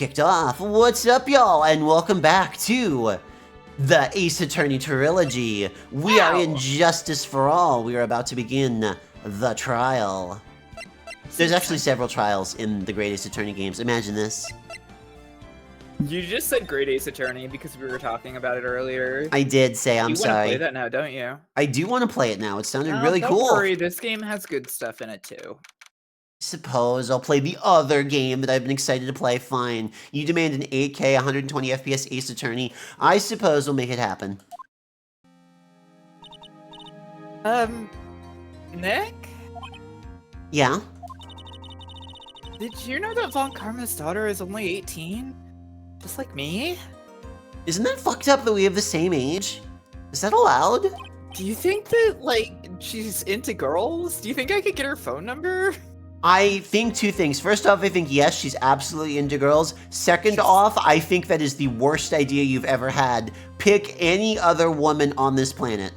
Kicked off. What's up, y'all? And welcome back to the Ace Attorney trilogy. We are in Justice for All. We are about to begin the trial. There's actually several trials in the Great Ace Attorney games. Imagine this. You just said Great Ace Attorney because we were talking about it earlier. I did say, I'm sorry. You want to play that now, don't you? I do want to play it now. It sounded really cool. Don't worry, this game has good stuff in it too. Suppose I'll play the other game that I've been excited to play. Fine. You demand an 8K, 120 FPS Ace Attorney. I suppose we'll make it happen. Nick? Yeah? Did you know that Von Karma's daughter is only 18? Just like me? Isn't that fucked up that we have the same age? Is that allowed? Do you think that, like, she's into girls? Do you think I could get her phone number? I think two things. First off, I think yes, she's absolutely into girls. Second off, I think that is the worst idea you've ever had. Pick any other woman on this planet.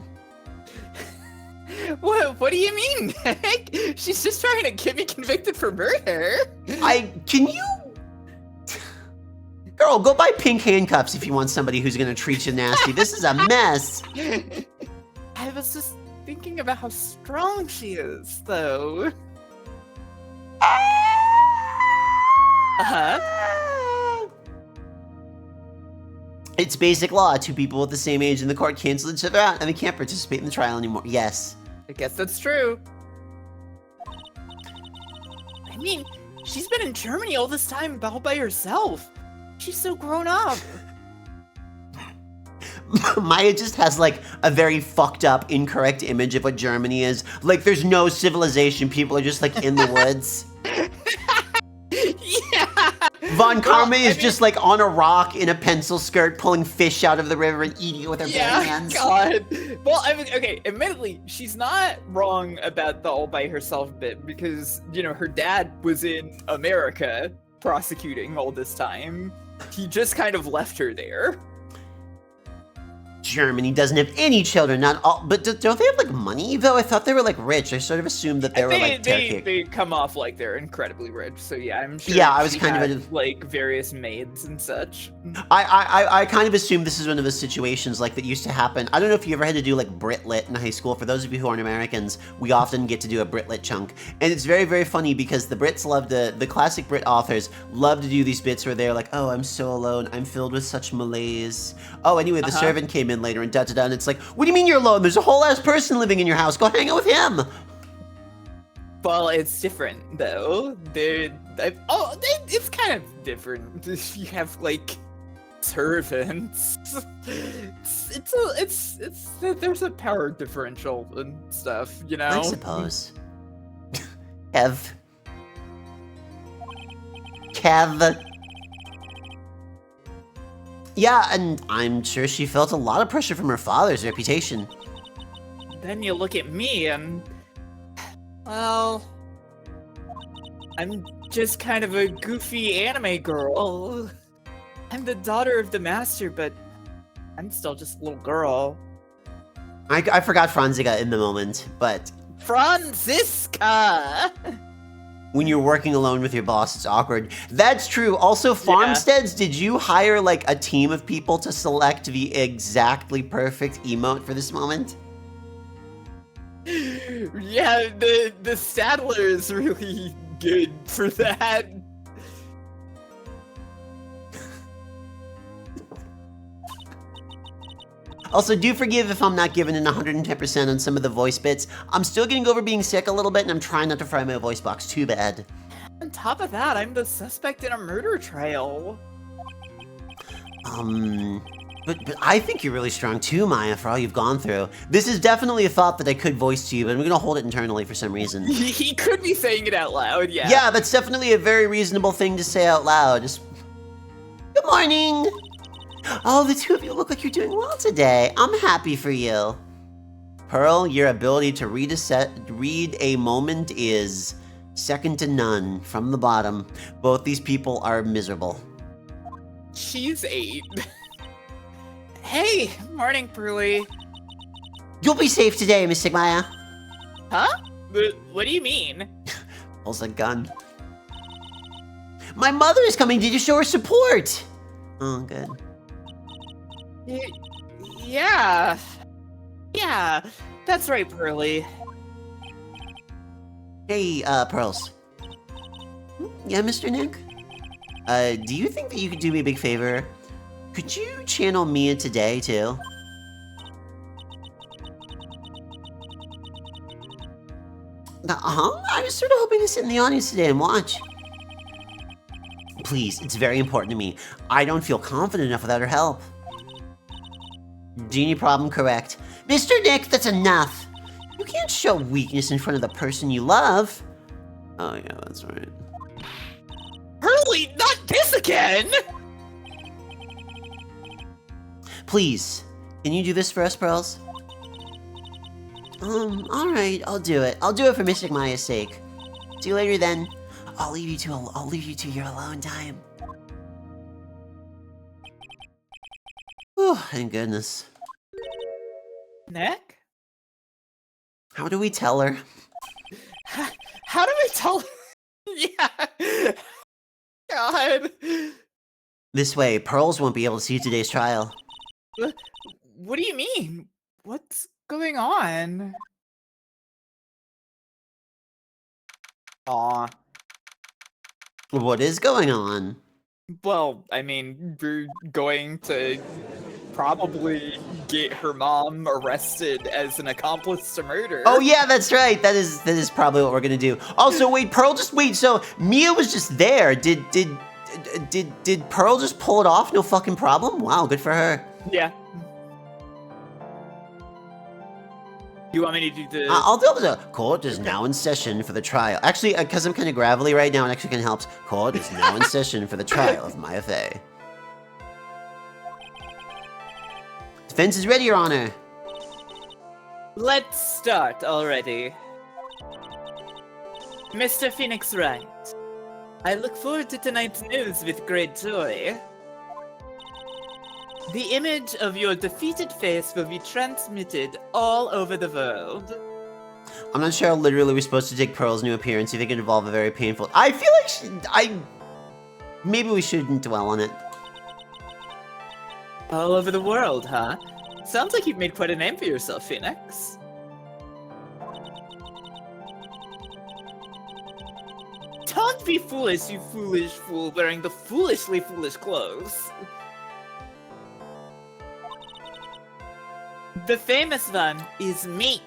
What do you mean, Nick? She's just trying to get me convicted for murder. Can you? Girl, go buy pink handcuffs if you want somebody who's gonna treat you nasty. This is a mess. I was just thinking about how strong she is, though. It's basic law. Two people with the same age in the court cancel each other out and they can't participate in the trial anymore. Yes. I guess that's true. I mean, she's been in Germany all this time all by herself. She's so grown up. Maya just has, like, a very fucked up, incorrect image of what Germany is. Like, there's no civilization. People are just, like, in the woods. Yeah! Von Karma is just, like, on a rock in a pencil skirt, pulling fish out of the river and eating it with her bare hands. God. Well, I mean, okay, admittedly, she's not wrong about the all by herself bit because, you know, her dad was in America prosecuting all this time. He just kind of left her there. Germany doesn't have any children, not all, but don't they have, like, money, though? I thought they were, like, rich. I sort of assumed that they were, like, they come off like they're incredibly rich, so yeah, I'm sure I was kind of like, various maids and such. I kind of assumed this is one of those situations, like, that used to happen. I don't know if you ever had to do, like, Brit-Lit in high school. For those of you who aren't Americans, we often get to do a Brit-Lit chunk, and it's very, very funny because the Brits love the classic Brit authors love to do these bits where they're like, oh, I'm so alone, I'm filled with such malaise. Oh, anyway, the servant came in later and da-da-da, and it's like, what do you mean you're alone? There's a whole ass person living in your house. Go hang out with him. Well, it's different, though. It's kind of different. You have, like, servants. There's a power differential and stuff, you know? I suppose. Kev. Yeah, and I'm sure she felt a lot of pressure from her father's reputation. Then you look at me and, well, I'm just kind of a goofy anime girl. I'm the daughter of the master, but I'm still just a little girl. I forgot Franziska in the moment, but... Franziska! When you're working alone with your boss, it's awkward. That's true. Also, Farmsteads, did you hire, like, a team of people to select the exactly perfect emote for this moment? Yeah, the Stadler is really good for that. Also, do forgive if I'm not giving in 110% on some of the voice bits. I'm still getting over being sick a little bit, and I'm trying not to fry my voice box too bad. On top of that, I'm the suspect in a murder trial. But I think you're really strong too, Maya, for all you've gone through. This is definitely a thought that I could voice to you, but I'm gonna hold it internally for some reason. He could be saying it out loud, yeah. Yeah, that's definitely a very reasonable thing to say out loud. Just, good morning! Oh, the two of you look like you're doing well today. I'm happy for you. Pearl, your ability to read a moment is second to none. From the bottom, both these people are miserable. She's 8. Hey, morning, Pearly. You'll be safe today, Miss Sigmaya. Huh? What do you mean? Pulls a gun. My mother is coming. Did you show her support? Oh, good. Yeah. Yeah, that's right, Pearly. Hey, Pearls. Yeah, Mr. Nick? Do you think that you could do me a big favor? Could you channel Mia today, too? I was sort of hoping to sit in the audience today and watch. Please, it's very important to me. I don't feel confident enough without her help. Genie problem correct. Mr. Nick, that's enough. You can't show weakness in front of the person you love. Oh yeah, that's right. Pearly, not this again! Please, can you do this for us, Pearls? Alright, I'll do it. I'll do it for Mystic Maya's sake. See you later then. I'll leave you to your alone time. Oh, thank goodness. Nick? How do we tell her? How do we tell her? Yeah. God. This way, Pearls won't be able to see today's trial. What do you mean? What's going on? Aw. What is going on? Well, I mean, we're going to probably get her mom arrested as an accomplice to murder. Oh yeah, that's right. That is probably what we're gonna do. Also, wait, Pearl, just wait. So Mia was just there. Did Pearl just pull it off? No fucking problem. Wow, good for her. Yeah. You want me to do the... I'll do the court is now in session for the trial. Actually, because I'm kind of gravelly right now, it actually kind of helps. Court is now in session for the trial of Maya Fey. Defense is ready, Your Honor. Let's start already. Mr. Phoenix Wright, I look forward to tonight's news with great joy. The image of your defeated face will be transmitted all over the world. I'm not sure how literally we're supposed to take Pearl's new appearance if it could involve a very painful... I feel like maybe we shouldn't dwell on it. All over the world, huh? Sounds like you've made quite a name for yourself, Phoenix. Don't be foolish, you foolish fool wearing the foolishly foolish clothes. The famous one is me.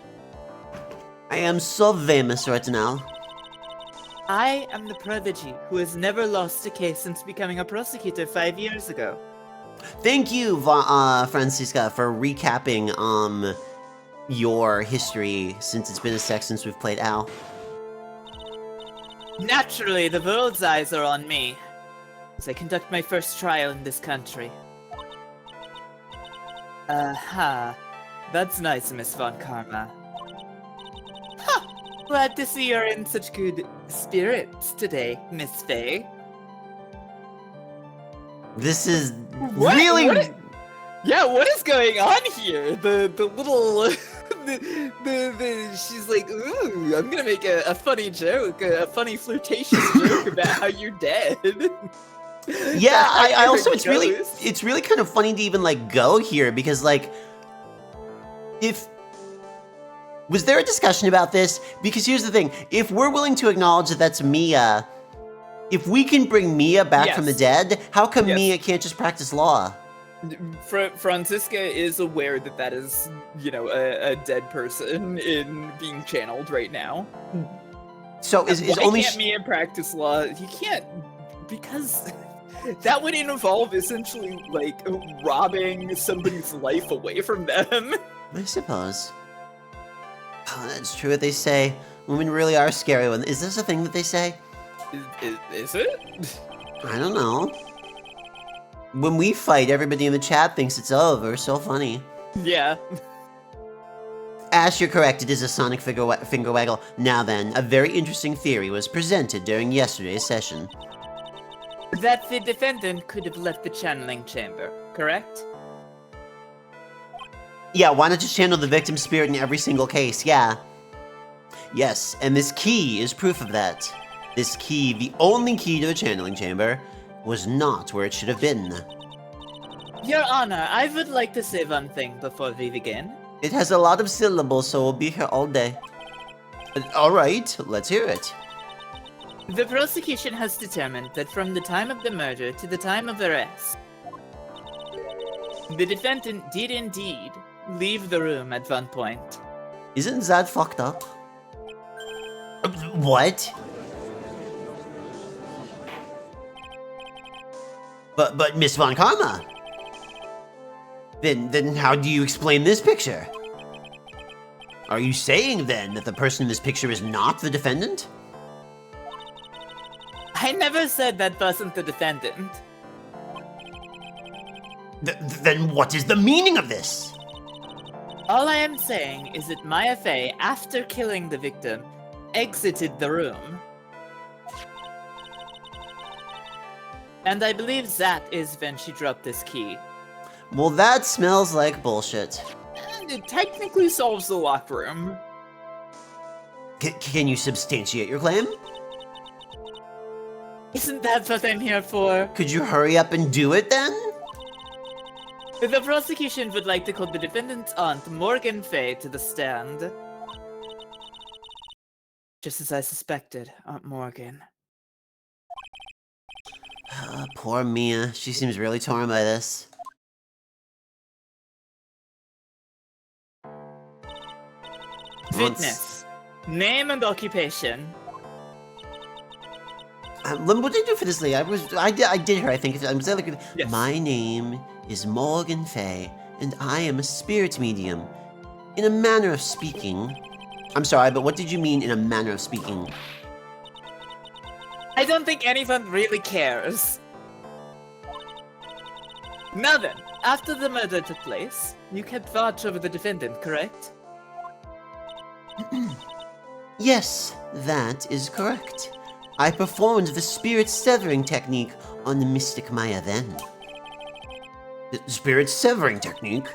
I am so famous right now. I am the prodigy who has never lost a case since becoming a prosecutor 5 years ago. Thank you, Francisca, for recapping your history since it's been a sec since we've played Al. Naturally, the world's eyes are on me as I conduct my first trial in this country. That's nice, Miss Von Karma. Glad to see you're in such good spirits today, Miss Faye. This is What? really... What is going on here? The little... she's like, ooh, I'm gonna make a funny joke, a funny flirtatious joke about how you're dead. Yeah, I also, it's really kind of funny to even, like, go here, because, like, was there a discussion about this? Because here's the thing, if we're willing to acknowledge that that's Mia, if we can bring Mia back from the dead, how come Mia can't just practice law? Francisca is aware that that is, you know, a dead person in being channeled right now. So is Why only can't Mia practice law? He can't, because that would involve essentially, like, robbing somebody's life away from them. I suppose. Oh, that's true what they say. Women really are scary. Is this a thing that they say? Is it? I don't know. When we fight, everybody in the chat thinks it's over. So funny. Yeah. Ash, you're correct. It is a sonic finger waggle. Now then, a very interesting theory was presented during yesterday's session. That the defendant could have left the channeling chamber, correct? Yeah, why not just channel the victim's spirit in every single case? Yeah. Yes, and this key is proof of that. This key, the only key to the channeling chamber, was not where it should have been. Your Honor, I would like to say one thing before we begin. It has a lot of syllables, so we'll be here all day. Alright, let's hear it. The prosecution has determined that from the time of the murder to the time of arrest, the defendant did indeed leave the room at one point. Isn't that fucked up? What? But Miss Von Karma. Then how do you explain this picture? Are you saying then that the person in this picture is not the defendant? I never said that wasn't the defendant. Then what is the meaning of this? All I am saying is that Maya Fey, after killing the victim, exited the room. And I believe that is when she dropped this key. Well, that smells like bullshit. And it technically solves the lock room. Can you substantiate your claim? Isn't that what I'm here for? Could you hurry up and do it then? The prosecution would like to call the defendant's aunt, Morgan Fay, to the stand. Just as I suspected, Aunt Morgan. Poor Mia. She seems really torn by this. Witness. Name and occupation. What did I do for this lady? I did her, I think. I'm like, Yes. My name is Morgan Fay, and I am a spirit medium. In a manner of speaking... I'm sorry, but what did you mean in a manner of speaking? I don't think anyone really cares. Now then, after the murder took place, you kept watch over the defendant, correct? Yes, that is correct. I performed the spirit severing technique on the Mystic Maya then. The spirit severing technique?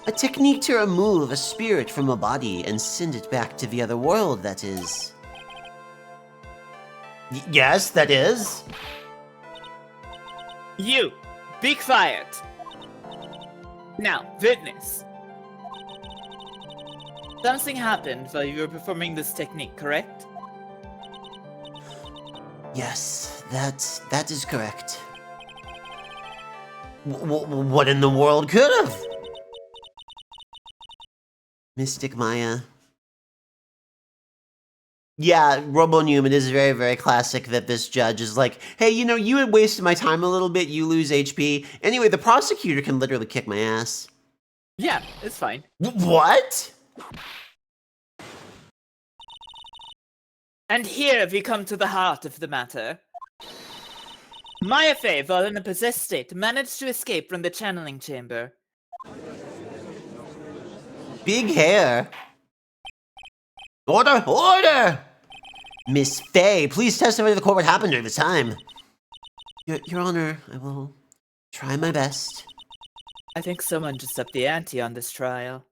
A technique to remove a spirit from a body and send it back to the other world, that is. Yes, that is. You, be quiet. Now, witness. Something happened while you were performing this technique, correct? Yes, that is correct. What in the world could have? Mystic Maya. Yeah, Robo-Newman is very, very classic that this judge is like, hey, you know, you had wasted my time a little bit, you lose HP. Anyway, the prosecutor can literally kick my ass. Yeah, it's fine. What? And here we come to the heart of the matter. Maya Fey, while in a possessed state, managed to escape from the channeling chamber. Big hair. Order! Order! Miss Fey, please testify to the court what happened during this time. Your Honor, I will try my best. I think someone just upped the ante on this trial.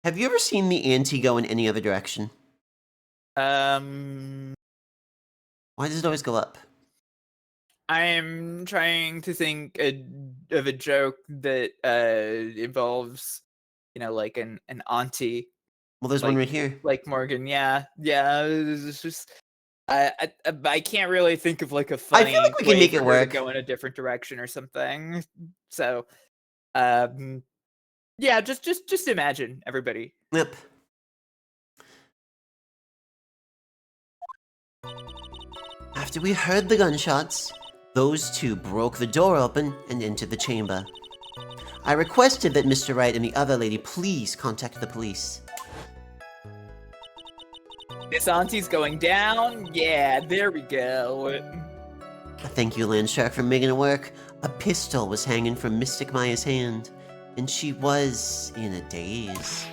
Have you ever seen the ante go in any other direction? Why does it always go up? I'm trying to think of a joke that involves, you know, like an auntie. Well, there's one right here. Like Morgan, yeah. It's just I can't really think of like a funny. I feel like we can make it work. Go in a different direction or something. So, yeah, just imagine everybody. Yep. After we heard the gunshots, those two broke the door open and entered the chamber. I requested that Mr. Wright and the other lady please contact the police. This auntie's going down. Yeah, there we go. Thank you, Landshark, for making it work. A pistol was hanging from Mystic Maya's hand, and she was in a daze.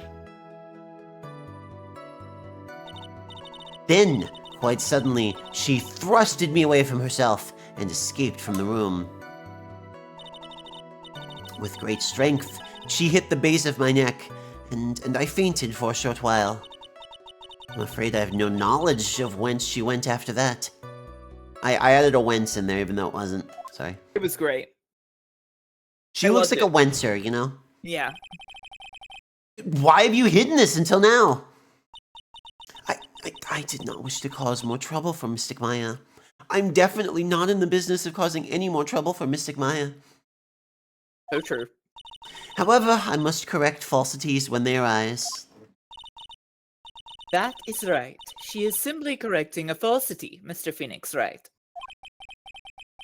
Then, quite suddenly, she thrusted me away from herself and escaped from the room. With great strength, she hit the base of my neck, and I fainted for a short while. I'm afraid I have no knowledge of whence she went after that. I added a whence in there, even though it wasn't. Sorry. It was great. She I looks loved like a wencer, you know? Yeah. Why have you hidden this until now? I did not wish to cause more trouble for Mystic Maya. I'm definitely not in the business of causing any more trouble for Mystic Maya. So true. However, I must correct falsities when they arise. That is right. She is simply correcting a falsity, Mr. Phoenix Wright.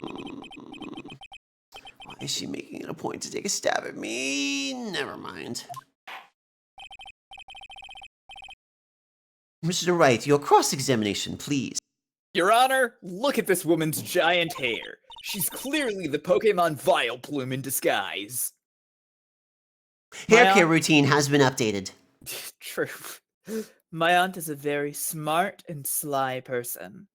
Why is she making it a point to take a stab at me? Never mind. Mr. Wright, your cross-examination, please. Your Honor, look at this woman's giant hair. She's clearly the Pokemon Vileplume in disguise. Hair care routine has been updated. True. My aunt is a very smart and sly person.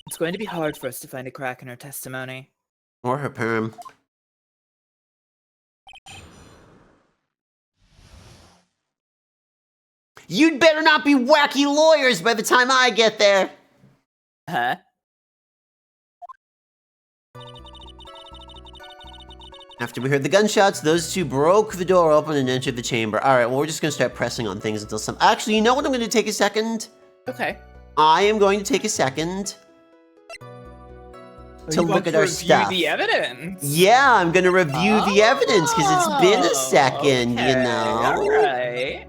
It's going to be hard for us to find a crack in her testimony. Or her perm. You'd better not be wacky lawyers by the time I get there! Huh? After we heard the gunshots, those two broke the door open and entered the chamber. Alright, well, we're just gonna start pressing on things until some... Actually, you know what? I'm gonna take a second. Okay. I am going to take a second to look at our stuff. Review the evidence. Yeah, I'm gonna review the evidence because it's been a second, you know. Alright.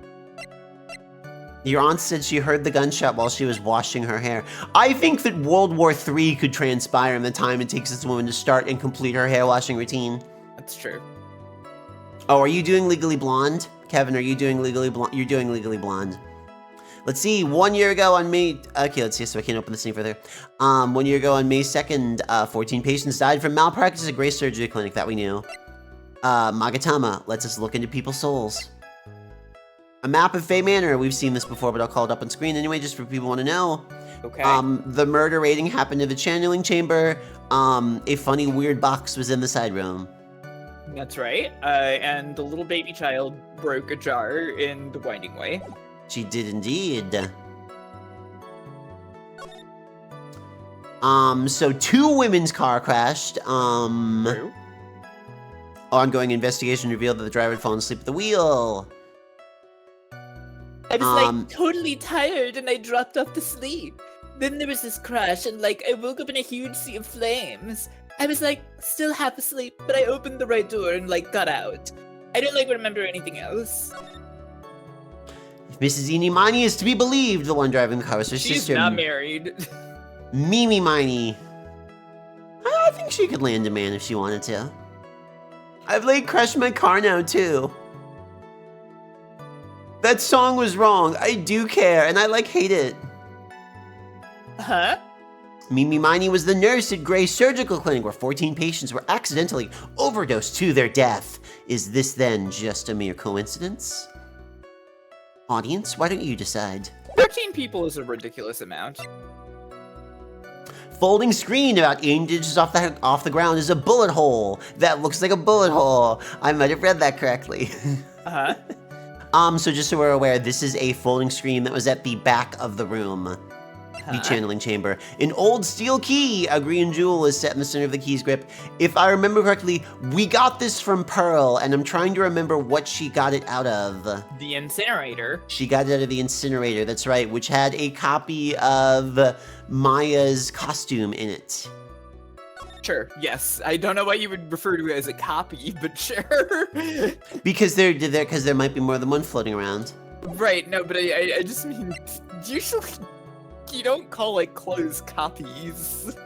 Your aunt said she heard the gunshot while she was washing her hair. I think that World War III could transpire in the time it takes this woman to start and complete her hair washing routine. That's true. Oh, are you doing Legally Blonde? Kevin, are you doing Legally Blonde? You're doing Legally Blonde. Let's see, 1 year ago on May... Okay, let's see, so I can't open this any further. 1 year ago on May 2nd, 14 patients died from malpractice at Grace Surgery Clinic, that we knew. Magatama lets us look into people's souls. A map of Fey Manor. We've seen this before, but I'll call it up on screen anyway, just for people who want to know. Okay. The murder rating happened in the channeling chamber. A funny, weird box was in the side room. That's right. And the little baby child broke a jar in the Winding Way. She did indeed. So 2 women's car crashed. True. Ongoing investigation revealed that the driver had fallen asleep at the wheel. I was like totally tired and I dropped off to sleep. Then there was this crash and like I woke up in a huge sea of flames. I was like still half asleep, but I opened the right door and like got out. I don't like remember anything else. If Mrs. Eenie Miney is to be believed, the one driving the car was her She's sister. not married. Mimi Miney. I think she could land a man if she wanted to. I've like crashed my car now too. That song was wrong. I do care, and I like hate it. Huh? Mimi Miney was the nurse at Gray's Surgical Clinic where 14 patients were accidentally overdosed to their death. Is this then just a mere coincidence? Audience, why don't you decide? 13 people is a ridiculous amount. Folding screen about 8 inches off the ground is a bullet hole. That looks like a bullet hole. I might have read that correctly. Uh-huh. So just so we're aware, this is a folding screen that was at the back of the room. The channeling chamber. An old steel key, a green jewel, is set in the center of the key's grip. If I remember correctly, we got this from Pearl, and I'm trying to remember what she got it out of. The incinerator. She got it out of the incinerator, that's right, which had a copy of Maya's costume in it. Sure, yes. I don't know why you would refer to it as a copy, but sure. Because there might be more than one floating around. Right, no, but I just mean, usually you don't call like clothes copies.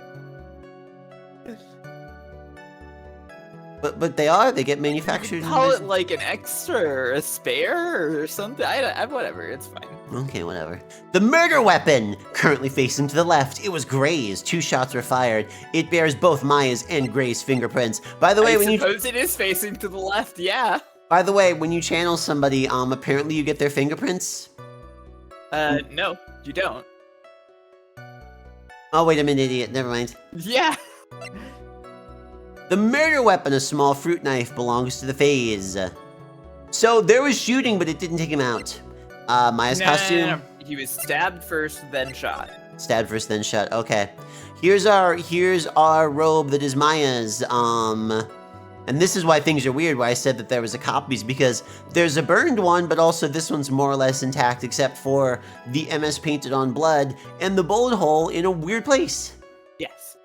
But they get manufactured. Call it like an extra or a spare or something. I whatever, it's fine. Okay, whatever. The murder weapon! Currently facing to the left, it was Gray's. 2 shots were fired. It bears both Maya's and Gray's fingerprints. By the way, I suppose it is facing to the left, yeah. By the way, when you channel somebody, apparently you get their fingerprints? No, you don't. Oh, wait, I'm an idiot. Never mind. Yeah. The murder weapon, a small fruit knife, belongs to the Fays. So there was shooting, but it didn't take him out. Maya's costume. No. He was stabbed first, then shot. Stabbed first, then shot. Okay. Here's our robe that is Maya's. And this is why things are weird, why I said that there was a copies, because there's a burned one, but also this one's more or less intact, except for the MS painted on blood and the bullet hole in a weird place. Yes.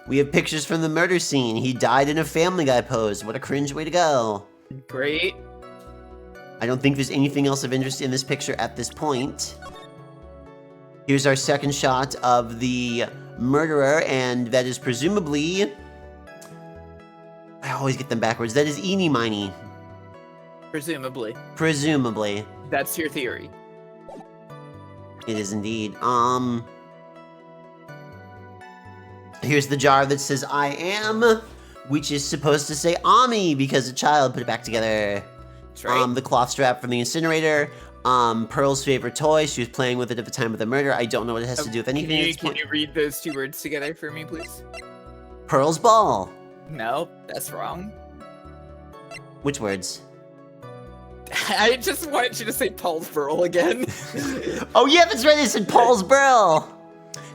We have pictures from the murder scene. He died in a Family Guy pose. What a cringe way to go. Great. I don't think there's anything else of interest in this picture at this point. Here's our second shot of the murderer, and that is presumably... I always get them backwards. That is Eenie Miney. Presumably. Presumably. That's your theory. It is indeed. Here's the jar that says I am, which is supposed to say Ami because a child put it back together. That's right. The cloth strap from the incinerator. Pearl's favorite toy. She was playing with it at the time of the murder. I don't know what it has to do with anything. Can you read those two words together for me, please? Pearl's ball. No, that's wrong. Which words? I just wanted you to say Paul's Burl again. Oh yeah, that's right. It said Paul's Burl.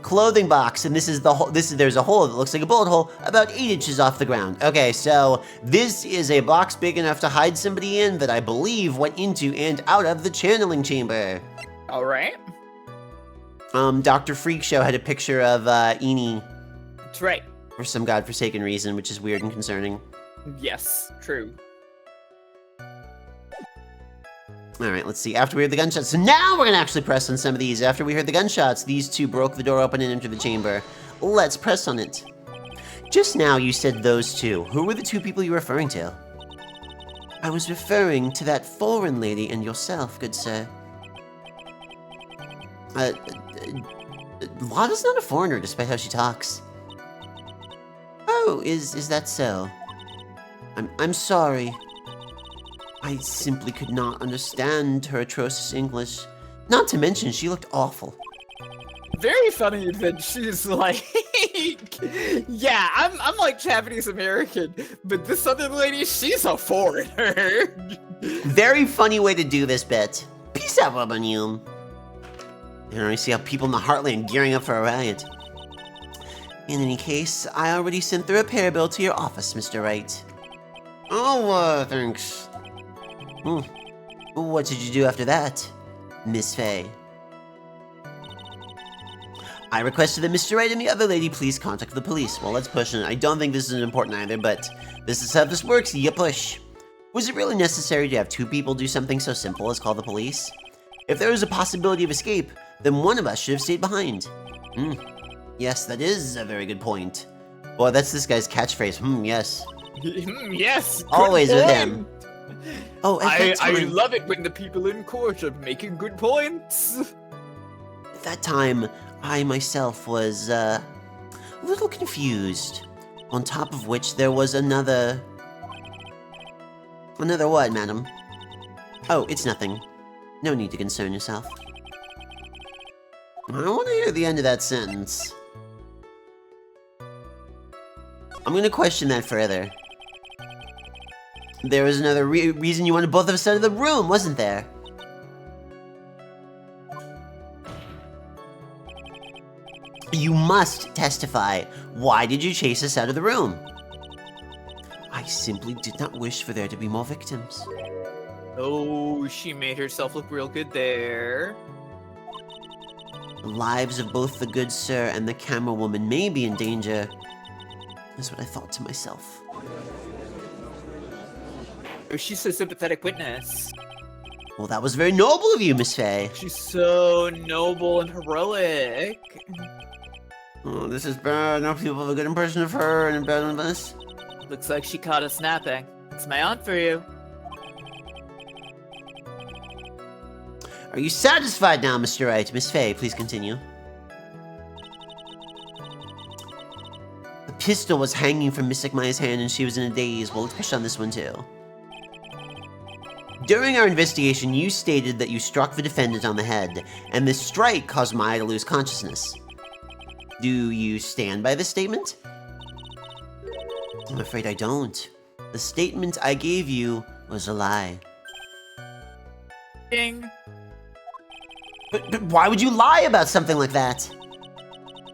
Clothing box, and this is the hole. There's a hole that looks like a bullet hole, about 8 inches off the ground. Okay, so this is a box big enough to hide somebody in that I believe went into and out of the channeling chamber. All right. Dr. Freak Show had a picture of Eenie That's right. for some godforsaken reason, which is weird and concerning. Yes, true. All right, let's see. After we heard the gunshots, so now we're gonna actually press on some of these. After we heard the gunshots, these two broke the door open and entered the chamber. Let's press on it. Just now you said those two. Who were the two people you were referring to? I was referring to that foreign lady and yourself, good sir. Lada's not a foreigner, despite how she talks. Oh, is that so? I'm sorry. I simply could not understand her atrocious English. Not to mention, she looked awful. Very funny that she's like, yeah, I'm like Japanese American, but this other lady, she's a foreigner. Very funny way to do this bit. Peace out, Wabanyum. And I see how people in the Heartland gearing up for a riot. In any case, I already sent the repair bill to your office, Mr. Wright. Oh, thanks. What did you do after that, Miss Faye? I requested that Mr. Wright and the other lady please contact the police. Well, let's push it. I don't think this is important either, but this is how this works. You push. Was it really necessary to have two people do something so simple as call the police? If there was a possibility of escape, then one of us should have stayed behind. Yes, that is a very good point. Boy, that's this guy's catchphrase. Yes. Yes. Always with him. Oh, I love it when the people in court are making good points. At that time, I myself was a little confused. On top of which there was another... Another what, madam? Oh, it's nothing. No need to concern yourself. I want to hear the end of that sentence. I'm going to question that further. There was another reason you wanted both of us out of the room, wasn't there? You must testify. Why did you chase us out of the room? I simply did not wish for there to be more victims. Oh, she made herself look real good there. The lives of both the good sir and the camera woman may be in danger. That's what I thought to myself. Oh, she's a sympathetic witness. Well, that was very noble of you, Miss Faye. She's so noble and heroic. Oh, this is bad. Now people have a good impression of her and bad on this. Looks like she caught us napping. It's my aunt for you. Are you satisfied now, Mr. Wright? Miss Faye, please continue. The pistol was hanging from Miss Maya's hand and she was in a daze. Well, let's push on this one too. During our investigation, you stated that you struck the defendant on the head, and this strike caused Maya to lose consciousness. Do you stand by this statement? I'm afraid I don't. The statement I gave you was a lie. Ding. But why would you lie about something like that?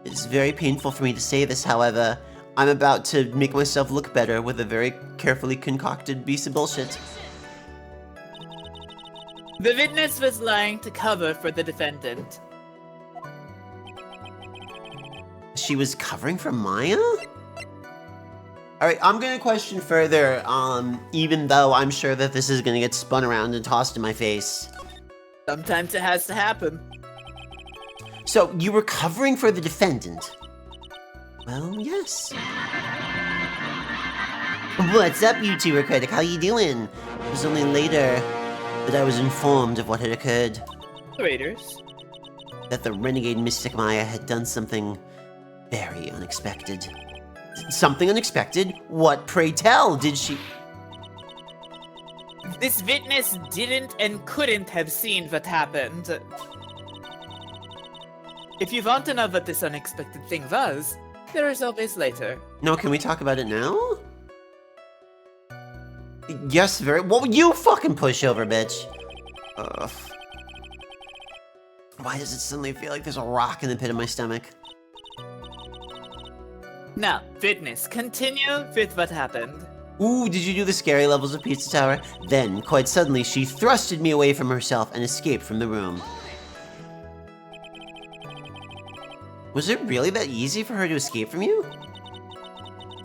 It's very painful for me to say this, however. I'm about to make myself look better with a very carefully concocted piece of bullshit. The witness was lying to cover for the defendant. She was covering for Maya? Alright, I'm gonna question further, even though I'm sure that this is gonna get spun around and tossed in my face. Sometimes it has to happen. So, you were covering for the defendant? Well, yes. What's up, YouTuber critic? How you doing? It was only later that I was informed of what had occurred. Raiders. That the renegade Mystic Maya had done something very unexpected. Something unexpected? What, pray tell, did she... This witness didn't and couldn't have seen what happened. If you want to know what this unexpected thing was, there is always later. No, can we talk about it now? Yes, very... Well, you fucking pushover, bitch. Ugh. Why does it suddenly feel like there's a rock in the pit of my stomach? Now, witness, continue with what happened. Ooh, did you do the scary levels of Pizza Tower? Then, quite suddenly, she thrusted me away from herself and escaped from the room. Was it really that easy for her to escape from you?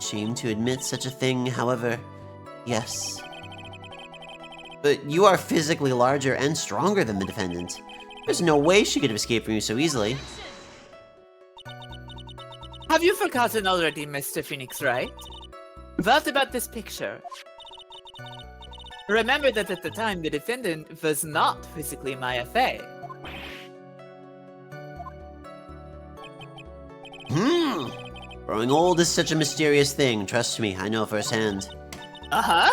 Shame to admit such a thing, however, yes. But you are physically larger and stronger than the defendant. There's no way she could have escaped from you so easily. Have you forgotten already, Mr. Phoenix Wright? What about this picture? Remember that at the time, the defendant was not physically Maya Fey. Growing old is such a mysterious thing, trust me, I know firsthand. Uh-huh.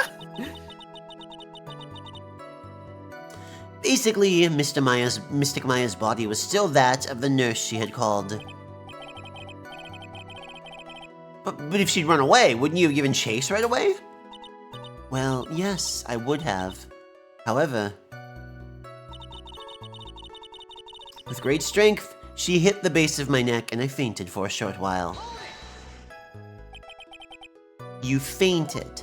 Basically, Mystic Maya's body was still that of the nurse she had called. But if she'd run away, wouldn't you have given chase right away? Well, yes, I would have. However, with great strength, she hit the base of my neck and I fainted for a short while. You fainted.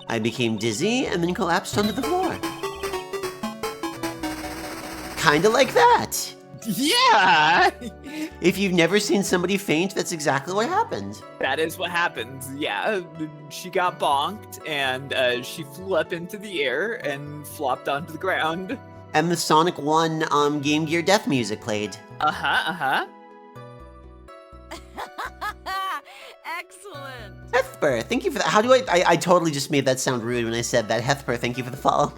I became dizzy and then collapsed onto the floor. Kinda like that. Yeah! If you've never seen somebody faint, that's exactly what happened. That is what happened, yeah. She got bonked, and she flew up into the air and flopped onto the ground. And the Sonic 1 Game Gear death music played. Uh-huh. Excellent. Hethper, thank you for that. How do I totally just made that sound rude when I said that. Hethper, thank you for the follow.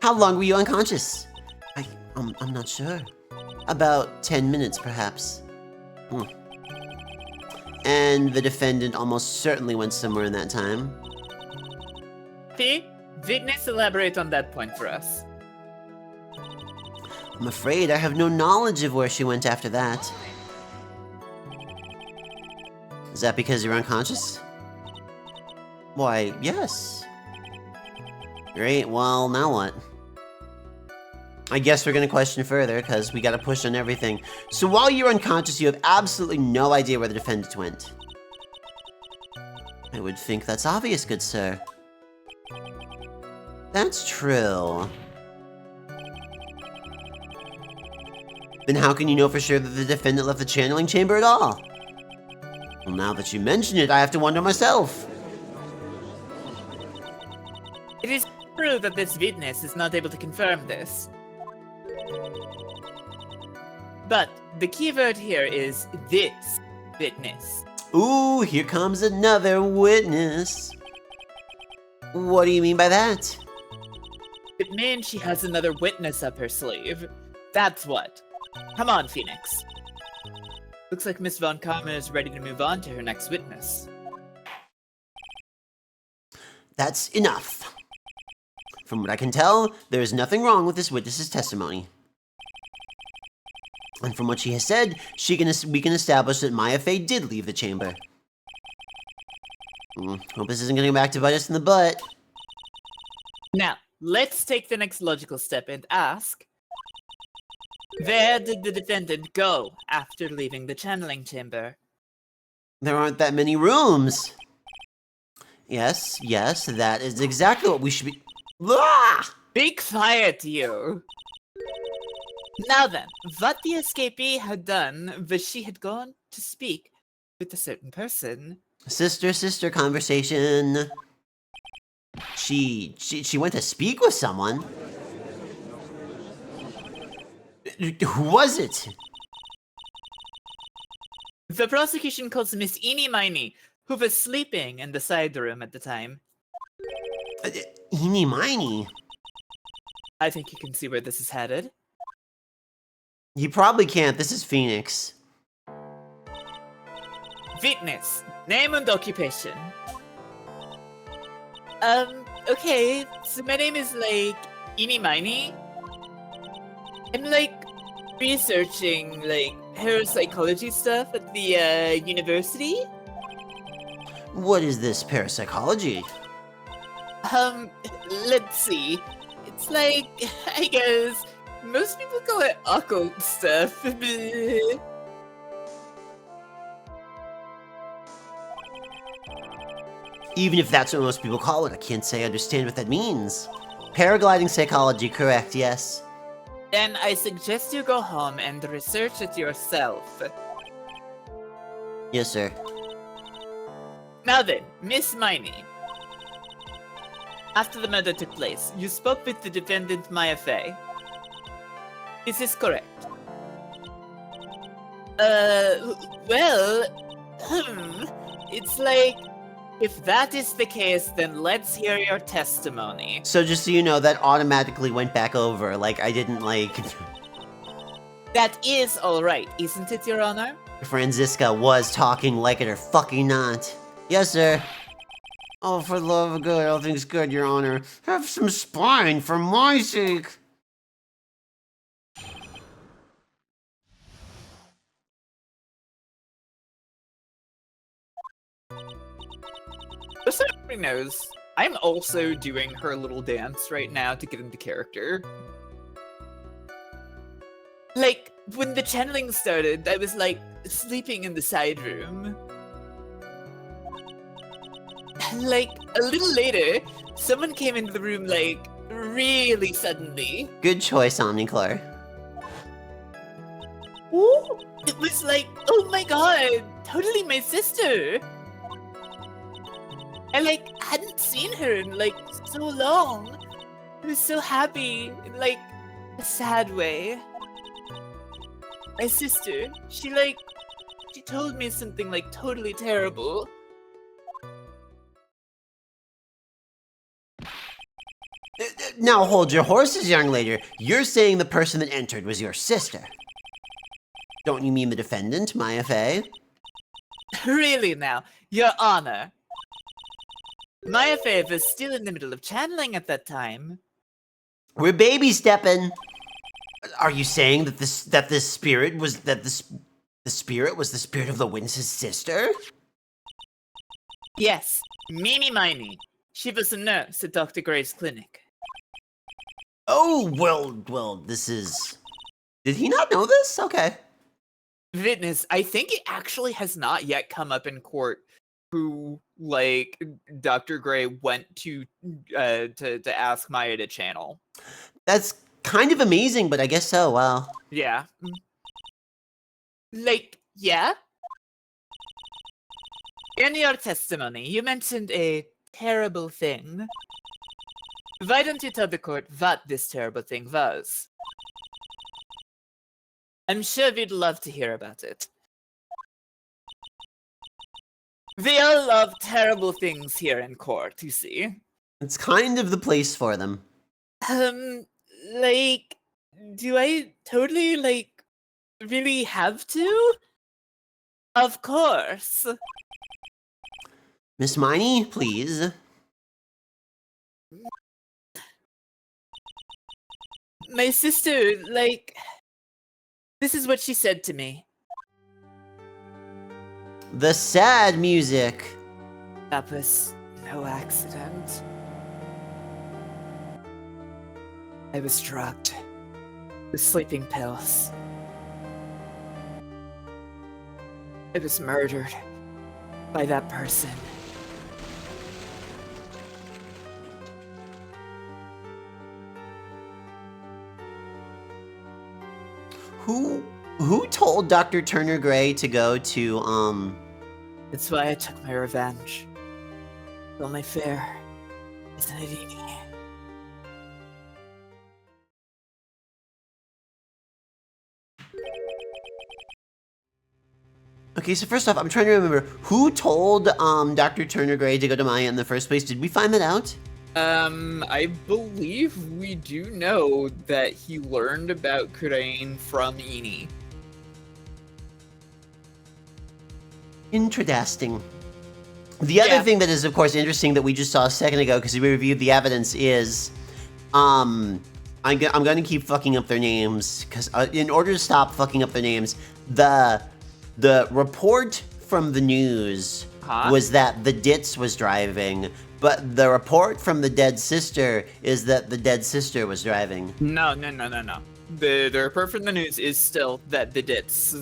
How long were you unconscious? I'm not sure. About 10 minutes, perhaps. And the defendant almost certainly went somewhere in that time. P, witness elaborate on that point for us. I'm afraid I have no knowledge of where she went after that. Is that because you're unconscious? Why, yes. Great, well, now what? I guess we're gonna question further, because we gotta push on everything. So while you're unconscious, you have absolutely no idea where the defendant went. I would think that's obvious, good sir. That's true. Then how can you know for sure that the defendant left the channeling chamber at all? Well, now that you mention it, I have to wonder myself. It is true that this witness is not able to confirm this. But the key word here is this witness. Ooh, here comes another witness. What do you mean by that? It means she has another witness up her sleeve. That's what. Come on, Phoenix. Looks like Miss Von Karma is ready to move on to her next witness. That's enough. From what I can tell, there is nothing wrong with this witness's testimony. And from what she has said, we can establish that Maya Fey did leave the chamber. Hope this isn't gonna go back to bite us in the butt. Now, let's take the next logical step and ask, where did the defendant go after leaving the channeling chamber? There aren't that many rooms. Yes, that is exactly what we should be. Ah! Be quiet, you! Now then, what the escapee had done was she had gone to speak with a certain person. Sister conversation. She went to speak with someone. Who was it? The prosecution calls Miss Eenie Miney, who was sleeping in the side room at the time. Eenie Miney? I think you can see where this is headed. You probably can't. This is Phoenix. Witness, name and occupation. Okay, so my name is, like, Eenie Miney. I'm, like, researching, like, parapsychology stuff at the, university. What is this parapsychology? Let's see. It's like, I guess, most people call it occult stuff. Even if that's what most people call it, I can't say I understand what that means. Paragliding psychology, correct, yes. Then I suggest you go home and research it yourself. Yes, sir. Now then, Miss Miney. After the murder took place, you spoke with the defendant Maya Fey. Is this correct? Well, it's like, if that is the case, then let's hear your testimony. So just so you know, that automatically went back over. Like, I didn't, like... That is alright, isn't it, Your Honor? Franziska was talking like it or fucking not. Yes, sir. Oh, for the love of good, all things good, Your Honor. Have some spine for my sake. Just so everybody knows, I'm also doing her little dance right now to get into character. Like, when the channeling started, I was, like, sleeping in the side room. Like, a little later, someone came into the room, like, really suddenly. Good choice, Omniclar. Ooh, it was like, oh my god, totally my sister. I, like, hadn't seen her in, like, so long. I was so happy in, like, a sad way. My sister, she told me something, like, totally terrible. Now hold your horses, young lady. You're saying the person that entered was your sister. Don't you mean the defendant, Maya Fey? Really now, Your Honor. Maya Fey was still in the middle of channeling at that time. We're baby stepping. Are you saying that the spirit was the spirit was the spirit of the Wince's sister? Yes, Mimi Miney. She was a nurse at Dr. Gray's clinic. Oh, well, this is... Did he not know this? Okay. Witness, I think it actually has not yet come up in court who, like, Dr. Gray went to ask Maya to channel. That's kind of amazing, but I guess so, wow. Yeah. Like, yeah? In your testimony, you mentioned a terrible thing. Why don't you tell the court what this terrible thing was? I'm sure we'd love to hear about it. We all love terrible things here in court, you see. It's kind of the place for them. Like, do I totally, like, really have to? Of course. Miss Miney, please. My sister, like, this is what she said to me. The sad music. That was no accident. I was drugged with sleeping pills. I was murdered by that person. Who told Dr. Turner Gray to go to, That's why I took my revenge. It's only fair, isn't it, Edie? Okay, so first off, I'm trying to remember, who told, Dr. Turner Gray to go to Maya in the first place? Did we find that out? I believe we do know that he learned about Crane from Eni. Interesting. The other thing that is, of course, interesting that we just saw a second ago, because we reviewed the evidence, is, I'm going to keep fucking up their names, because in order to stop fucking up their names, the report from the news was that the Ditz was driving, but the report from the dead sister is that the dead sister was driving. No. The report from the news is still that the Ditz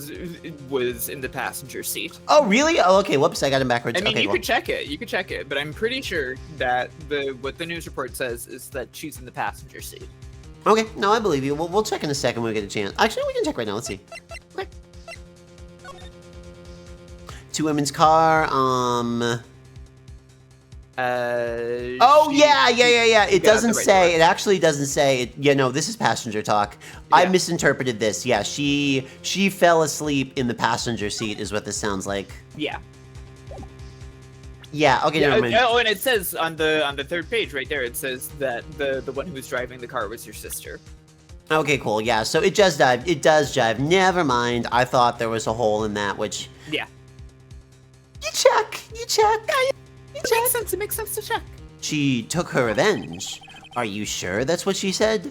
was in the passenger seat. Oh, really? Oh, okay. Whoops, I got him backwards. I mean, okay, you could check it. You could check it, but I'm pretty sure that what the news report says is that she's in the passenger seat. Okay, no, I believe you. We'll check in a second when we get a chance. Actually, we can check right now. Let's see. Okay. Two women's car. Oh, yeah. It doesn't say. It actually doesn't say. Yeah, no, this is passenger talk. Yeah. I misinterpreted this. Yeah, she fell asleep in the passenger seat is what this sounds like. Yeah. Yeah, okay, never mind. Oh, and it says on the third page right there, it says that the one who was driving the car was your sister. Okay, cool. Yeah, so it does jive. It does jive. Never mind. I thought there was a hole in that, which... Yeah. You check. Yeah. It makes sense to check. She took her revenge. Are you sure that's what she said?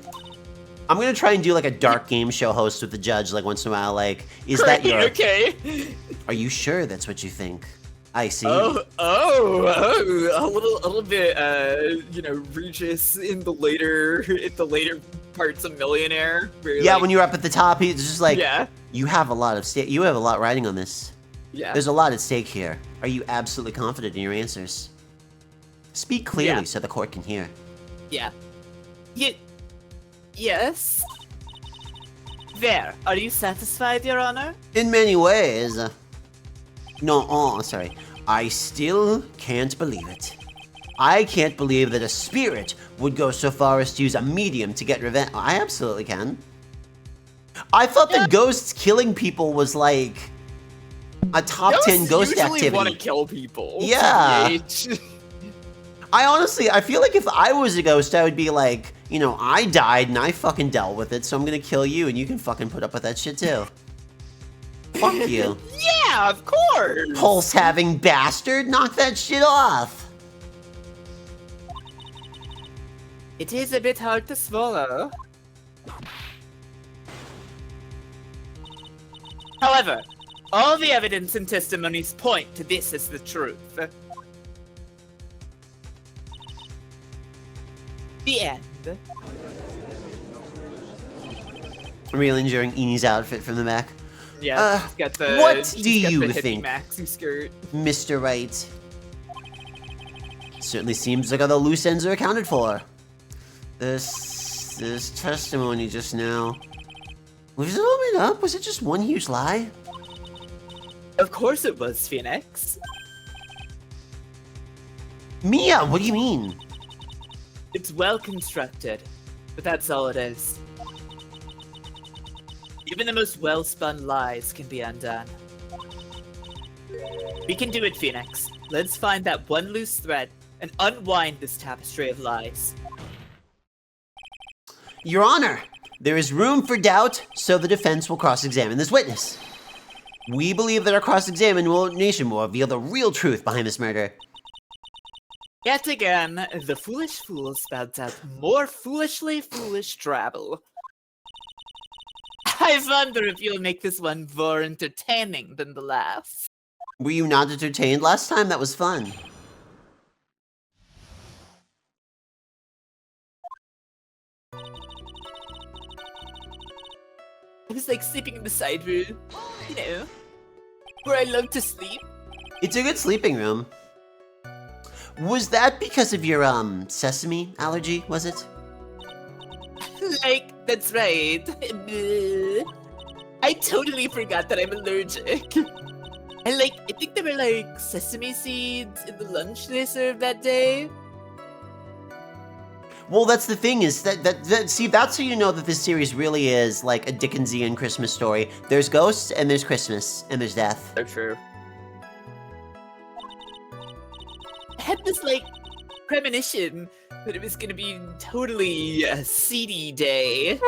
I'm gonna try and do like a dark game show host with the judge like once in a while, like, is that your... Okay. Are you sure that's what you think? I see. Oh, a little bit, Regis in the later parts of Millionaire. Yeah, like, when you're up at the top, he's just like, yeah. You have a lot of stake. You have a lot riding on this. Yeah. There's a lot at stake here. Are you absolutely confident in your answers? Speak clearly so the court can hear. Yeah. Yes. There. Are you satisfied, Your Honor? In many ways. Sorry. I still can't believe it. I can't believe that a spirit would go so far as to use a medium to get revenge. I absolutely can. I thought that ghosts killing people was like a top 10 ghost usually activity. Want to kill people. Yeah. I feel like if I was a ghost, I would be like, I died and I fucking dealt with it, so I'm gonna kill you and you can fucking put up with that shit too. Fuck you. Yeah, of course. Pulse-having bastard, knock that shit off. It is a bit hard to swallow. However, all the evidence and testimonies point to this as the truth. The end. I'm really enjoying Eni's outfit from the back. Yeah, she's got the. What do you think, maxi skirt, Mr. Wright? Certainly seems like all the loose ends are accounted for. This testimony just now. Was it all made up? Was it just one huge lie? Of course it was, Phoenix. Mia, what do you mean? It's well constructed, but that's all it is. Even the most well-spun lies can be undone. We can do it, Phoenix. Let's find that one loose thread and unwind this tapestry of lies. Your Honor, there is room for doubt, so the defense will cross-examine this witness. We believe that our cross-examination will reveal the real truth behind this murder. Yet again, the foolish fool spouts out more foolishly foolish drabble. I wonder if you'll make this one more entertaining than the last. Were you not entertained last time? That was fun. I was like sleeping in the side room, you know, where I love to sleep. It's a good sleeping room. Was that because of your, sesame allergy, was it? Like, that's right. I totally forgot that I'm allergic. And like, I think there were like sesame seeds in the lunch they served that day. Well, that's the thing is see, that's how you know that this series really is like a Dickensian Christmas story. There's ghosts, and there's Christmas, and there's death. So true. I had this like premonition that it was gonna be totally a seedy day.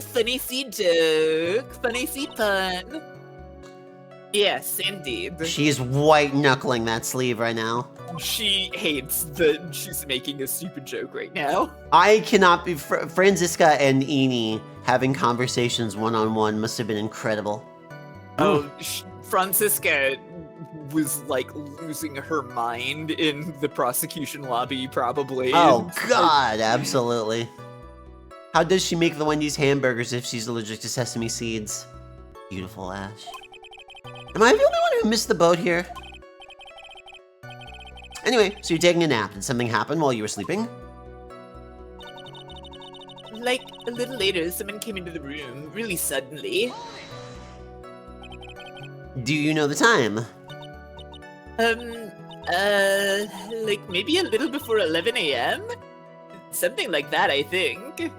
Funny seed joke. Funny seed pun. Yes, indeed. She's white knuckling that sleeve right now. She hates that she's making a stupid joke right now. I cannot be. Franziska and Eni having conversations one-on-one must have been incredible. Oh, Franziska was like losing her mind in the prosecution lobby, probably. Oh God, absolutely. How does she make the Wendy's hamburgers if she's allergic to sesame seeds? Beautiful, Ash. Am I the only one who missed the boat here? Anyway, so you're taking a nap. Did something happen while you were sleeping? Like, a little later, someone came into the room, really suddenly. Do you know the time? Like maybe a little before 11 a.m.? Something like that, I think.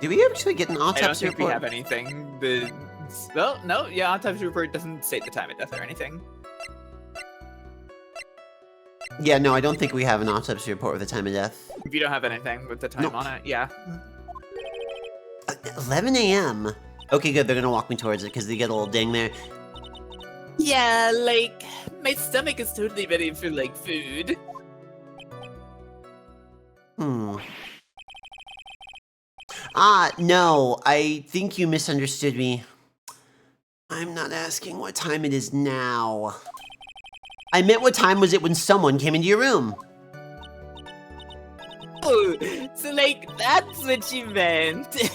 Did we actually get an I don't autopsy think we report? have anything. Well, no, yeah, autopsy report doesn't state the time of death or anything. Yeah, no, I don't think we have an autopsy report with the time of death. If you don't have anything with the time Nope. on it, yeah. 11 a.m. Okay, good. They're gonna walk me towards it because they get a little ding there. Yeah, like, my stomach is totally ready for, like, food. No, I think you misunderstood me. I'm not asking what time it is now. I meant what time was it when someone came into your room? Oh, so, like, that's what you meant. You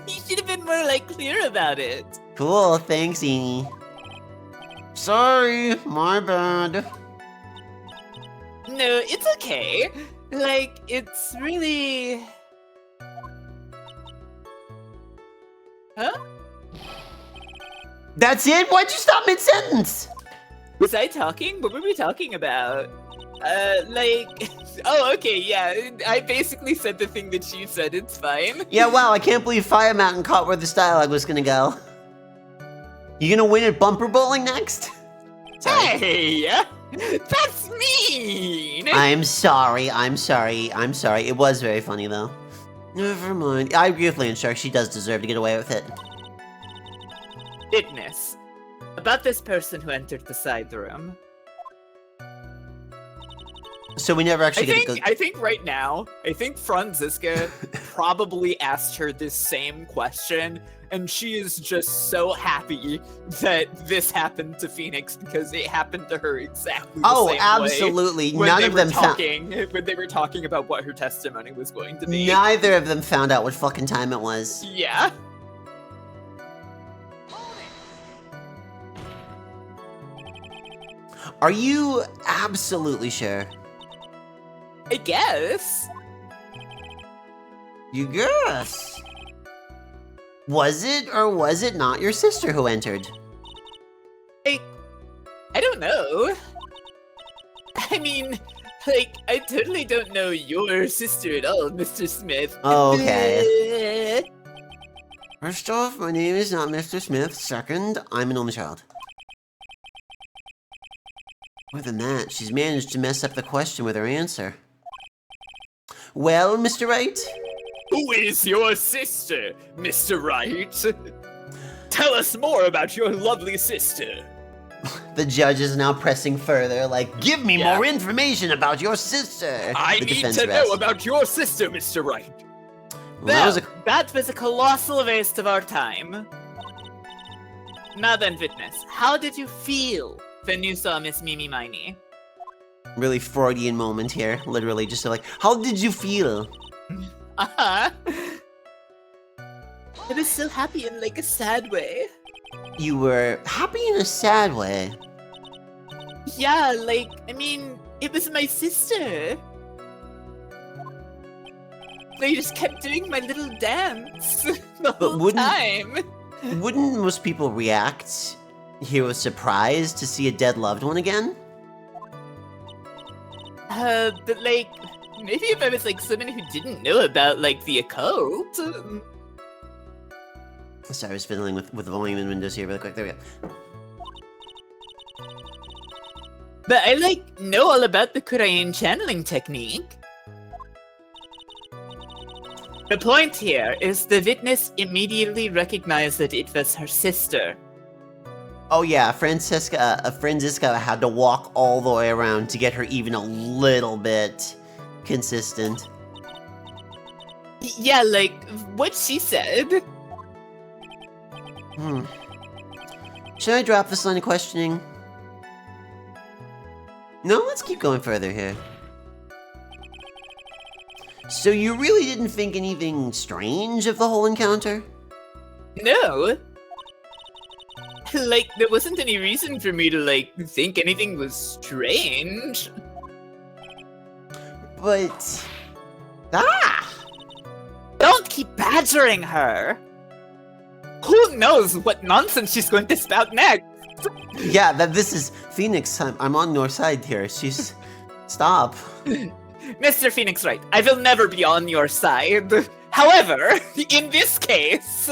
should have been more, like, clear about it. Cool, thanks, Eni. Sorry, my bad. No, it's okay. Like, it's really... Huh? That's it? Why'd you stop mid-sentence? Was I talking? What were we talking about? Like... Oh, okay, yeah. I basically said the thing that she said. It's fine. Yeah, wow, I can't believe Firemtn caught where this dialogue was gonna go. You gonna win at bumper bowling next? Sorry. Hey! That's mean! I'm sorry. It was very funny, though. Never mind. I agree with Landshark. She does deserve to get away with it. Witness. About this person who entered the side room. So we never actually get to go... I think right now, I think Franziska probably asked her this same question, and she is just so happy that this happened to Phoenix because it happened to her exactly the same way. Oh, absolutely. When None they of were them talking, when they were talking about what her testimony was going to be. Neither of them found out what fucking time it was. Yeah. Are you absolutely sure? I guess. You guess. Was it or was it not your sister who entered? I don't know. I mean, like, I totally don't know your sister at all, Mr. Smith. Okay. First off, my name is not Mr. Smith. Second, I'm an only child. More than that, she's managed to mess up the question with her answer. Well, Mr. Wright? Who is your sister, Mr. Wright? Tell us more about your lovely sister. The judge is now pressing further, like, give me more information about your sister. I The need defense to know rests. about your sister, Mr. Wright. Well, That was a colossal waste of our time. Now then, Witness, how did you feel when you saw Miss Mimi Miney? Really Freudian moment here, literally, just like, how did you feel? Uh-huh. I was so happy in like a sad way. You were happy in a sad way. Yeah, like, I mean, it was my sister. They just kept doing my little dance the whole time. Wouldn't most people react here with surprise to see a dead loved one again? But like, maybe if I was like someone who didn't know about like the occult. Sorry, I was fiddling with the volume in Windows here really quick. There we go. But I like know all about the Korean channeling technique. The point here is the witness immediately recognized that it was her sister. Oh yeah, Franziska had to walk all the way around to get her even a little bit consistent. Yeah, like, what she said. Should I drop this line of questioning? No, let's keep going further here. So you really didn't think anything strange of the whole encounter? No. Like, there wasn't any reason for me to, like, think anything was strange. But... Don't keep badgering her! Who knows what nonsense she's going to spout next? Yeah, this is Phoenix. I'm on your side here. She's... Stop. Mr. Phoenix Wright, I will never be on your side. However, in this case...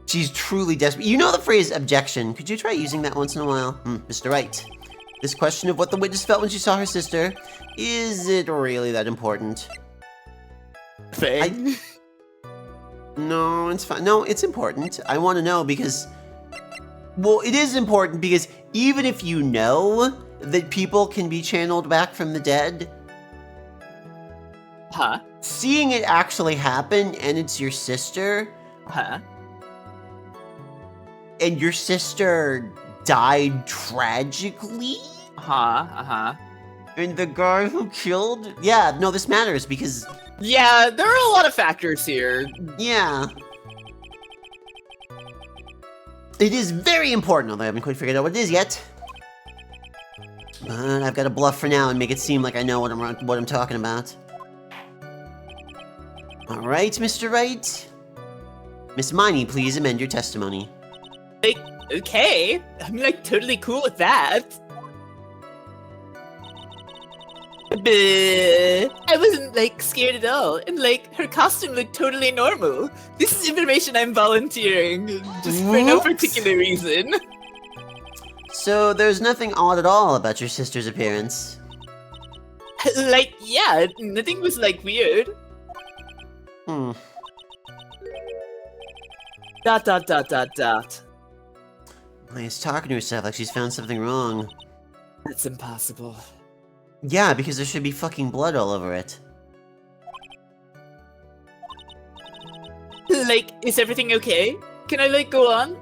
She's truly desperate. You know the phrase objection. Could you try using that once in a while? Mr. Wright, this question of what the witness felt when she saw her sister, is it really that important? No, it's fine. No, it's important. I want to know because... Well, it is important because even if you know that people can be channeled back from the dead... Huh? Seeing it actually happen and it's your sister... Huh? And your sister died tragically? And the guy who killed... Yeah, no, this matters because... Yeah, there are a lot of factors here. Yeah. It is very important, although I haven't quite figured out what it is yet. But I've got to bluff for now and make it seem like I know what I'm talking about. Alright, Mr. Wright. Miss Miney, please amend your testimony. Like, okay. I'm like totally cool with that. But I wasn't like scared at all, and like her costume looked totally normal. This is information I'm volunteering just for no particular reason. So there's nothing odd at all about your sister's appearance? Like, yeah, nothing was like weird. Dot. She's talking to herself like she's found something wrong. That's impossible. Yeah, because there should be fucking blood all over it. Like, is everything okay? Can I, like, go on?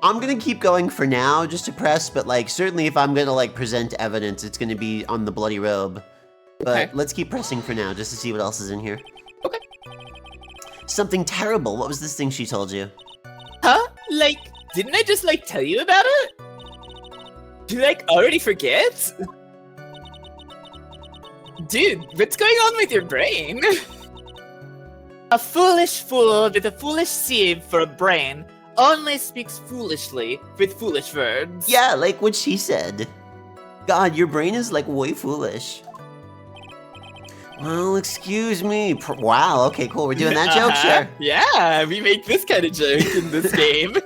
I'm gonna keep going for now, just to press, but, like, certainly if I'm gonna, like, present evidence, it's gonna be on the bloody robe. But okay. Let's keep pressing for now, just to see what else is in here. Okay. Something terrible. What was this thing she told you? Huh? Like, didn't I just, like, tell you about it? Do you, like, already forget? Dude, what's going on with your brain? A foolish fool with a foolish sieve for a brain only speaks foolishly with foolish words. Yeah, like what she said. God, your brain is, like, way foolish. Well, excuse me. Wow, okay, cool. We're doing that joke, sure. Yeah, we make this kind of joke in this game.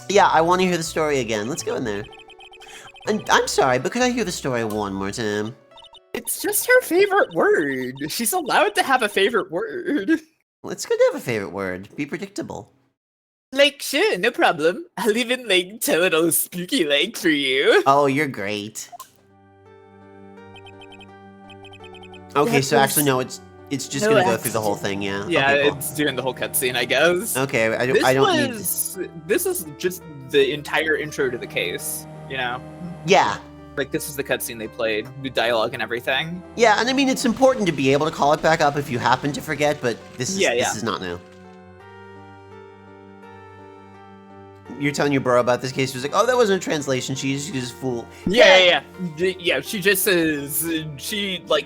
Yeah, I want to hear the story again. Let's go in there. And I'm sorry, but could I hear the story one more time? It's just her favorite word. She's allowed to have a favorite word. Well, it's good to have a favorite word. Be predictable. Like, sure, no problem. I'll even, like, tell it all spooky like for you. Oh, you're great. Okay, so actually, no, it's It's just No gonna go through the whole accident. thing, yeah. Yeah, Okay, cool. it's doing the whole cutscene, I guess. Okay, I don't need. This is just the entire intro to the case, you know? Yeah, Like, this is the cutscene they played, the dialogue and everything. yeah, and I mean it's important to be able to call it back up if you happen to forget, but this is not new. You're telling your bro about this case. He was like, "Oh, that wasn't a translation. She's just fool." Yeah. She just says,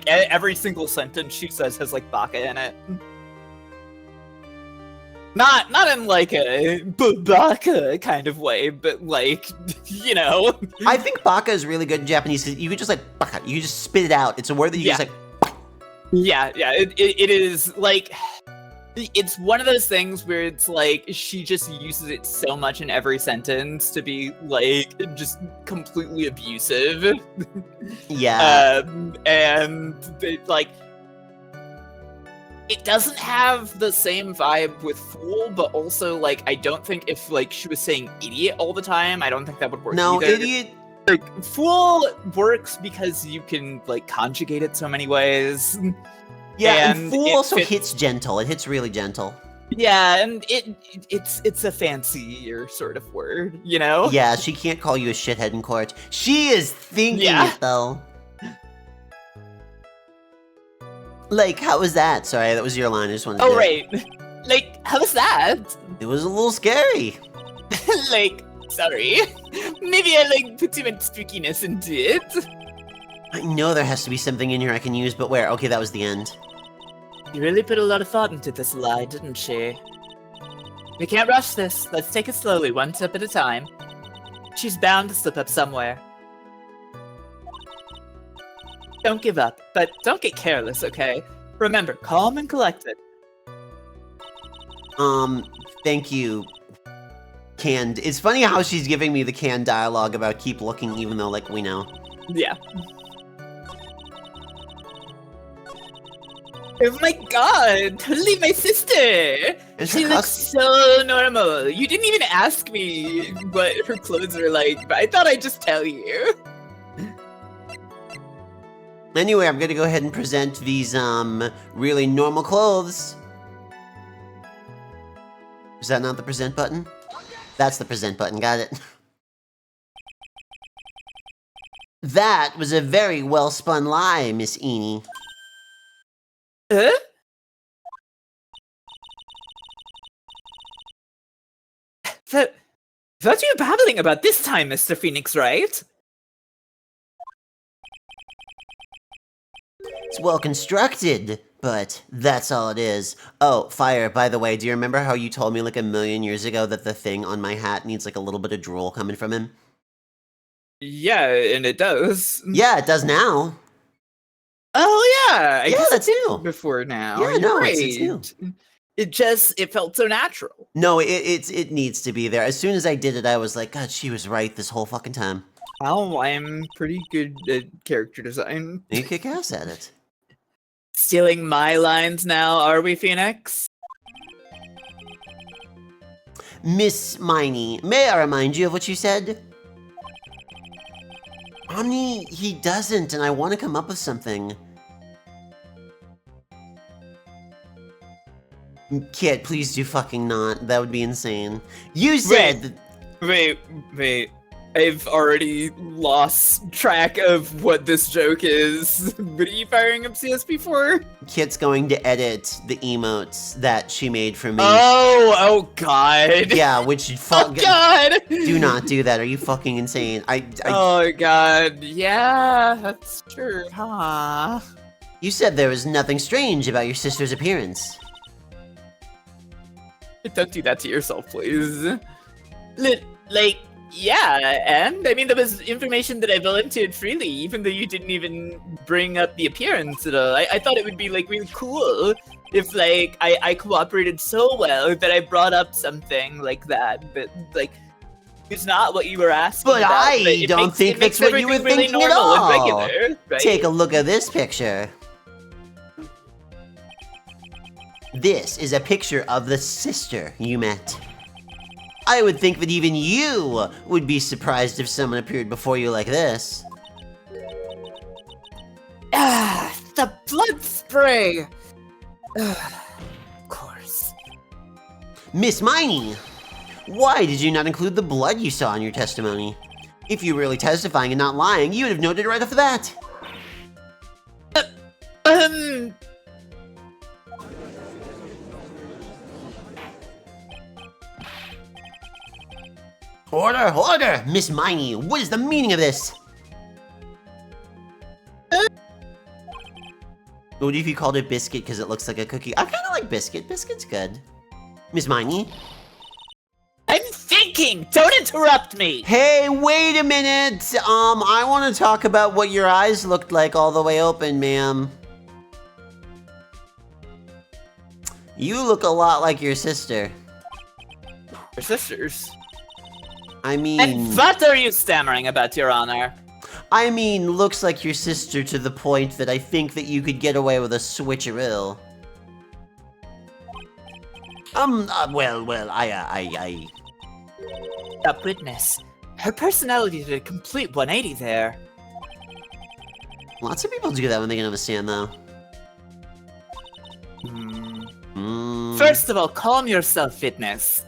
every single sentence she says has, like, baka in it. Not in, like, a baka kind of way, but, like, you know. I think baka is really good in Japanese because you could just, like, baka. You could just spit it out. It's a word that you just, like... Yeah, it is, like... It's one of those things where it's like she just uses it so much in every sentence to be like just completely abusive. Yeah. And like it doesn't have the same vibe with fool, but also like I don't think if like she was saying idiot all the time, I don't think that would work. No, either. idiot. Like fool works because you can like conjugate it so many ways. Yeah, and fool also hits gentle. It hits really gentle. Yeah, and it's a fancier sort of word, you know? Yeah, she can't call you a shithead in court. She is thinking it, though. Like, how was that? Sorry, that was your line. I just wanted to... Oh, right. Like, how was that? It was a little scary. Like, sorry. Maybe I, like, put too much spookiness into it. I know there has to be something in here I can use, but where? Okay, that was the end. You really put a lot of thought into this lie, didn't she? We can't rush this. Let's take it slowly, one step at a time. She's bound to slip up somewhere. Don't give up, but don't get careless, okay? Remember, calm and collected. Thank you. Canned. It's funny how she's giving me the canned dialogue about keep looking even though, like, we know. Yeah. Oh my god, totally my sister! And She her looks so normal. You didn't even ask me what her clothes are like, but I thought I'd just tell you. Anyway, I'm gonna go ahead and present these, really normal clothes. Is that not the present button? That's the present button, got it. That was a very well-spun lie, Miss Eenie. Huh? What are you babbling about this time, Mr. Phoenix, right? It's well constructed, but that's all it is. Oh, Fire, by the way, do you remember how you told me like a million years ago that the thing on my hat needs like a little bit of drool coming from him? Yeah, and it does. Yeah, it does now. Oh yeah, I guess that's new. Before now. Yeah, You're no, right. it's new. It felt so natural. No, it needs to be there. As soon as I did it, I was like, God, she was right this whole fucking time. Oh, I'm pretty good at character design. You kick ass at it. Stealing my lines now, are we, Phoenix? Miss Miney, may I remind you of what you said? Omni, he doesn't, and I want to come up with something. Kid, please do fucking not. That would be insane. You said... Wait. I've already lost track of what this joke is. What are you firing up CSP for? Kit's going to edit the emotes that she made for me. Oh god. Yeah, which oh god. Do not do that. Are you fucking insane? Oh god. Yeah, that's true, huh? You said there was nothing strange about your sister's appearance. Don't do that to yourself, please. Like, yeah, and I mean, there was information that I volunteered freely, even though you didn't even bring up the appearance at all. I thought it would be, like, really cool if, like, I cooperated so well that I brought up something like that, but, like, it's not what you were asking but about. I don't think that's what you were thinking at all. Regular, right? Take a look at this picture. This is a picture of the sister you met. I would think that even you would be surprised if someone appeared before you like this. Ah, the blood spray! Of course. Miss Miney, why did you not include the blood you saw in your testimony? If you were really testifying and not lying, you would have noted right off the bat. Order, order! Miss Miney, what is the meaning of this? What if you called it biscuit because it looks like a cookie? I kind of like biscuit. Biscuit's good. Miss Miney? I'm thinking! Don't interrupt me! Hey, wait a minute! I want to talk about what your eyes looked like all the way open, ma'am. You look a lot like your sister. Your sisters? I mean... And what are you stammering about, Your Honor? I mean, looks like your sister to the point that I think that you could get away with a switcheroo. I... A witness. Her personality did a complete 180 there. Lots of people do that when they get on the stand, though. First of all, calm yourself, witness.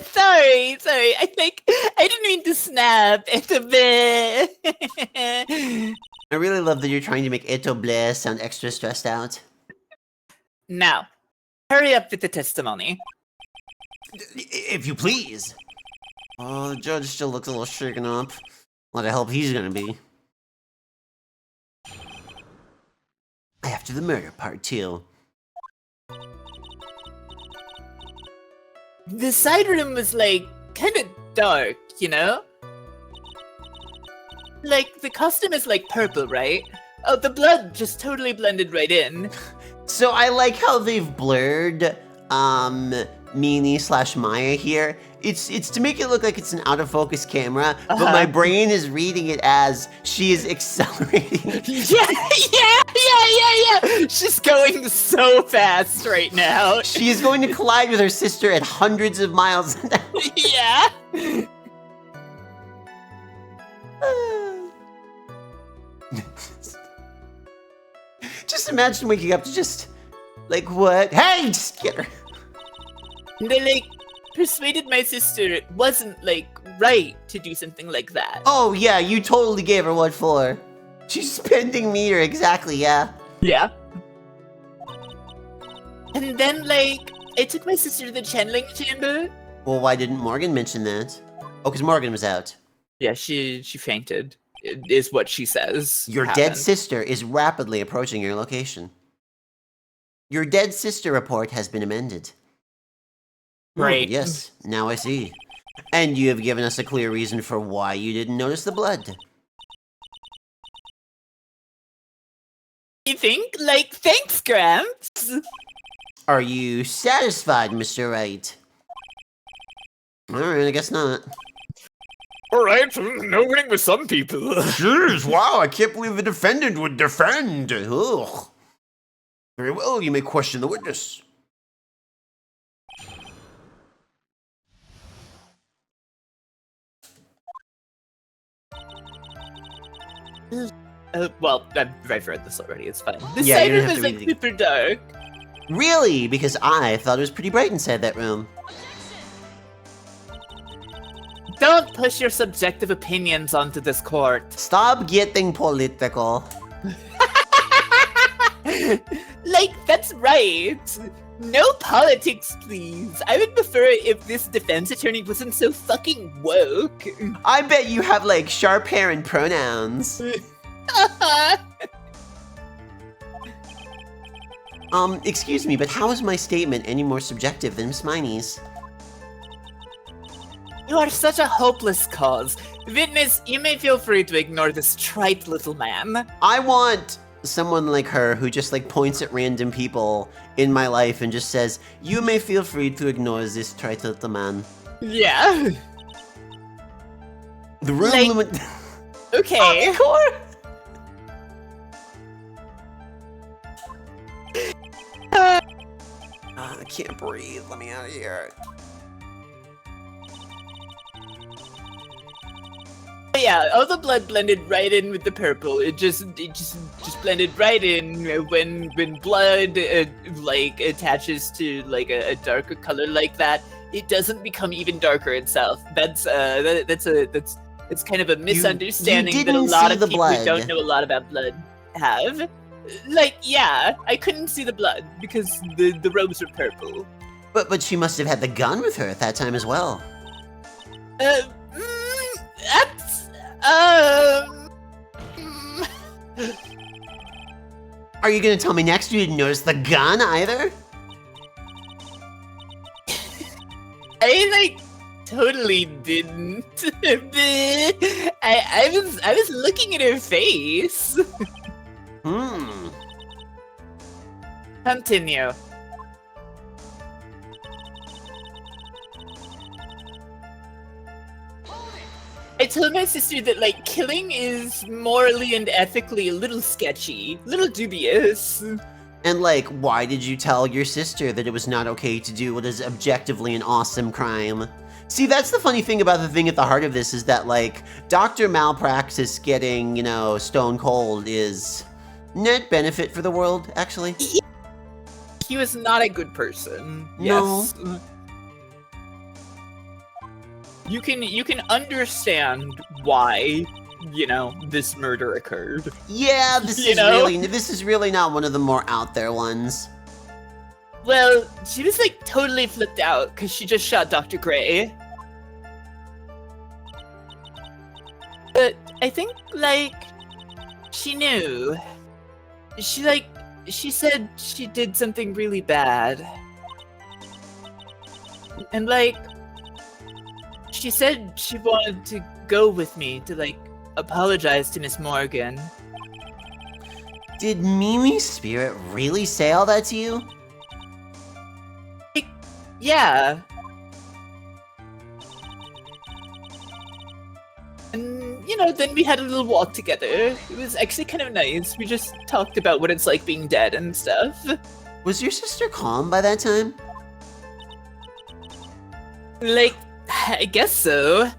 Sorry. I didn't mean to snap. I really love that you're trying to make Eto Bleh sound extra stressed out. Now, hurry up with the testimony. If you please. Oh, the judge still looks a little shaken up. What a help he's gonna be. After the murder part 2. The side room was like kind of dark, you know? Like the costume is like purple, right? Oh, the blood just totally blended right in. So I like how they've blurred Meanie/Maya here. It's to make it look like it's an out of focus camera, but my brain is reading it as she is accelerating. Yeah. She's going so fast right now. She is going to collide with her sister at hundreds of miles an hour. Yeah. Just imagine waking up to just, like, what? Hey, just get her. They, like, persuaded my sister it wasn't, like, right to do something like that. Oh, yeah, you totally gave her what for. She's spending meter, exactly, yeah. Yeah. And then, like, I took my sister to the channeling chamber. Well, why didn't Morgan mention that? Oh, because Morgan was out. Yeah, she fainted, is what she says. Your dead sister is rapidly approaching your location. Your dead sister report has been amended. Right. Yes, now I see. And you have given us a clear reason for why you didn't notice the blood. You think? Like, thanks, Gramps. Are you satisfied, Mr. Wright? Alright, I guess not. Alright, no winning with some people. Jeez, wow, I can't believe the defendant would defend. Ugh. Very well, you may question the witness. Well, I've read this already, it's fine. The Yeah, side you don't room have is, to like, read it. super dark. Really? Because I thought it was pretty bright inside that room. Don't push your subjective opinions onto this court. Stop getting political. Like, that's right. No politics, please. I would prefer it if this defense attorney wasn't so fucking woke. I bet you have, like, sharp hair and pronouns. Excuse me, but how is my statement any more subjective than Miss Miney's? You are such a hopeless cause. Witness, you may feel free to ignore this trite little man. I want someone like her who just, like, points at random people in my life and just says, you may feel free to ignore this trite little man. Yeah. The room Like- limit... Okay. Encore? I can't breathe. Let me out of here. yeah, all the blood blended right in with the purple. It just blended right in when blood like attaches to like a darker color like that. It doesn't become even darker itself. That's it's kind of a misunderstanding that a lot of people who don't know a lot about blood have. Like, yeah, I couldn't see the blood because the robes were purple. But she must have had the gun with her at that time as well. That's Are you gonna tell me next you didn't notice the gun either? I like totally didn't. I was looking at her face. Continue. I told my sister that, like, killing is morally and ethically a little sketchy, a little dubious. And, like, why did you tell your sister that it was not okay to do what is objectively an awesome crime? See, that's the funny thing about the thing at the heart of this is that, like, Dr. Malpractice getting, you know, stone cold is net benefit for the world, actually. He was not a good person. No. Yes. You can understand why, you know, this murder occurred. Yeah, this is really not one of the more out there ones. Well, she was like totally flipped out because she just shot Dr. Gray. But I think, like, she knew. She said she did something really bad. And, like, she said she wanted to go with me to, like, apologize to Miss Morgan. Did Mimi's spirit really say all that to you? Yeah. And, you know, then we had a little walk together. It was actually kind of nice. We just talked about what it's like being dead and stuff. Was your sister calm by that time? Like, I guess so.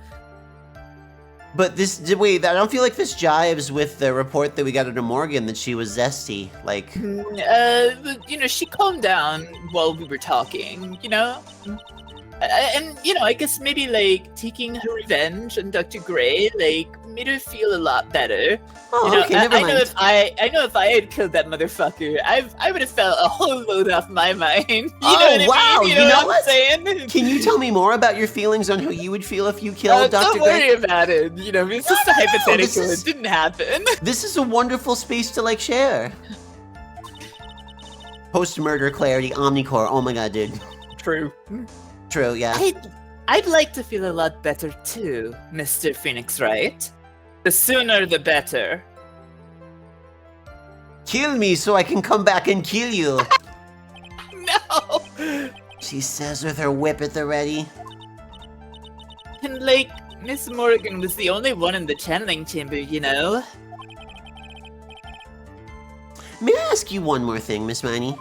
But wait, I don't feel like this jives with the report that we got under Morgan that she was zesty, like... You know, she calmed down while we were talking, you know? And, you know, I guess maybe, like, taking her revenge on Dr. Gray, like, made her feel a lot better. Oh, you know, okay, never mind. I know if I had killed that motherfucker, I would have felt a whole load off my mind. You know Oh, what I wow, mean? you know what what? I'm saying? Can you tell me more about your feelings on how you would feel if you killed Dr. Don't worry Gray? about it. You know, it's just a hypothetical. It didn't happen. This is a wonderful space to, like, share. Post-murder clarity, Omnicore, oh my god, dude. True. True, yeah. I'd like to feel a lot better too, Mr. Phoenix Wright. The sooner the better. Kill me so I can come back and kill you. No! She says with her whip at the ready. And like, Miss Morgan was the only one in the channeling chamber, you know? May I ask you one more thing, Miss Miney?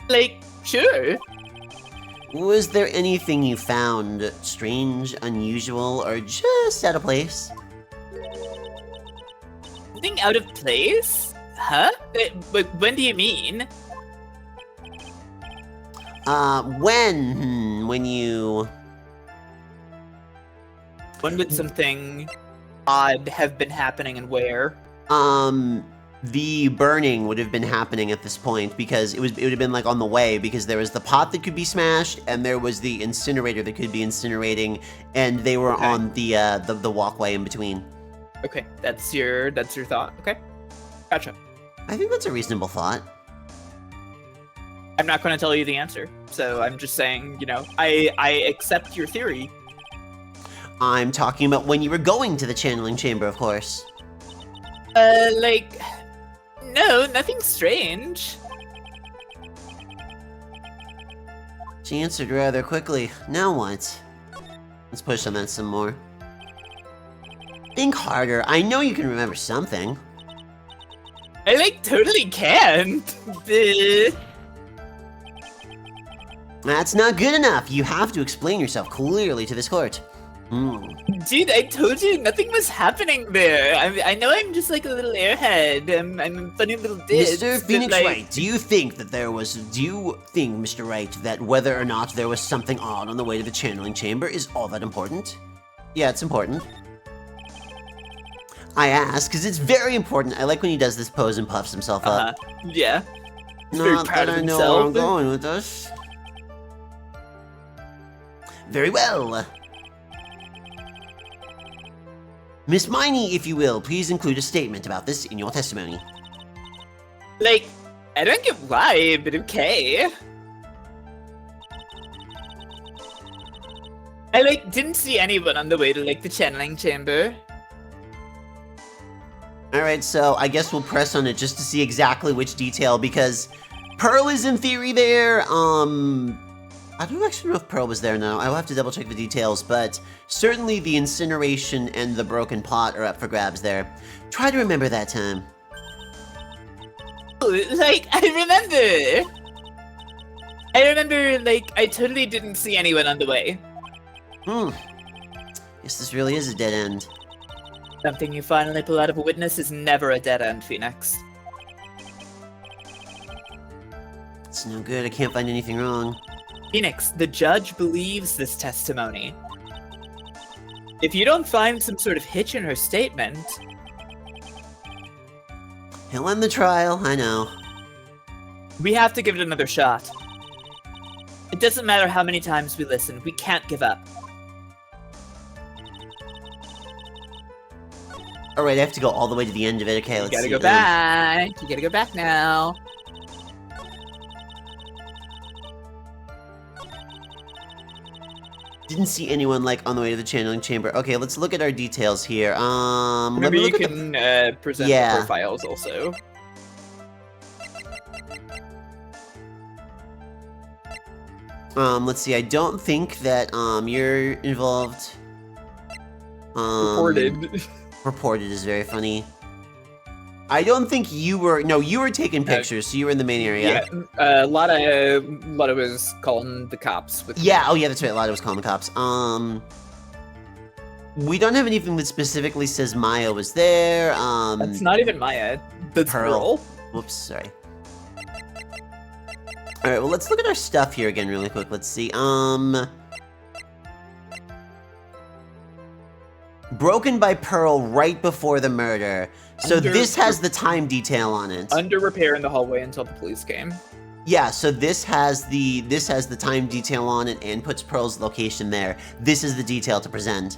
Like, sure. Was there anything you found strange, unusual, or just out of place? Something out of place? Huh? But when do you mean? When you... When would something odd have been happening and where? The burning would have been happening at this point because it would have been like on the way because there was the pot that could be smashed and there was the incinerator that could be incinerating and they were on the walkway in between. Okay, that's your thought. Okay, gotcha. I think that's a reasonable thought. I'm not going to tell you the answer, so I'm just saying, you know, I accept your theory. I'm talking about when you were going to the channeling chamber, of course. Like, no, nothing strange. She answered rather quickly. Now what? Let's push on that some more. Think harder. I know you can remember something. I, like, totally can't. That's not good enough. You have to explain yourself clearly to this court. Dude, I told you nothing was happening there. I know I'm just like a little airhead. I'm a funny little ditz. Mr. but, Phoenix like, Wright, do you think, Mr. Wright, that whether or not there was something odd on the way to the channeling chamber is all that important? Yeah, it's important. I ask, because it's very important. I like when he does this pose and puffs himself up. Yeah. He's very Not proud that of I know where I'm himself. going with this. Very well. Miss Miney, if you will, please include a statement about this in your testimony. Like, I don't get why, but okay. I, like, didn't see anyone on the way to, like, the channeling chamber. Alright, so I guess we'll press on it just to see exactly which detail, because Pearl is in theory there. I don't actually know if Pearl was there now. I'll have to double check the details, but certainly the incineration and the broken pot are up for grabs there. Try to remember that time. Like, I remember, like, I totally didn't see anyone on the way. Guess this really is a dead end. Something you finally pull out of a witness is never a dead end, Phoenix. It's no good, I can't find anything wrong. Phoenix, the judge believes this testimony. If you don't find some sort of hitch in her statement... He'll end the trial, I know. We have to give it another shot. It doesn't matter how many times we listen, we can't give up. Alright, I have to go all the way to the end of it. Okay, let's see. You gotta go back. You gotta go back now. Didn't see anyone, like, on the way to the channeling chamber. Okay, let's look at our details here. Let Remember, me you look at can present Yeah. the profiles also. Let's see, I don't think that, you're involved. Reported. Reported is very funny. I don't think you were, no, you were taking pictures, so you were in the main area. Yeah, Lotta was calling the cops. With Yeah, oh yeah, that's right, Lotto was calling the cops. We don't have anything that specifically says Maya was there, That's not even Maya. That's Pearl. Whoops, sorry. Alright, well, let's look at our stuff here again really quick. Let's see, broken by Pearl right before the murder. So this has the time detail on it. Under repair in the hallway until the police came. Yeah, so this has the time detail on it and puts Pearl's location there. This is the detail to present.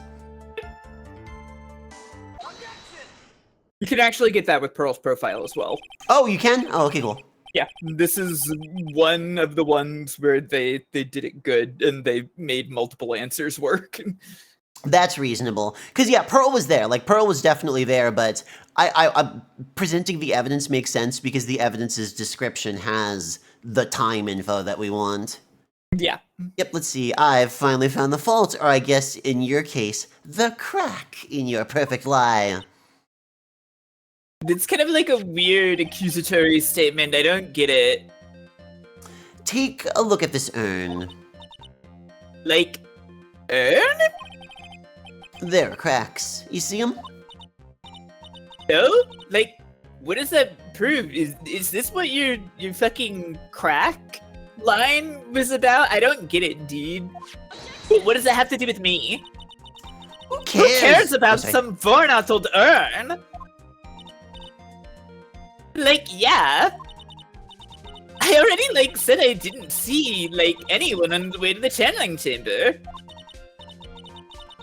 You can actually get that with Pearl's profile as well. Oh, you can? Oh, okay, cool. Yeah, this is one of the ones where they did it good and they made multiple answers work. That's reasonable. Because, yeah, Pearl was there. Like, Pearl was definitely there, but I presenting the evidence makes sense because the evidence's description has the time info that we want. Yeah. Yep, let's see. I've finally found the fault, or I guess, in your case, the crack in your perfect lie. It's kind of like a weird accusatory statement. I don't get it. Take a look at this urn. Like, urn? There are cracks. You see them? No? Like, what does that prove? Is this what your fucking crack line was about? I don't get it, dude. What does that have to do with me? Who cares? Who cares about sorry. some worn-out old urn? Like, yeah. I already, like, said I didn't see, like, anyone on the way to the channeling chamber.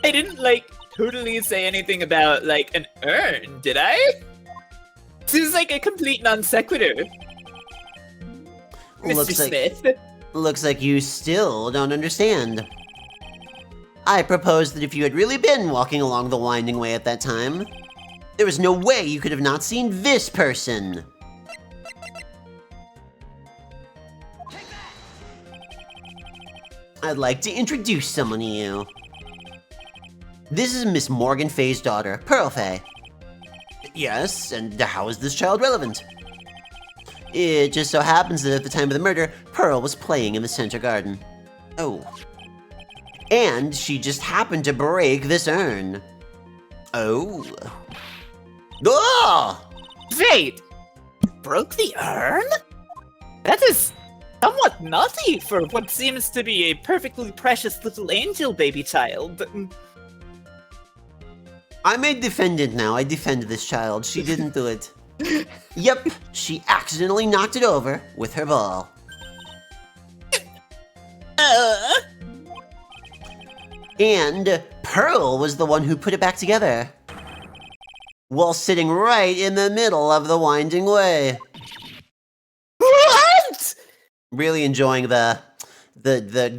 I didn't, like, totally say anything about, like, an urn, did I? This is, like, a complete non sequitur. Mr. Smith. Looks like you still don't understand. I propose that if you had really been walking along the winding way at that time, there was no way you could have not seen this person. I'd like to introduce someone to you. This is Miss Morgan Fay's daughter, Pearl Fay. Yes, and how is this child relevant? It just so happens that at the time of the murder, Pearl was playing in the center garden. Oh. And she just happened to break this urn. Oh. Oh! Wait! Broke the urn? That is somewhat naughty for what seems to be a perfectly precious little angel baby child. I'm a defendant now. I defend this child. She didn't do it. Yep, she accidentally knocked it over with her ball. And Pearl was the one who put it back together, while sitting right in the middle of the winding way. What? Really enjoying the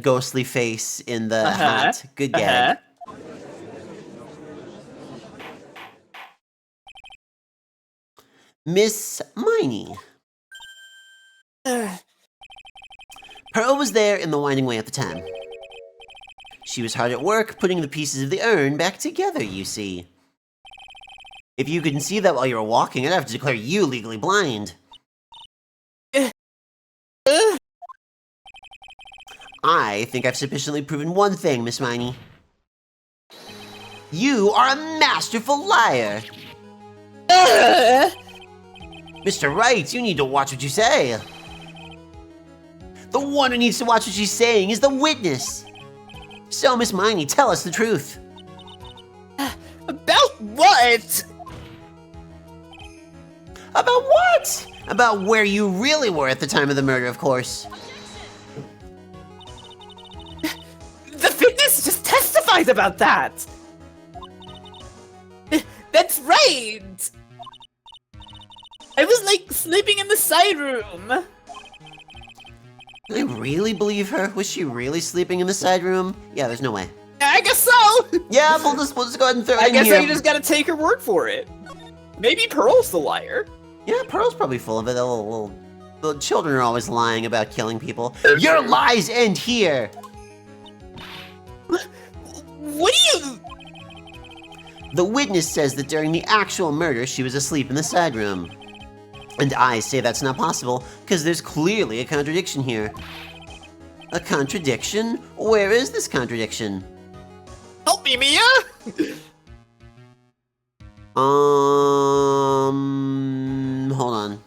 ghostly face in the hat. Good gag. Miss Miney. Pearl was there in the winding way at the time. She was hard at work putting the pieces of the urn back together, you see. If you couldn't see that while you were walking, I'd have to declare you legally blind. I think I've sufficiently proven one thing, Miss Miney. You are a masterful liar! Mr. Wright, you need to watch what you say. The one who needs to watch what she's saying is the witness. So, Miss Miney, tell us the truth. About what? About what? About where you really were at the time of the murder, of course. The witness just testified about that! That's right! I was, like, sleeping in the side room. I really believe her? Was she really sleeping in the side room? Yeah, there's no way. I guess so! Yeah, we'll just go ahead and throw it I in guess here. I just gotta take her word for it. Maybe Pearl's the liar. Yeah, Pearl's probably full of it. The children are always lying about killing people. Your lies end here! What do you... The witness says that during the actual murder, she was asleep in the side room. And I say that's not possible, because there's clearly a contradiction here. A contradiction? Where is this contradiction? Help me, Mia! Hold on.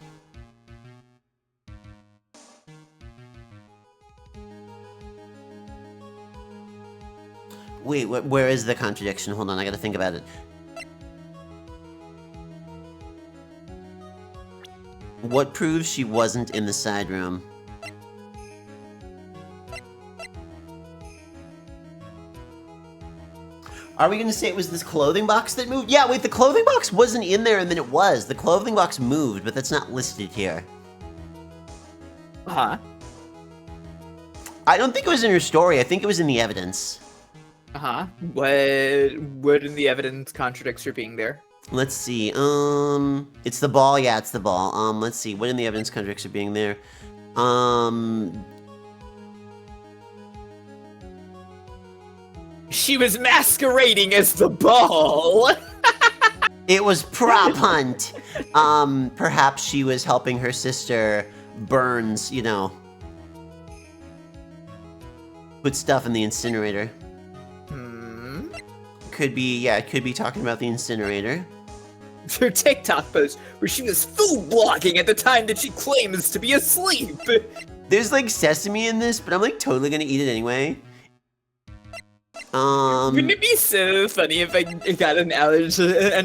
Wait, where is the contradiction? Hold on, I gotta think about it. What proves she wasn't in the side room? Are we gonna say it was this clothing box that moved? Yeah, wait, the clothing box wasn't in there and then it was. The clothing box moved, but that's not listed here. Uh-huh. I don't think it was in her story, I think it was in the evidence. Uh-huh. What in the evidence contradicts her being there? Let's see, it's the ball, yeah, it's the ball. Let's see, what in the evidence contradicts her being there? She was masquerading as the ball! It was prop hunt. Perhaps she was helping her sister, Burns, you know, put stuff in the incinerator. Could be, yeah, it could be talking about the incinerator. Her TikTok post where she was food blogging at the time that she claims to be asleep. There's like sesame in this, but I'm like totally gonna eat it anyway. Wouldn't it be so funny if I got an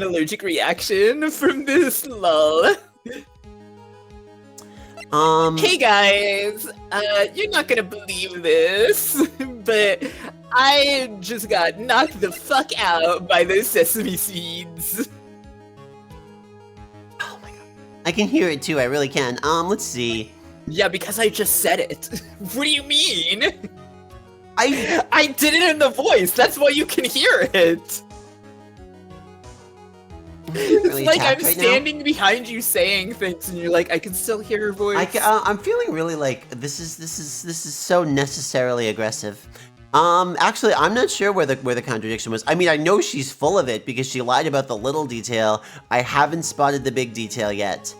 allergic reaction from this? Lol. Hey guys, you're not gonna believe this, but I just got knocked the fuck out by those sesame seeds. Oh my god. I can hear it too, I really can. Let's see. Yeah, because I just said it. What do you mean? I did it in the voice, that's why you can hear it. Really it's like I'm right standing behind you saying things, and you're like, I can still hear your voice. I'm feeling really like this is so necessarily aggressive. Actually, I'm not sure where the contradiction was. I mean, I know she's full of it because she lied about the little detail. I haven't spotted the big detail yet.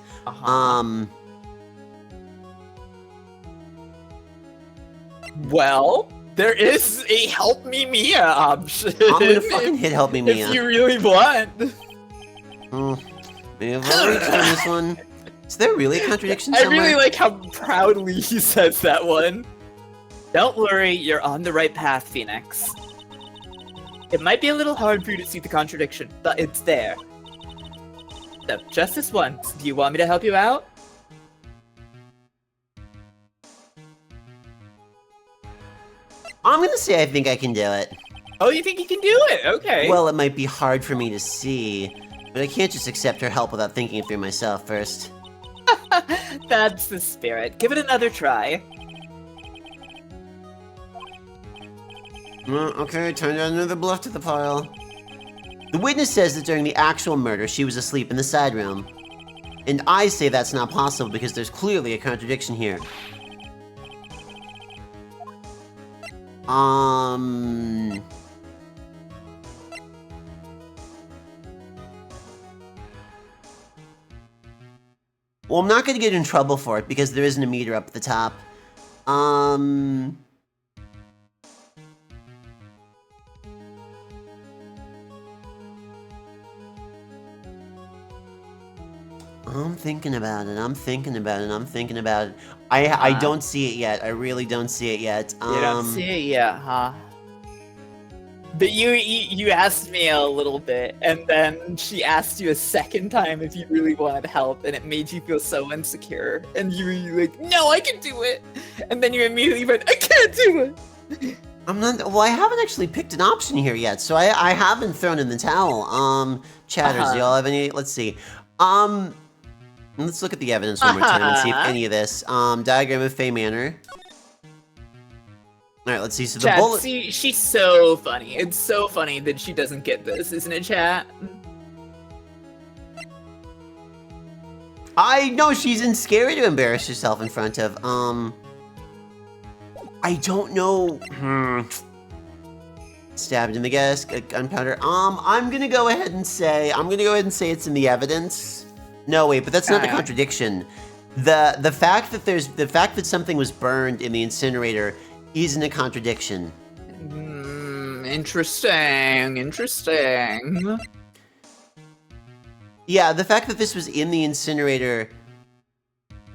Well, there is a help me Mia option. I'm gonna fucking hit help me, Mia. If you really want. Maybe I'll return this one. Is there really a contradiction somewhere? I really like how proudly he says that one. Don't worry, you're on the right path, Phoenix. It might be a little hard for you to see the contradiction, but it's there. So, just this once, do you want me to help you out? I'm gonna say I think I can do it. Oh, you think you can do it? Okay. Well, it might be hard for me to see, but I can't just accept her help without thinking it through myself first. That's the spirit. Give it another try. Okay, turn down another bluff to the pile. The witness says that during the actual murder, she was asleep in the side room. And I say that's not possible because there's clearly a contradiction here. Well, I'm not gonna get in trouble for it because there isn't a meter up at the top. I'm thinking about it. I'm thinking about it. I'm thinking about it. I don't see it yet. I really don't see it yet. You don't see it yet, huh? But you asked me a little bit, and then she asked you a second time if you really wanted help, and it made you feel so insecure. And you were like, "No, I can do it." And then you immediately went, "I can't do it." I'm not. Well, I haven't actually picked an option here yet, so I haven't thrown in the towel. Chatters, do y'all have any? Let's see. Let's look at the evidence one more time and see if any of this. Diagram of Fey Manor. Alright, let's see. So the Chat, bullet. see, she's so funny. It's so funny that she doesn't get this, isn't it, chat? I know she's scary to embarrass herself in front of. I don't know. Stabbed in the gas, gunpowder. I'm gonna go ahead and say it's in the evidence. No, wait, but that's not the contradiction. The fact that something was burned in the incinerator isn't a contradiction. Interesting. Yeah, the fact that this was in the incinerator,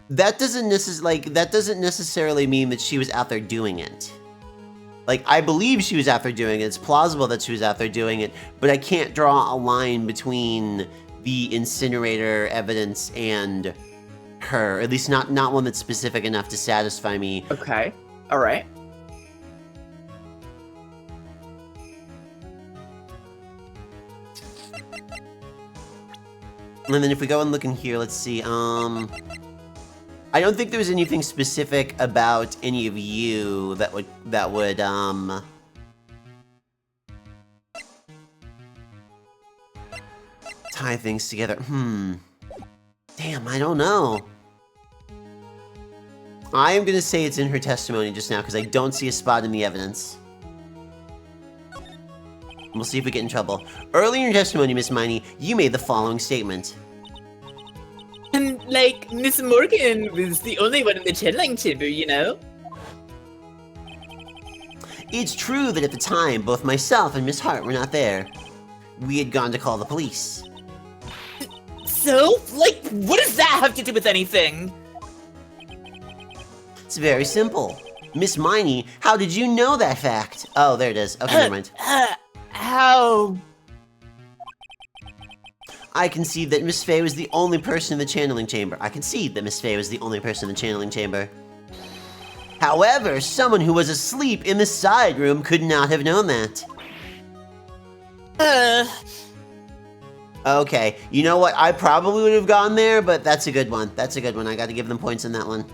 that doesn't necessarily mean that she was out there doing it. Like, I believe she was out there doing it. It's plausible that she was out there doing it, but I can't draw a line between the incinerator evidence and her. At least not one that's specific enough to satisfy me. Okay. All right. And then if we go and look in here, let's see. I don't think there was anything specific about any of you that would tie things together. Damn, I don't know. I am gonna say it's in her testimony just now because I don't see a spot in the evidence. We'll see if we get in trouble. Earlier in your testimony, Miss Miney, you made the following statement. And, like, Miss Morgan was the only one in the channeling chamber, you know? It's true that at the time, both myself and Miss Hart were not there. We had gone to call the police. So? Like, what does that have to do with anything? It's very simple. Miss Miney, how did you know that fact? Oh, there it is. Okay, never mind. How? I concede that Miss Fey was the only person in the channeling chamber. However, someone who was asleep in the side room could not have known that. Okay, you know what? I probably would have gone there, but that's a good one. I gotta give them points on that one.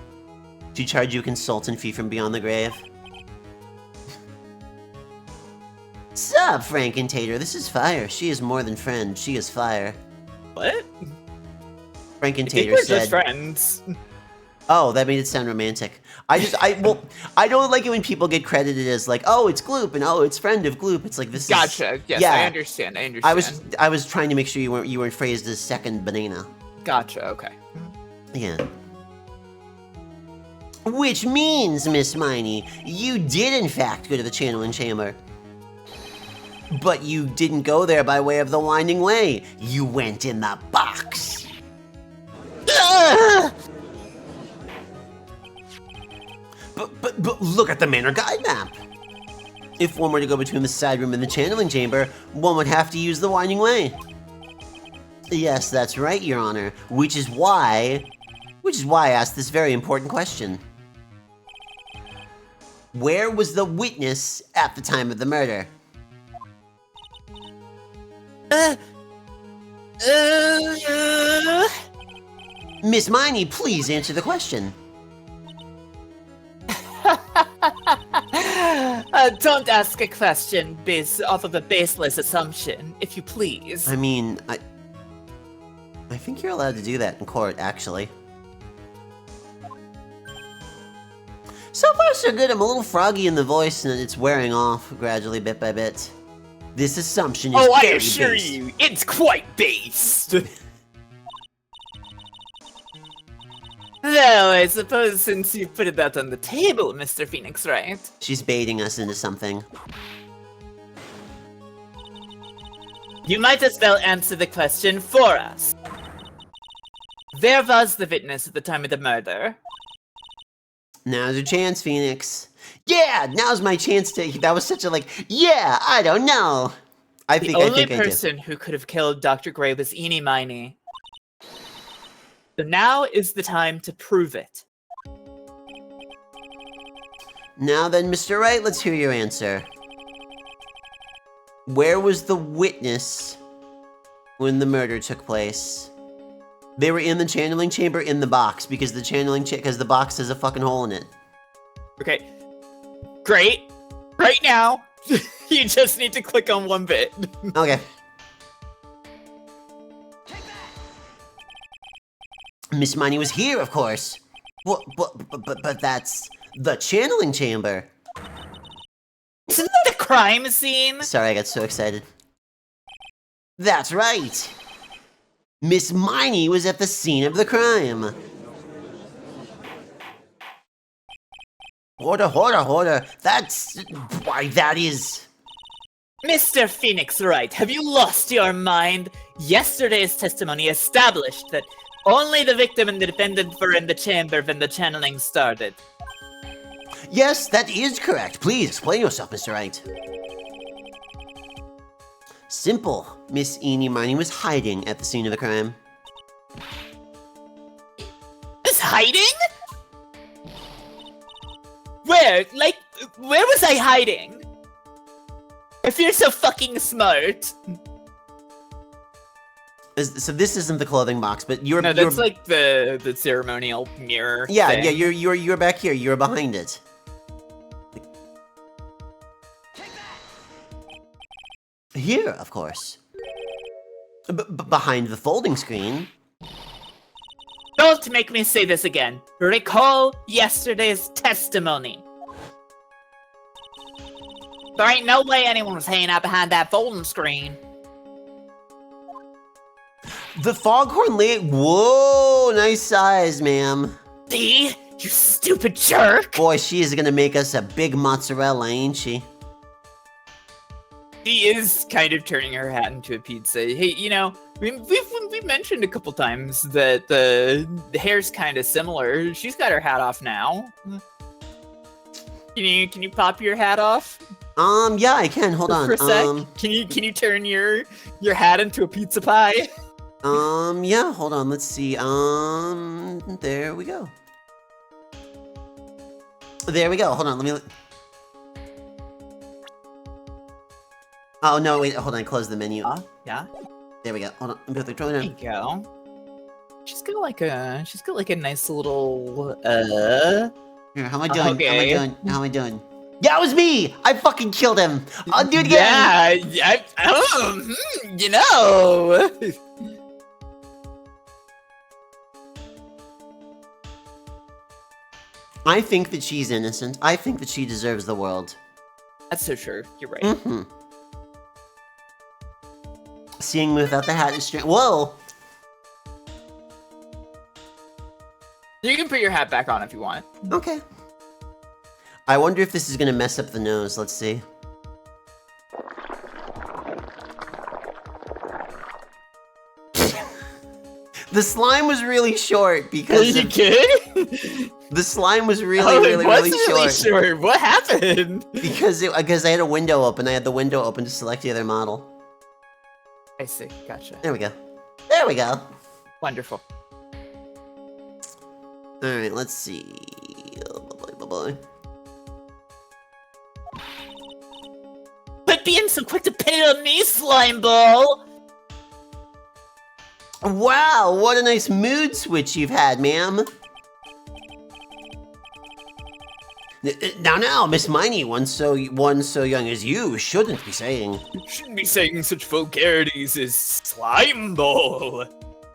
To charge you a consultant fee from beyond the grave. Sup, Frankentator? This is Fire. She is more than friend. She is Fire. What? Frankentator we're said. just friends. Oh, that made it sound romantic. I don't like it when people get credited as like, oh, it's Gloop, and oh, it's friend of Gloop. It's like this. Gotcha. Yes, yeah. I understand. I was trying to make sure you weren't phrased as second banana. Gotcha. Okay. Yeah. Which means, Miss Miney, you did in fact go to the channeling chamber. But you didn't go there by way of the winding way. You went in the box. But look at the manor guide map. If one were to go between the side room and the channeling chamber, one would have to use the winding way. Yes, that's right, Your Honor. Which is why I asked this very important question. Where was the witness at the time of the murder? Miss Miney, please answer the question. Don't ask a question based off of a baseless assumption, if you please. I mean, I think you're allowed to do that in court, actually. So far, so good. I'm a little froggy in the voice, and it's wearing off gradually, bit by bit. This assumption is I very assure based. you, it's quite based. Well, I suppose since you put that on the table, Mr. Phoenix, Wright? She's baiting us into something. You might as well answer the question for us. Where was the witness at the time of the murder? Now's your chance, Phoenix. Yeah, now's my chance to. That was such a yeah, I don't know. The only person who could have killed Dr. Gray was Eenie Miney. So now is the time to prove it. Now then, Mr. Wright, let's hear your answer. Where was the witness when the murder took place? They were in the channeling chamber in the box because the box has a fucking hole in it. Okay. Great. Right now, you just need to click on one bit. Okay. Miss Miney was here, of course. But that's the channeling chamber. Isn't that the crime scene? Sorry, I got so excited. That's right. Miss Miney was at the scene of the crime. Order. That's why that is. Mr. Phoenix Wright, have you lost your mind? Yesterday's testimony established that only the victim and the defendant were in the chamber when the channeling started. Yes, that is correct. Please explain yourself, Mr. Wright. Simple. Miss Eenie Miney was hiding at the scene of the crime. Was hiding? Where? Where was I hiding? If you're so fucking smart. So this isn't the clothing box, but you're. No, that's like the ceremonial mirror. Yeah, thing. yeah. You're back here. You're behind it. Here, of course. Behind the folding screen. Don't make me say this again. Recall yesterday's testimony. There ain't no way anyone was hanging out behind that folding screen. The foghorn lady. Whoa, nice size, ma'am. See? You stupid jerk! Boy, she is gonna make us a big mozzarella, ain't she? She is kind of turning her hat into a pizza. Hey, you know, we've mentioned a couple times that the hair's kind of similar. She's got her hat off now. Can you pop your hat off? Yeah, I can. Hold on. For a sec. Can you turn your hat into a pizza pie? Yeah, hold on. Let's see. There we go. There we go. Hold on. Let me. Oh no! Wait. Hold on. Close the menu. Yeah. There we go. Hold on. I'm going to throw it There in. you go. She's got like a nice little Here. How am I doing? Okay. How am I doing? Yeah, it was me. I fucking killed him. I'll do it again. Yeah, you know. I think that she's innocent. I think that she deserves the world. That's so true. You're right. Mm-hmm. Seeing me without the hat is strange. Whoa! You can put your hat back on if you want. Okay. I wonder if this is gonna mess up the nose. Let's see. The slime was really short because Are you kidding? the slime was really short. What happened? Because I had a window open. I had the window open to select the other model. I see. Gotcha. There we go. There we go. Wonderful. All right, let's see. Bye-bye. Quit being so quick to pin it on me, slime ball! Wow, what a nice mood switch you've had, ma'am. Now, Miss Miney, one so young as you shouldn't be saying. You shouldn't be saying such vulgarities as slime ball.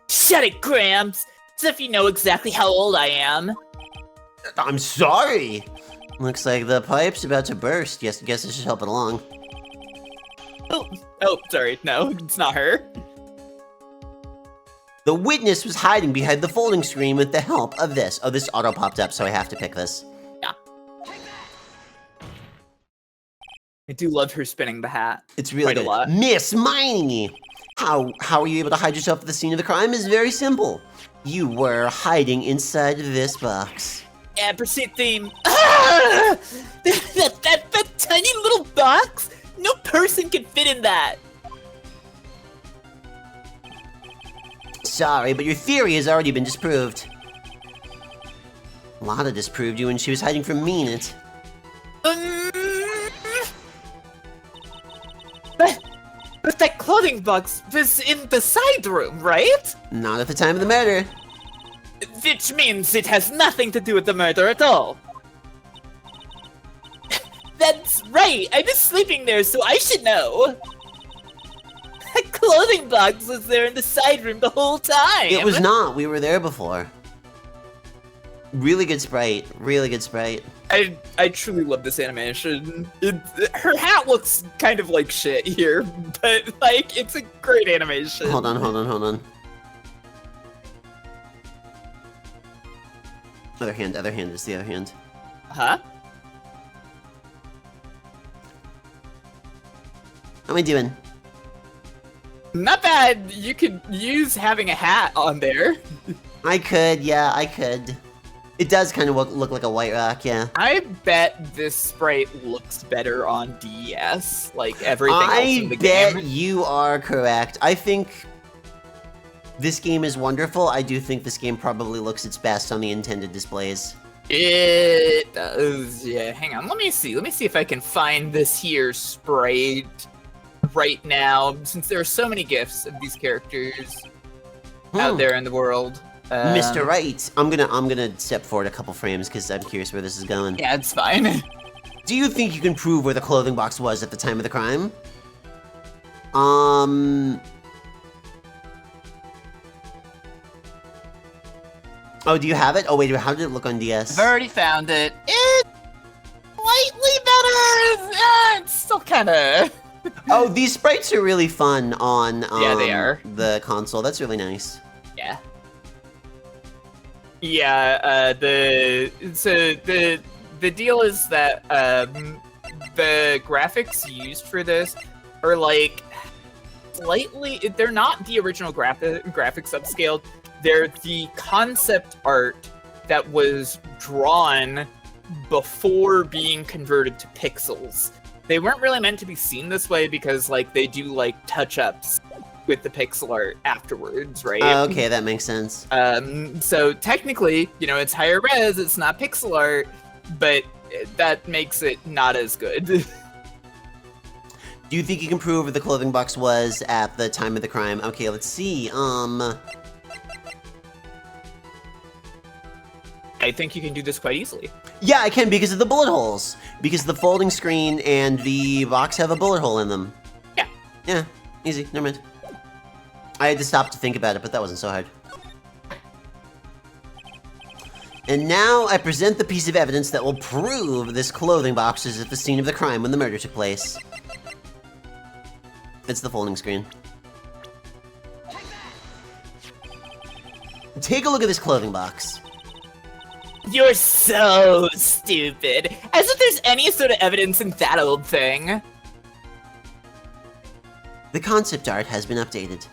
Shut it, Gramps! As if you know exactly how old I am. I'm sorry. Looks like the pipe's about to burst. Guess I should help it along. Oh, sorry. No, it's not her. The witness was hiding behind the folding screen with the help of this. Oh, this auto popped up, so I have to pick this. Yeah. I do love her spinning the hat. It's really Quite good. a lot. Miss Miney! How are you able to hide yourself at the scene of the crime is very simple. You were hiding inside this box. Yeah, pursuit theme. Ah! That tiny little box? No person can fit in that. Sorry, but your theory has already been disproved. Lotta disproved you when she was hiding from me in it. But that clothing box was in the side room, right? Not at the time of the murder. Which means it has nothing to do with the murder at all. That's right, I was sleeping there, so I should know. That clothing box was there in the side room the whole time. It was not. We were there before. Really good sprite. Really good sprite. I truly love this animation. Her hat looks kind of like shit here, but like it's a great animation. Hold on. Other hand is the other hand. Huh? How am I doing? Not bad. You could use having a hat on there. I could, yeah, I could. It does kind of look like a White Rock, yeah. I bet this sprite looks better on DS, like everything else in the I bet game. you are correct. I think this game is wonderful. I do think this game probably looks its best on the intended displays. It does, yeah. Hang on, let me see if I can find this here sprite right now, since there are so many GIFs of these characters out there in the world. Mr. Wright, I'm gonna step forward a couple frames because I'm curious where this is going. Yeah, it's fine. Do you think you can prove where the clothing box was at the time of the crime? Oh, do you have it? Oh wait, how did it look on DS? I've already found it. It's slightly better. It's still kind of. Oh, these sprites are really fun on Yeah, they are. the console. That's really nice. Yeah. Yeah. The deal is that the graphics used for this are like slightly. They're not the original graphics upscaled. They're the concept art that was drawn before being converted to pixels. They weren't really meant to be seen this way because, like, they do, like, touch-ups with the pixel art afterwards, right? Okay, that makes sense. So technically, you know, it's higher res, it's not pixel art, but that makes it not as good. Do you think you can prove where the clothing box was at the time of the crime? Okay, let's see. I think you can do this quite easily. Yeah, I can because of the bullet holes. Because the folding screen and the box have a bullet hole in them. Yeah. Yeah, easy. Never mind. I had to stop to think about it, but that wasn't so hard. And now I present the piece of evidence that will prove this clothing box is at the scene of the crime when the murder took place. It's the folding screen. Take a look at this clothing box. You're so stupid. As if there's any sort of evidence in that old thing. The concept art has been updated.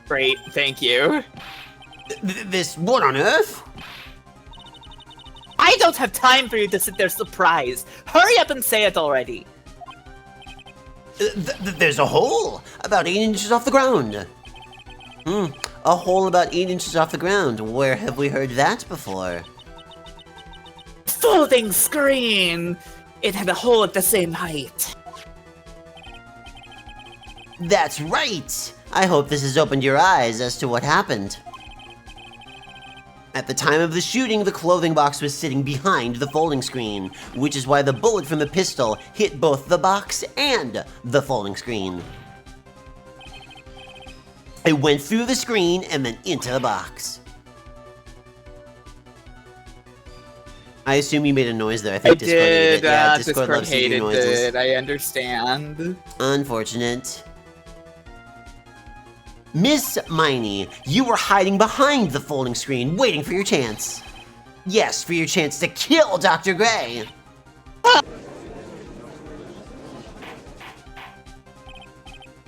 Great, thank you. This what on earth? I don't have time for you to sit there surprised. Hurry up and say it already. There's a hole about 8 inches off the ground. A hole about 8 inches off the ground. Where have we heard that before? Folding screen! It had a hole at the same height. That's right! I hope this has opened your eyes as to what happened. At the time of the shooting, the clothing box was sitting behind the folding screen, which is why the bullet from the pistol hit both the box and the folding screen. It went through the screen and then into the box. I assume you made a noise there. I think Discord hated it. Yeah, Discord loves making noises. It. I understand. Unfortunate. Miss Miney, you were hiding behind the folding screen, waiting for your chance. Yes, for your chance to kill Dr. Gray.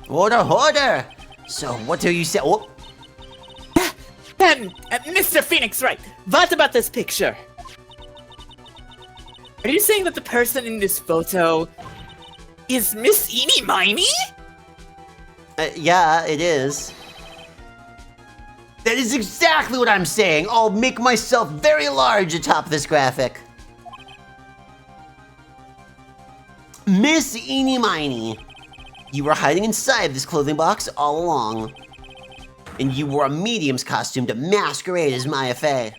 Order! So, what do you say? Oh. Then, Mr. Phoenix Wright, what about this picture? Are you saying that the person in this photo is Miss Eenie Miney? Yeah, it is. That is exactly what I'm saying. I'll make myself very large atop this graphic. Miss Eenie Miney, you were hiding inside this clothing box all along. And you wore a medium's costume to masquerade as Maya Fey.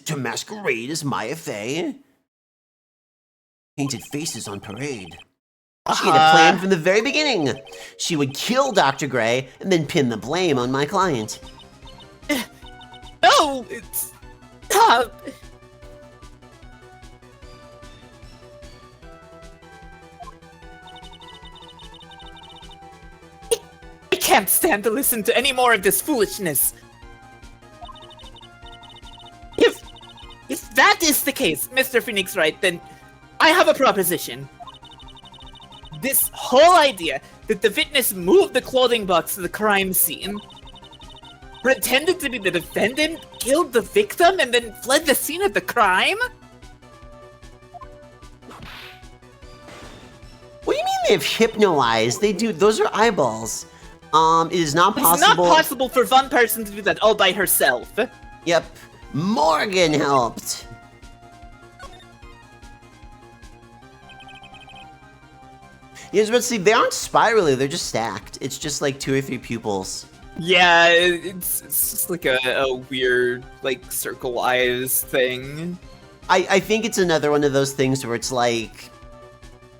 To masquerade as Maya Fey? Painted faces on parade. She had a plan from the very beginning. She would kill Dr. Gray and then pin the blame on my client. No, it's... I can't stand to listen to any more of this foolishness. If that is the case, Mr. Phoenix Wright, then I have a proposition. This whole idea that the witness moved the clothing box to the crime scene, pretended to be the defendant, killed the victim, and then fled the scene of the crime? What do you mean they've hypnotized? They do, those are eyeballs. It is not possible. It's not possible for one person to do that all by herself. Yep, Morgan helped. Yes, but see, they aren't spirally, they're just stacked. It's just like 2 or 3 pupils. Yeah, it's just like a weird, like, circle eyes thing. I think it's another one of those things where it's like,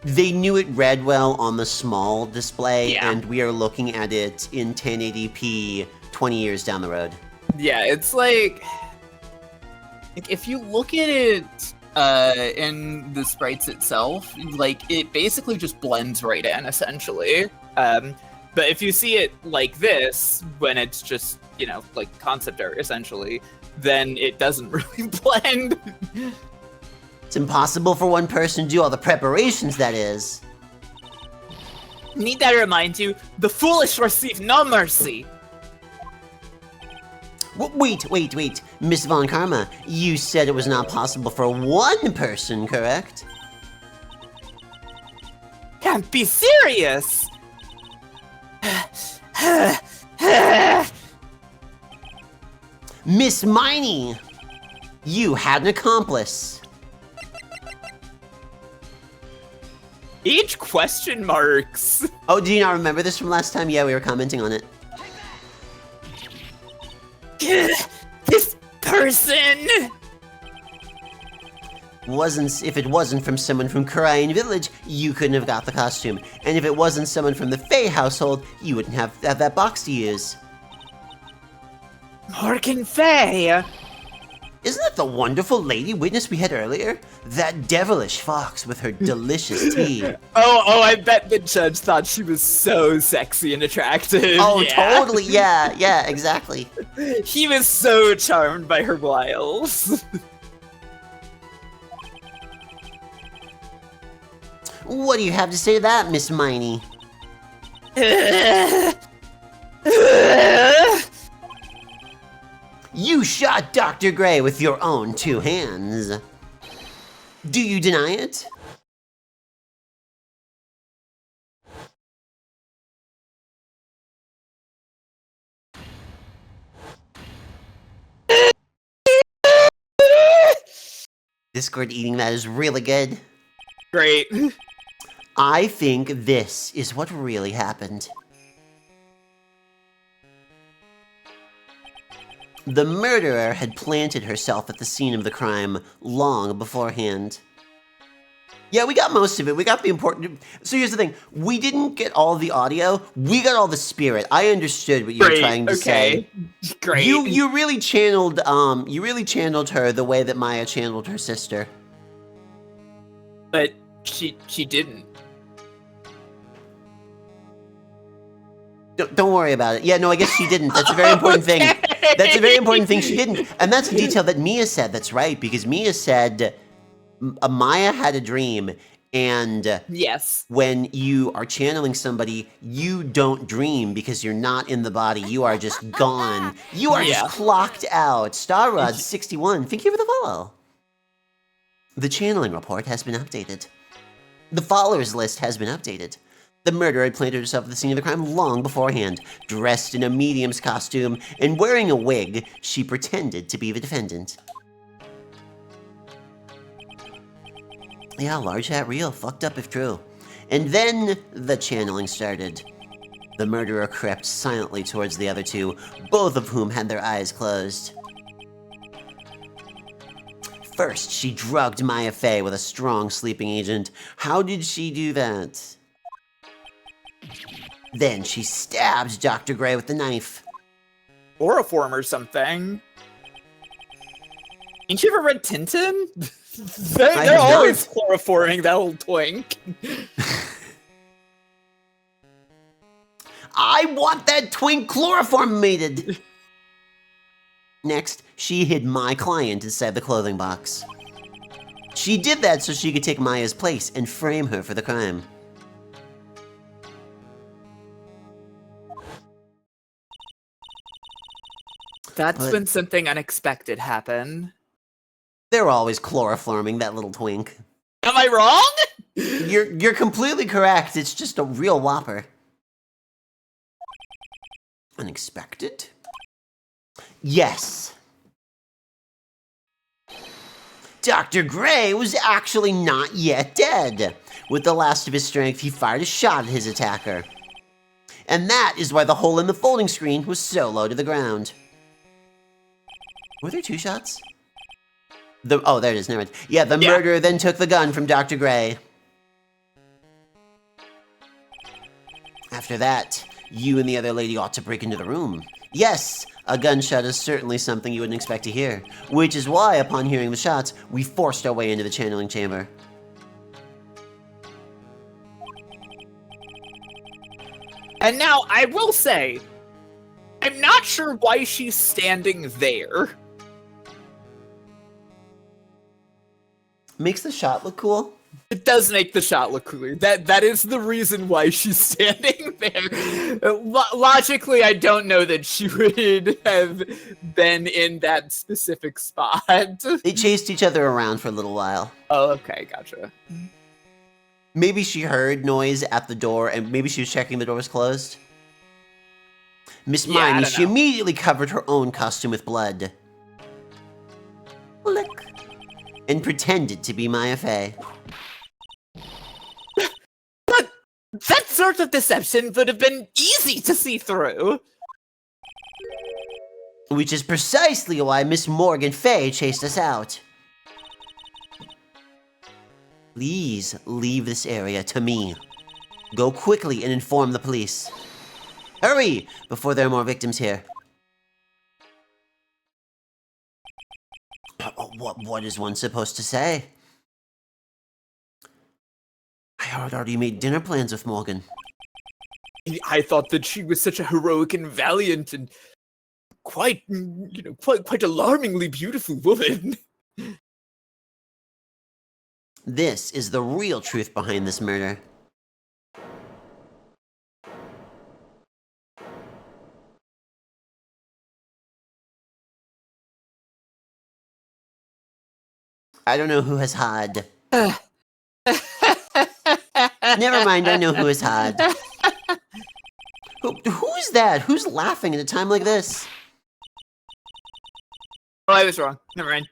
they knew it read well on the small display, and we are looking at it in 1080p 20 years down the road. Yeah, it's like if you look at it in the sprites itself, like, it basically just blends right in, essentially. But if you see it like this, when it's just, you know, like concept art, essentially, then it doesn't really blend. It's impossible for one person to do all the preparations, that is. Need I remind you, the foolish receive no mercy. Wait. Miss Von Karma, you said it was not possible for one person, correct? Can't be serious! Miss Miney, you had an accomplice. Each question marks. Oh, do you not remember this from last time? Yeah, we were commenting on it. This person! If it wasn't from someone from Korean Village, you couldn't have got the costume. And if it wasn't someone from the Faye household, you wouldn't have that box to use. Morgan Faye! Isn't that the wonderful lady witness we had earlier? That devilish fox with her delicious tea. Oh, I bet the judge thought she was so sexy and attractive. Oh, yeah. totally. Yeah, exactly. He was so charmed by her wiles. What do you have to say to that, Miss Miney? You shot Dr. Gray with your own 2 hands. Do you deny it? Discord eating that is really good. Great. I think this is what really happened. The murderer had planted herself at the scene of the crime long beforehand. Yeah, we got most of it. We got the important... So here's the thing. We didn't get all the audio. We got all the spirit. I understood what you were trying to say. Great. You really channeled her the way that Maya channeled her sister. But she didn't. Don't worry about it. Yeah, no, I guess she didn't. That's a very important thing. That's a very important thing. She didn't. And that's a detail that Mia said. That's right, because Mia said Maya had a dream, and Yes. when you are channeling somebody, you don't dream because you're not in the body. You are just gone. You are just clocked out. Starrod61, thank you for the follow. The channeling report has been updated. The followers list has been updated. The murderer had planted herself at the scene of the crime long beforehand. Dressed in a medium's costume and wearing a wig, she pretended to be the defendant. Yeah, large hat real. Fucked up if true. And then the channeling started. The murderer crept silently towards the other 2, both of whom had their eyes closed. First, she drugged Maya Fey with a strong sleeping agent. How did she do that? Then she stabbed Dr. Gray with the knife. Chloroform or something. Ain't you ever read Tintin? they're always chloroforming that old twink. I want that twink chloroformated! Next, she hid my client inside the clothing box. She did that so she could take Maya's place and frame her for the crime. That's when something unexpected happened. They're always chloroforming that little twink. Am I wrong? You're completely correct. It's just a real whopper. Unexpected? Yes. Dr. Gray was actually not yet dead. With the last of his strength, he fired a shot at his attacker. And that is why the hole in the folding screen was so low to the ground. Were there 2 shots? Oh, there it is. Never mind. Yeah, the murderer then took the gun from Dr. Gray. After that, you and the other lady ought to break into the room. Yes, a gunshot is certainly something you wouldn't expect to hear, which is why, upon hearing the shots, we forced our way into the channeling chamber. And now, I will say, I'm not sure why she's standing there. Makes the shot look cool. It does make the shot look cooler. That is the reason why she's standing there. Logically, I don't know that she would have been in that specific spot. They chased each other around for a little while. Oh, okay, gotcha. Maybe she heard noise at the door, and maybe she was checking the door was closed. Miss Miney, she immediately covered her own costume with blood. Lick. And pretended to be Maya Fey. But that sort of deception would have been easy to see through. Which is precisely why Miss Morgan Fey chased us out. Please leave this area to me. Go quickly and inform the police. Hurry, before there are more victims here. What is one supposed to say? How had already made dinner plans with Morgan. I thought that she was such a heroic and valiant and quite alarmingly beautiful woman. This is the real truth behind this murder. I don't know who has had. Never mind, I know who has had. Who's that? Who's laughing at a time like this? Oh, I was wrong. Never mind.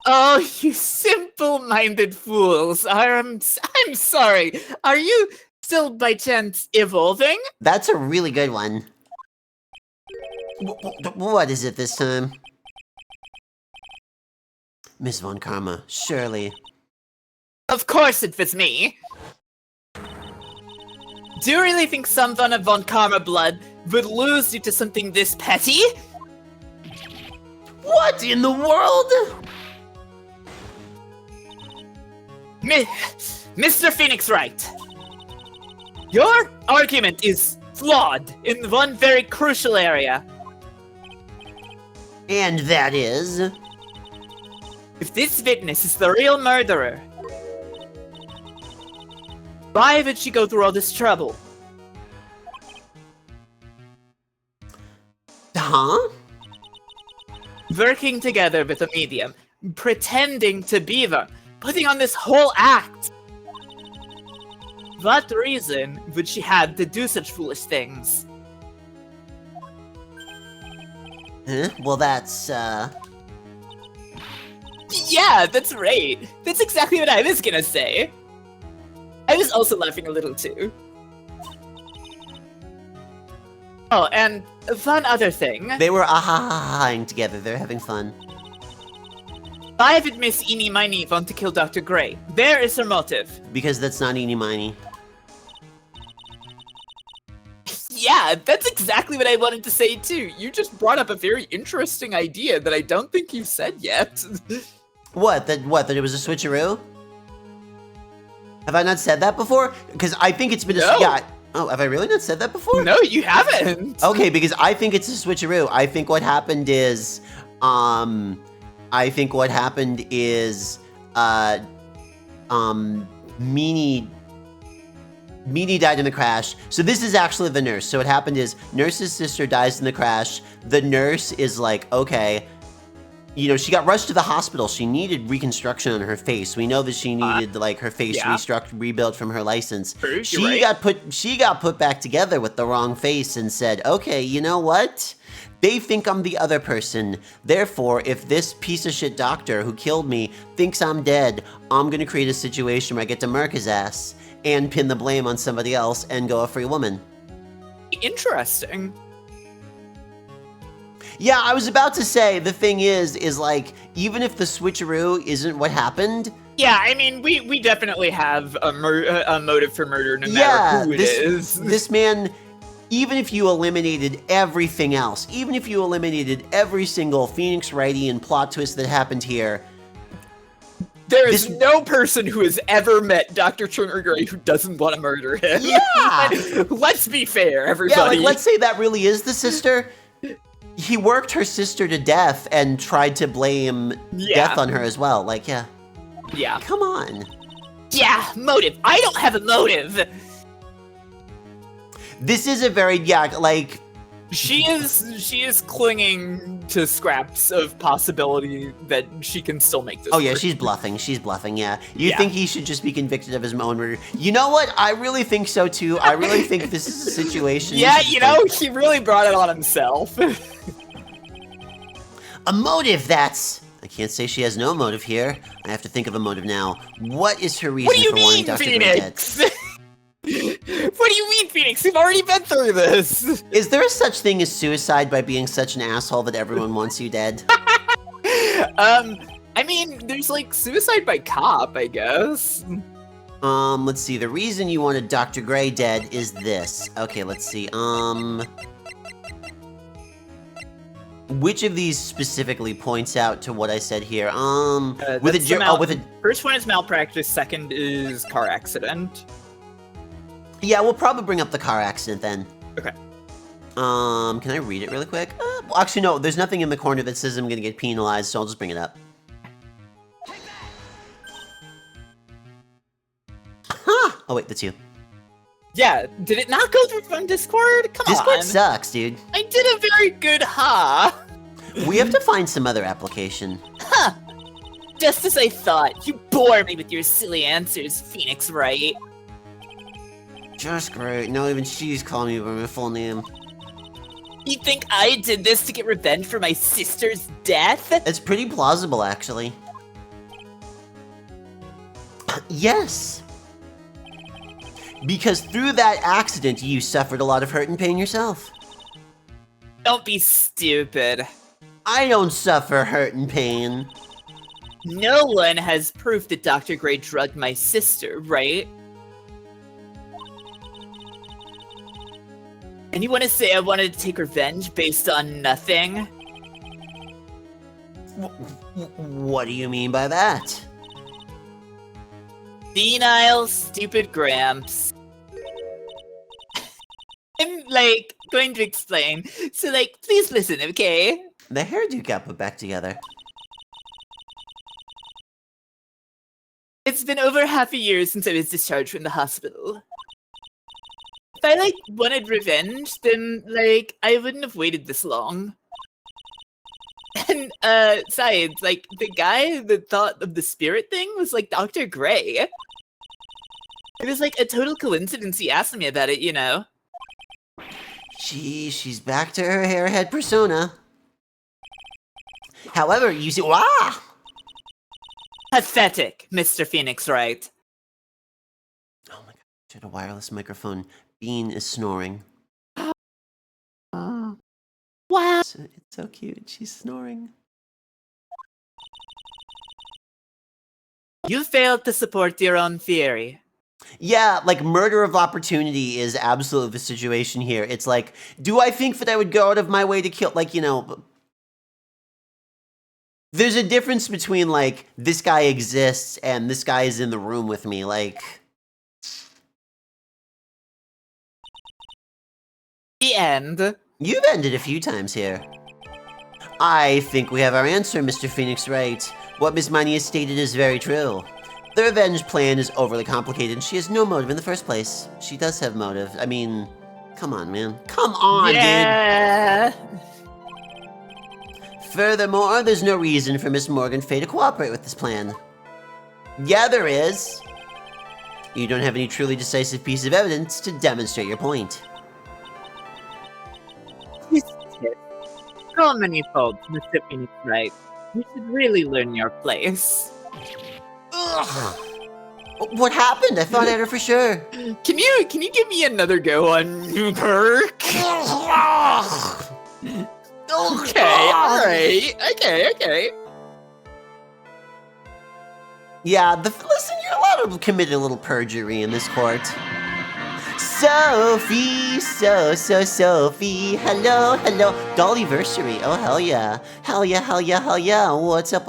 Oh, you simple-minded fools. I'm sorry. Are you still, by chance, evolving? That's a really good one. What is it this time? Miss Von Karma, surely. Of course it was me. Do you really think someone of Von Karma blood would lose you to something this petty? What in the world? Mr. Phoenix Wright, your argument is flawed in one very crucial area. And that is... If this witness is the real murderer, why would she go through all this trouble? Huh? Working together with a medium, pretending to be them, putting on this whole act. What reason would she have to do such foolish things? Huh? Well, that's, Yeah, that's right. That's exactly what I was gonna say. I was also laughing a little too. Oh, and one other thing. They were ah-ha-ha-ha-ing together. They're having fun. Why would Miss Eeny Meeny want to kill Dr. Gray? There is her motive. Because that's not eeny miny. Yeah, that's exactly what I wanted to say too. You just brought up a very interesting idea that I don't think you've said yet. What? That it was a switcheroo? Have I not said that before? Because I think it's been a... No. Yeah. Oh, have I really not said that before? No, you haven't. Okay, because I think it's a switcheroo. I think what happened is... Meanie died in the crash. So this is actually the nurse. So what happened is, nurse's sister dies in the crash. The nurse is like, okay, you know, she got rushed to the hospital. She needed reconstruction on her face. We know that she needed like her face rebuilt from her license. True, She got put back together with the wrong face and said, okay, you know what? They think I'm the other person. Therefore, if this piece of shit doctor who killed me thinks I'm dead, I'm gonna create a situation where I get to murk his ass and pin the blame on somebody else and go a free woman. Interesting. Yeah, I was about to say, the thing is like, even if the switcheroo isn't what happened... Yeah, I mean, we definitely have a motive for murder no matter who it is. This man, even if you eliminated everything else, even if you eliminated every single Phoenix Wrightian plot twist that happened here... There is no person who has ever met Dr. Turner Gray who doesn't want to murder him. Yeah! Let's be fair, everybody. Yeah, like, let's say that really is the sister. He worked her sister to death and tried to blame death on her as well. Like, yeah. Yeah. Come on. Yeah, motive. I don't have a motive. This is a very, like... She is clinging to scraps of possibility that she can still make this Oh yeah, work. she's bluffing, yeah. You think he should just be convicted of his own murder. You know what? I really think so too. I really think this is a situation... Yeah, you know, he really brought it on himself. A motive, that's... I can't say she has no motive here. I have to think of a motive now. What is her reason for wanting Dr. Gray dead? What do you mean, Phoenix? We've already been through this. Is there a such thing as suicide by being such an asshole that everyone wants you dead? I mean, there's like suicide by cop, I guess. Let's see. The reason you wanted Dr. Gray dead is this. Okay, let's see. Which of these specifically points out to what I said here? First one is malpractice, second is car accident. Yeah, we'll probably bring up the car accident then. Okay. Can I read it really quick? Well, actually, no, there's nothing in the corner that says I'm gonna get penalized, so I'll just bring it up. Huh! Oh, wait, that's you. Yeah, did it not go through from Discord? Come Discord on. sucks, dude. I did a very good ha. We have to find some other application. Huh. Just as I thought. You bore me with your silly answers, Phoenix Wright. Just great. Now even she's calling me by my full name. You think I did this to get revenge for my sister's death? It's pretty plausible, actually. Yes. Because through that accident, you suffered a lot of hurt and pain yourself. Don't be stupid. I don't suffer hurt and pain. No one has proof that Dr. Gray drugged my sister, right? And you want to say I wanted to take revenge based on nothing? What do you mean by that? Senile, stupid Gramps. I'm, like, going to explain. So, like, please listen, okay? The hairdo got put back together. It's been over half a year since I was discharged from the hospital. If I, like, wanted revenge, then, like, I wouldn't have waited this long. And, besides, like, the guy that thought of the spirit thing was, like, Dr. Gray. It was, like, a total coincidence he asked me about it, you know? Gee, she's back to her hairhead persona. However, you see, wow! Pathetic, Mr. Phoenix Wright. Oh my god, she had a wireless microphone. Bean is snoring. Wow. It's so cute, she's snoring. You failed to support your own theory. Yeah, like murder of opportunity is absolutely the situation here. It's like, do I think that I would go out of my way to kill, like, you know... There's a difference between, like, this guy exists and this guy is in the room with me, like... The end. You've ended a few times here. I think we have our answer, Mr. Phoenix Wright. What Miss Mani has stated is very true. The revenge plan is overly complicated and she has no motive in the first place. She does have motive. I mean, come on, man. Come on, yeah. dude! Furthermore, there's no reason for Miss Morgan Fay to cooperate with this plan. Yeah, there is. You don't have any truly decisive piece of evidence to demonstrate your point. So many faults, Mr. Phoenix Wright. You should really learn your place. Ugh. What happened? I thought I had her for sure. Can you give me another go on Perk? Okay, alright. Okay. Yeah, listen, you're allowed to commit a little perjury in this court. Sophie, Sophie, hello. Dollyversary, oh hell yeah. Hell yeah. What's up?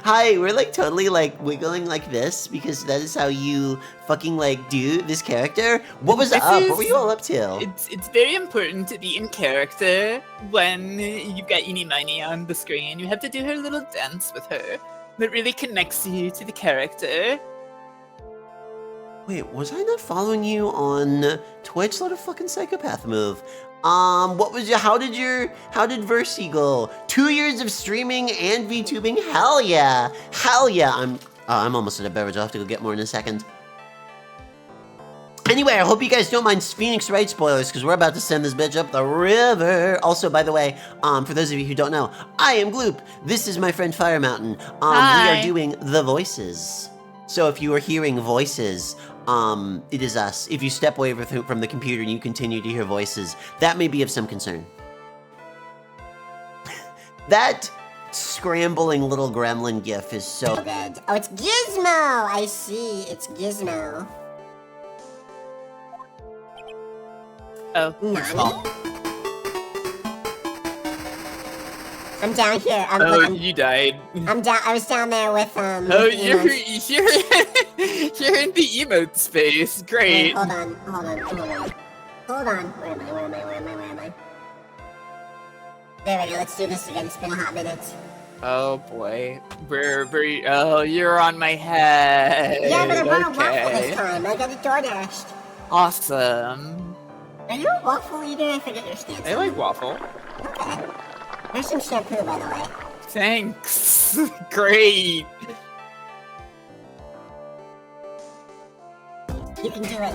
Hi, we're like totally like wiggling like this because that is how you fucking like do this character. What was up? What were you all up to? It's very important to be in character when you've got Eenie Miney on the screen. You have to do her little dance with her that really connects you to the character. Wait, was I not following you on Twitch? What a fucking psychopath move. What was how did Versi go? 2 years of streaming and VTubing? Hell yeah. I'm almost at a beverage. I'll have to go get more in a second. Anyway, I hope you guys don't mind Phoenix Wright spoilers, because we're about to send this bitch up the river. Also, by the way, for those of you who don't know, I am Gloop. This is my friend Firemtn. Hi. We are doing the voices. So if you are hearing voices, it is us. If you step away from the computer and you continue to hear voices, that may be of some concern. That scrambling little gremlin gif is so good. Oh, it's Gizmo! I see, it's Gizmo. Oh, Nice. I'm down here. You died. I'm down. I was down there with Oh, with the you're emotes. you're in the emote space. Wait, Great. hold on. Hold on. Where am I? There we go. Let's do this again. It's been a hot minute. Oh boy, oh, you're on my head. Yeah, but I brought a waffle Okay. this time. I got it DoorDashed. Awesome. Are you a waffle eater? I forget your stance. I like waffle. Okay. There's some shampoo, by the way. Thanks. Great. You can do it.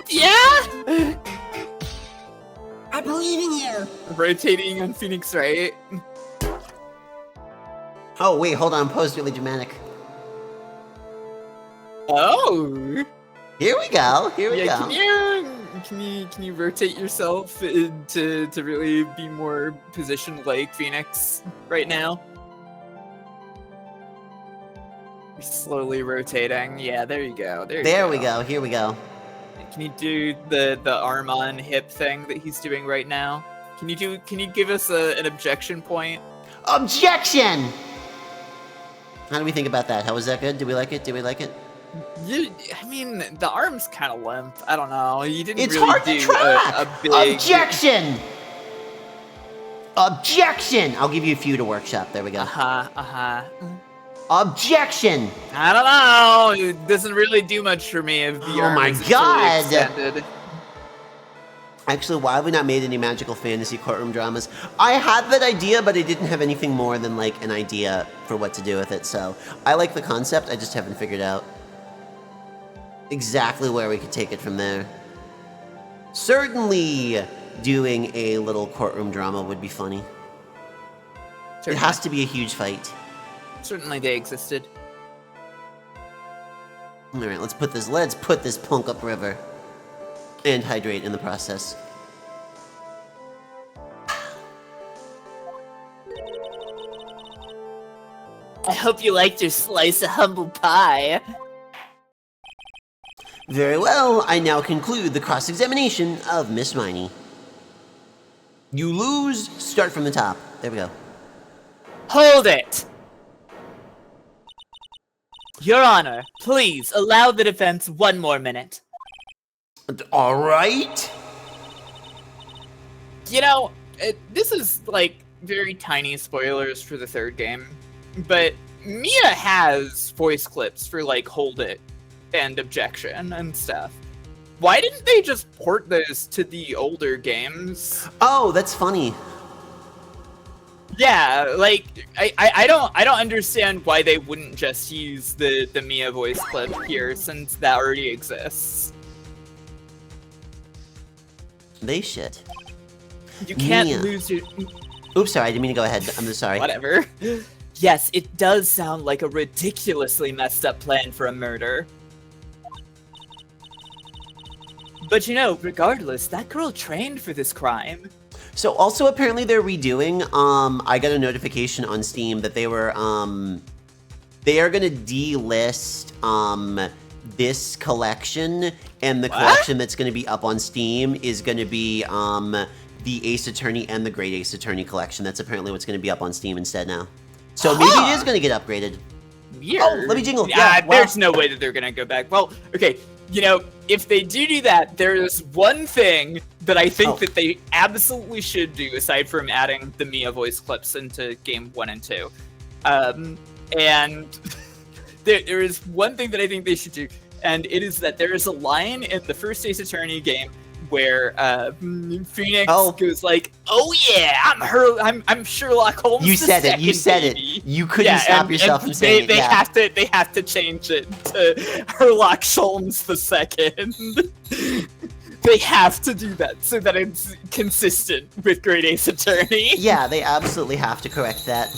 Yeah. I believe in you. Rotating on Phoenix, right? Oh, wait, hold on. Post really dramatic. Oh. Here we go. Here we Yeah. go. Can you rotate yourself to really be more positioned like Phoenix right now? You're slowly rotating. Yeah, there you go. There we go. Here we go. Can you do the arm on hip thing that he's doing right now? Can you give us an objection point? Objection! How do we think about that? How was that good? Did we like it? Did we like it? I mean, the arm's kind of limp. I don't know. You didn't It's really hard to do track! a big... Objection! Objection! I'll give you a few to workshop. There we go. Objection! I don't know. It doesn't really do much for me if the Oh arm my isn't fully God! extended. Actually, why have we not made any magical fantasy courtroom dramas? I had that idea, but I didn't have anything more than, like, an idea for what to do with it, so... I like the concept, I just haven't figured out exactly where we could take it from there. Certainly, doing a little courtroom drama would be funny. It has to be a huge fight. Certainly they existed. Alright, let's put this punk upriver. And hydrate in the process. I hope you liked your slice of humble pie. Very well, I now conclude the cross-examination of Miss Miney. You lose, start from the top. There we go. Hold it! Your Honor, please allow the defense one more minute. Alright. You know, this is, like, very tiny spoilers for the third game, but Mia has voice clips for, like, Hold It and Objection and stuff. Why didn't they just port those to the older games? Oh, that's funny. Yeah, like, I don't understand why they wouldn't just use the Mia voice clip here, since that already exists. They should. You can't Mia. lose your... Oops, sorry, I didn't mean to go ahead. I'm sorry. Whatever. Yes, it does sound like a ridiculously messed up plan for a murder. But you know, regardless, that girl trained for this crime. So also apparently they're redoing, I got a notification on Steam that they were, they are gonna delist, this collection, and the collection that's gonna be up on Steam is gonna be, the Ace Attorney and the Great Ace Attorney collection. That's apparently what's gonna be up on Steam instead now. So maybe it is gonna get upgraded. Weird. Oh, let me jingle. Yeah, wow. There's no way that they're gonna go back. Well, okay, you know, if they do that, there's one thing that I think that they absolutely should do, aside from adding the Mia voice clips into game 1 and 2. And there is one thing that I think they should do, and it is that there is a line in the first Ace Attorney game where Phoenix goes like, "Oh yeah, I'm Sherlock Holmes." You said it. You said it. You couldn't stop yourself from saying they it. They have to change it to Sherlock Holmes the second. They have to do that so that it's consistent with Great Ace Attorney. Yeah, they absolutely have to correct that.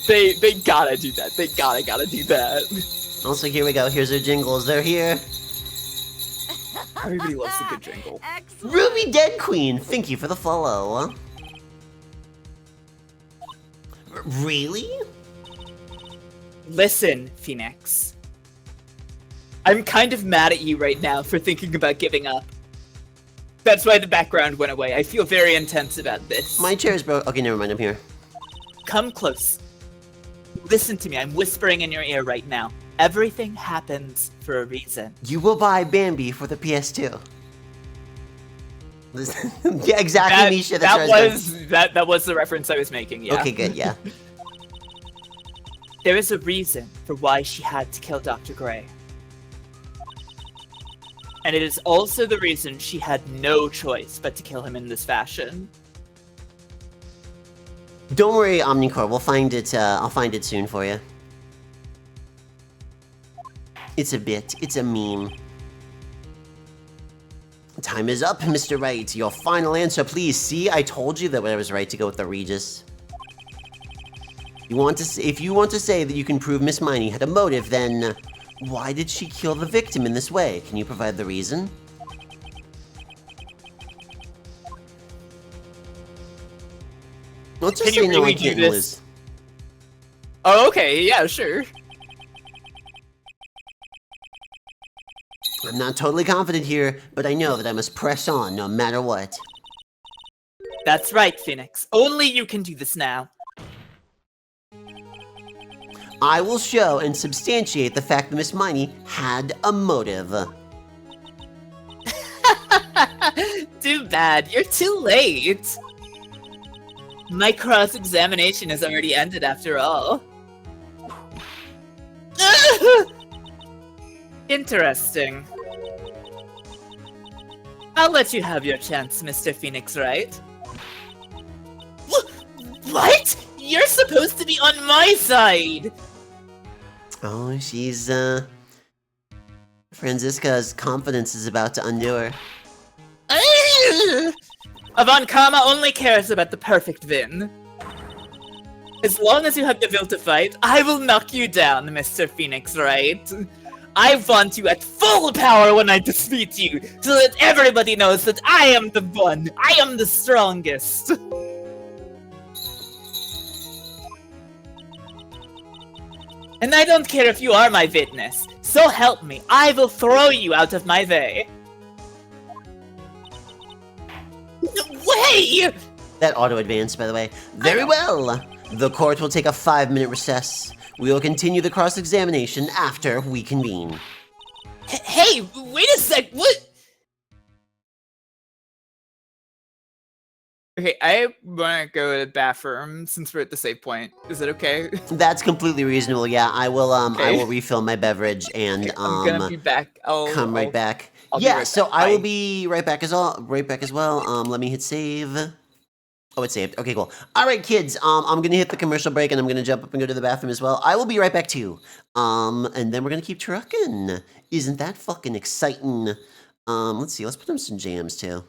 They gotta do that. They gotta do that. Also, here we go. Here's our jingles. They're here. Everybody loves a good jingle. Excellent. Ruby Dead Queen, thank you for the follow. Really? Listen, Phoenix. I'm kind of mad at you right now for thinking about giving up. That's why the background went away. I feel very intense about this. My chair is broke. Okay, never mind. I'm here. Come close. Listen to me. I'm whispering in your ear right now. Everything happens for a reason. You will buy Bambi for the PS2. Yeah, exactly, Misha. That's That was the reference I was making. Yeah. Okay, good. Yeah. There is a reason for why she had to kill Dr. Gray. And it is also the reason she had no choice but to kill him in this fashion. Don't worry, Omnicore. We'll find it. I'll find it soon for you. It's a bit. It's a meme. Time is up, Mr. Wright. Your final answer, please. See, I told you that I was right to go with the Regis. If you want to say that you can prove Miss Miney had a motive, then why did she kill the victim in this way? Can you provide the reason? Let's just say no, I can't lose. Oh, okay. Yeah, sure. I'm not totally confident here, but I know that I must press on no matter what. That's right, Phoenix. Only you can do this now. I will show and substantiate the fact that Miss Miney had a motive. Too bad. You're too late. My cross-examination has already ended after all. Interesting. I'll let you have your chance, Mr. Phoenix, Wright? What? You're supposed to be on my side! Oh, she's, Franziska's confidence is about to undo her. Avankama only cares about the perfect Vin. As long as you have the will to fight, I will knock you down, Mr. Phoenix, Wright? I want you at full power when I defeat you, so that everybody knows that I am the one! I am the strongest! And I don't care if you are my witness. So help me, I will throw you out of my way. No way! That auto-advance, by the way. Very well! The court will take a 5-minute recess. We will continue the cross-examination after we convene. Hey, wait a sec, what? Okay, I wanna go to the bathroom since we're at the save point. Is it okay? That's completely reasonable, yeah. I will, Okay. I will refill my beverage and, Okay, I'm gonna be back. come right back. I'll be Yeah, right so back. I will Bye. be right back as well. Let me hit save. Oh, it's saved. Okay, cool. All right, kids. I'm gonna hit the commercial break and I'm gonna jump up and go to the bathroom as well. I will be right back too. And then we're gonna keep trucking. Isn't that fucking exciting? Let's see. Let's put on some jams too.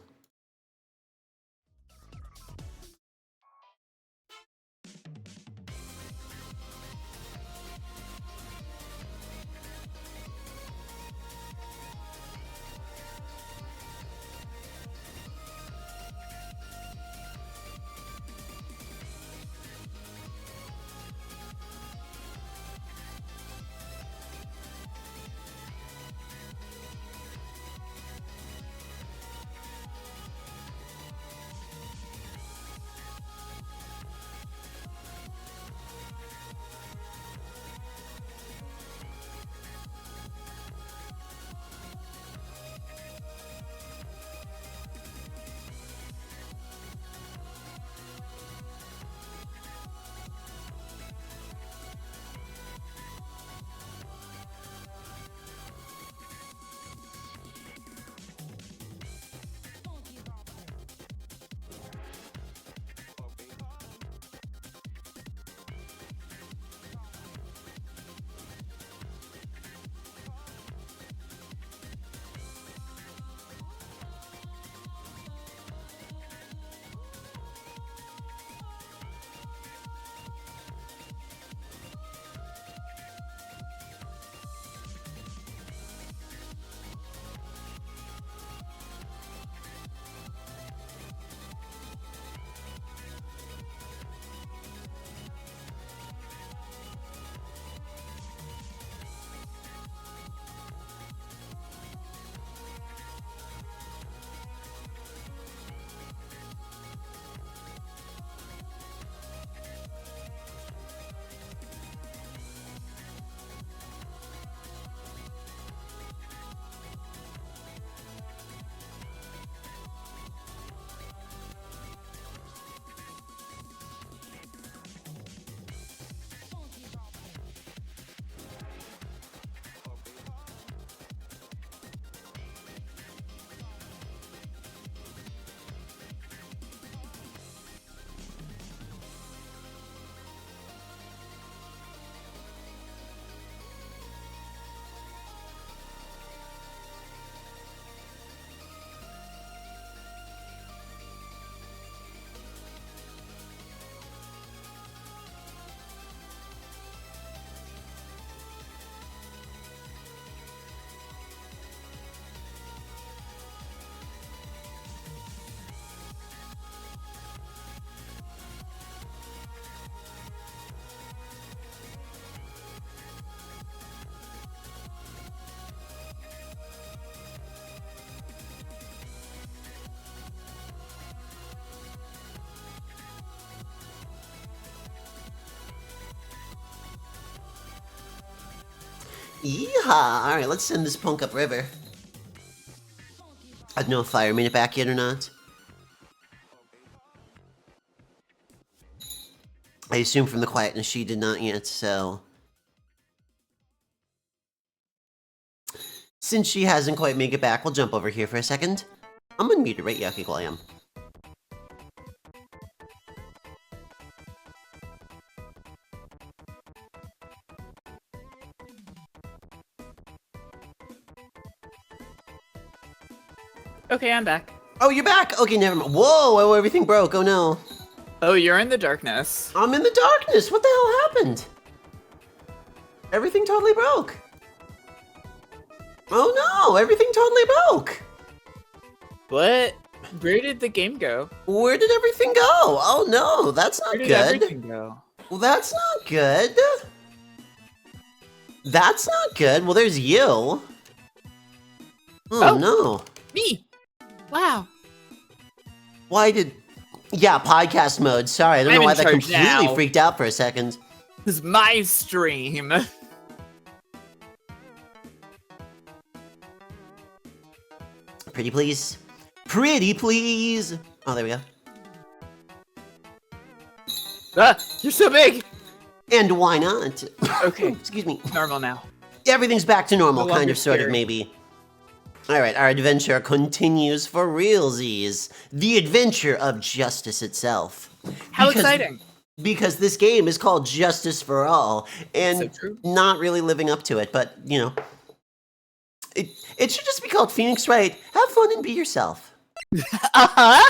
Yeehaw! Alright, let's send this punk upriver. I don't know if Fire made it back yet or not. I assume from the quietness she did not yet, so... Since she hasn't quite made it back, we'll jump over here for a second. I'm unmuted, right? Yeah, okay, cool, I am. Okay, I'm back. Oh, you're back! Okay, never mind. Whoa, oh, everything broke, oh no. Oh, you're in the darkness. I'm in the darkness! What the hell happened? Everything totally broke. Oh no, everything totally broke. What? Where did the game go? Where did everything go? Oh no, that's not Where did good. everything go? Well, that's not good. That's not good. Well, there's you. Oh no. Me! Wow. Why did... Yeah, podcast mode. Sorry, I don't I'm know why in that charge completely now. freaked out for a second. This is my stream. Pretty please. Pretty please. Oh, there we go. Ah, you're so big. And why not? Okay, Excuse me. normal now. Everything's back to normal, No kind longer of, sort of, scary. maybe. Alright, our adventure continues for realsies. The adventure of justice itself. How Because- exciting. Because this game is called Justice for All, and So true. not really living up to it, but, you know. It should just be called Phoenix Wright. Have fun and be yourself. Uh-huh.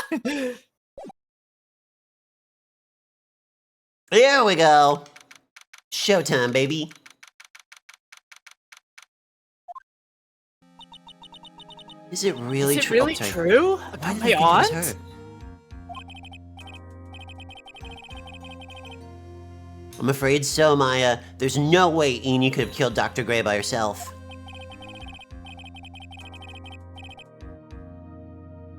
There we go. Showtime, baby. Is it really Is it true? really sorry. true? Why About did my I think it was aunt? her? I'm afraid so, Maya. There's no way Eni could have killed Dr. Gray by herself.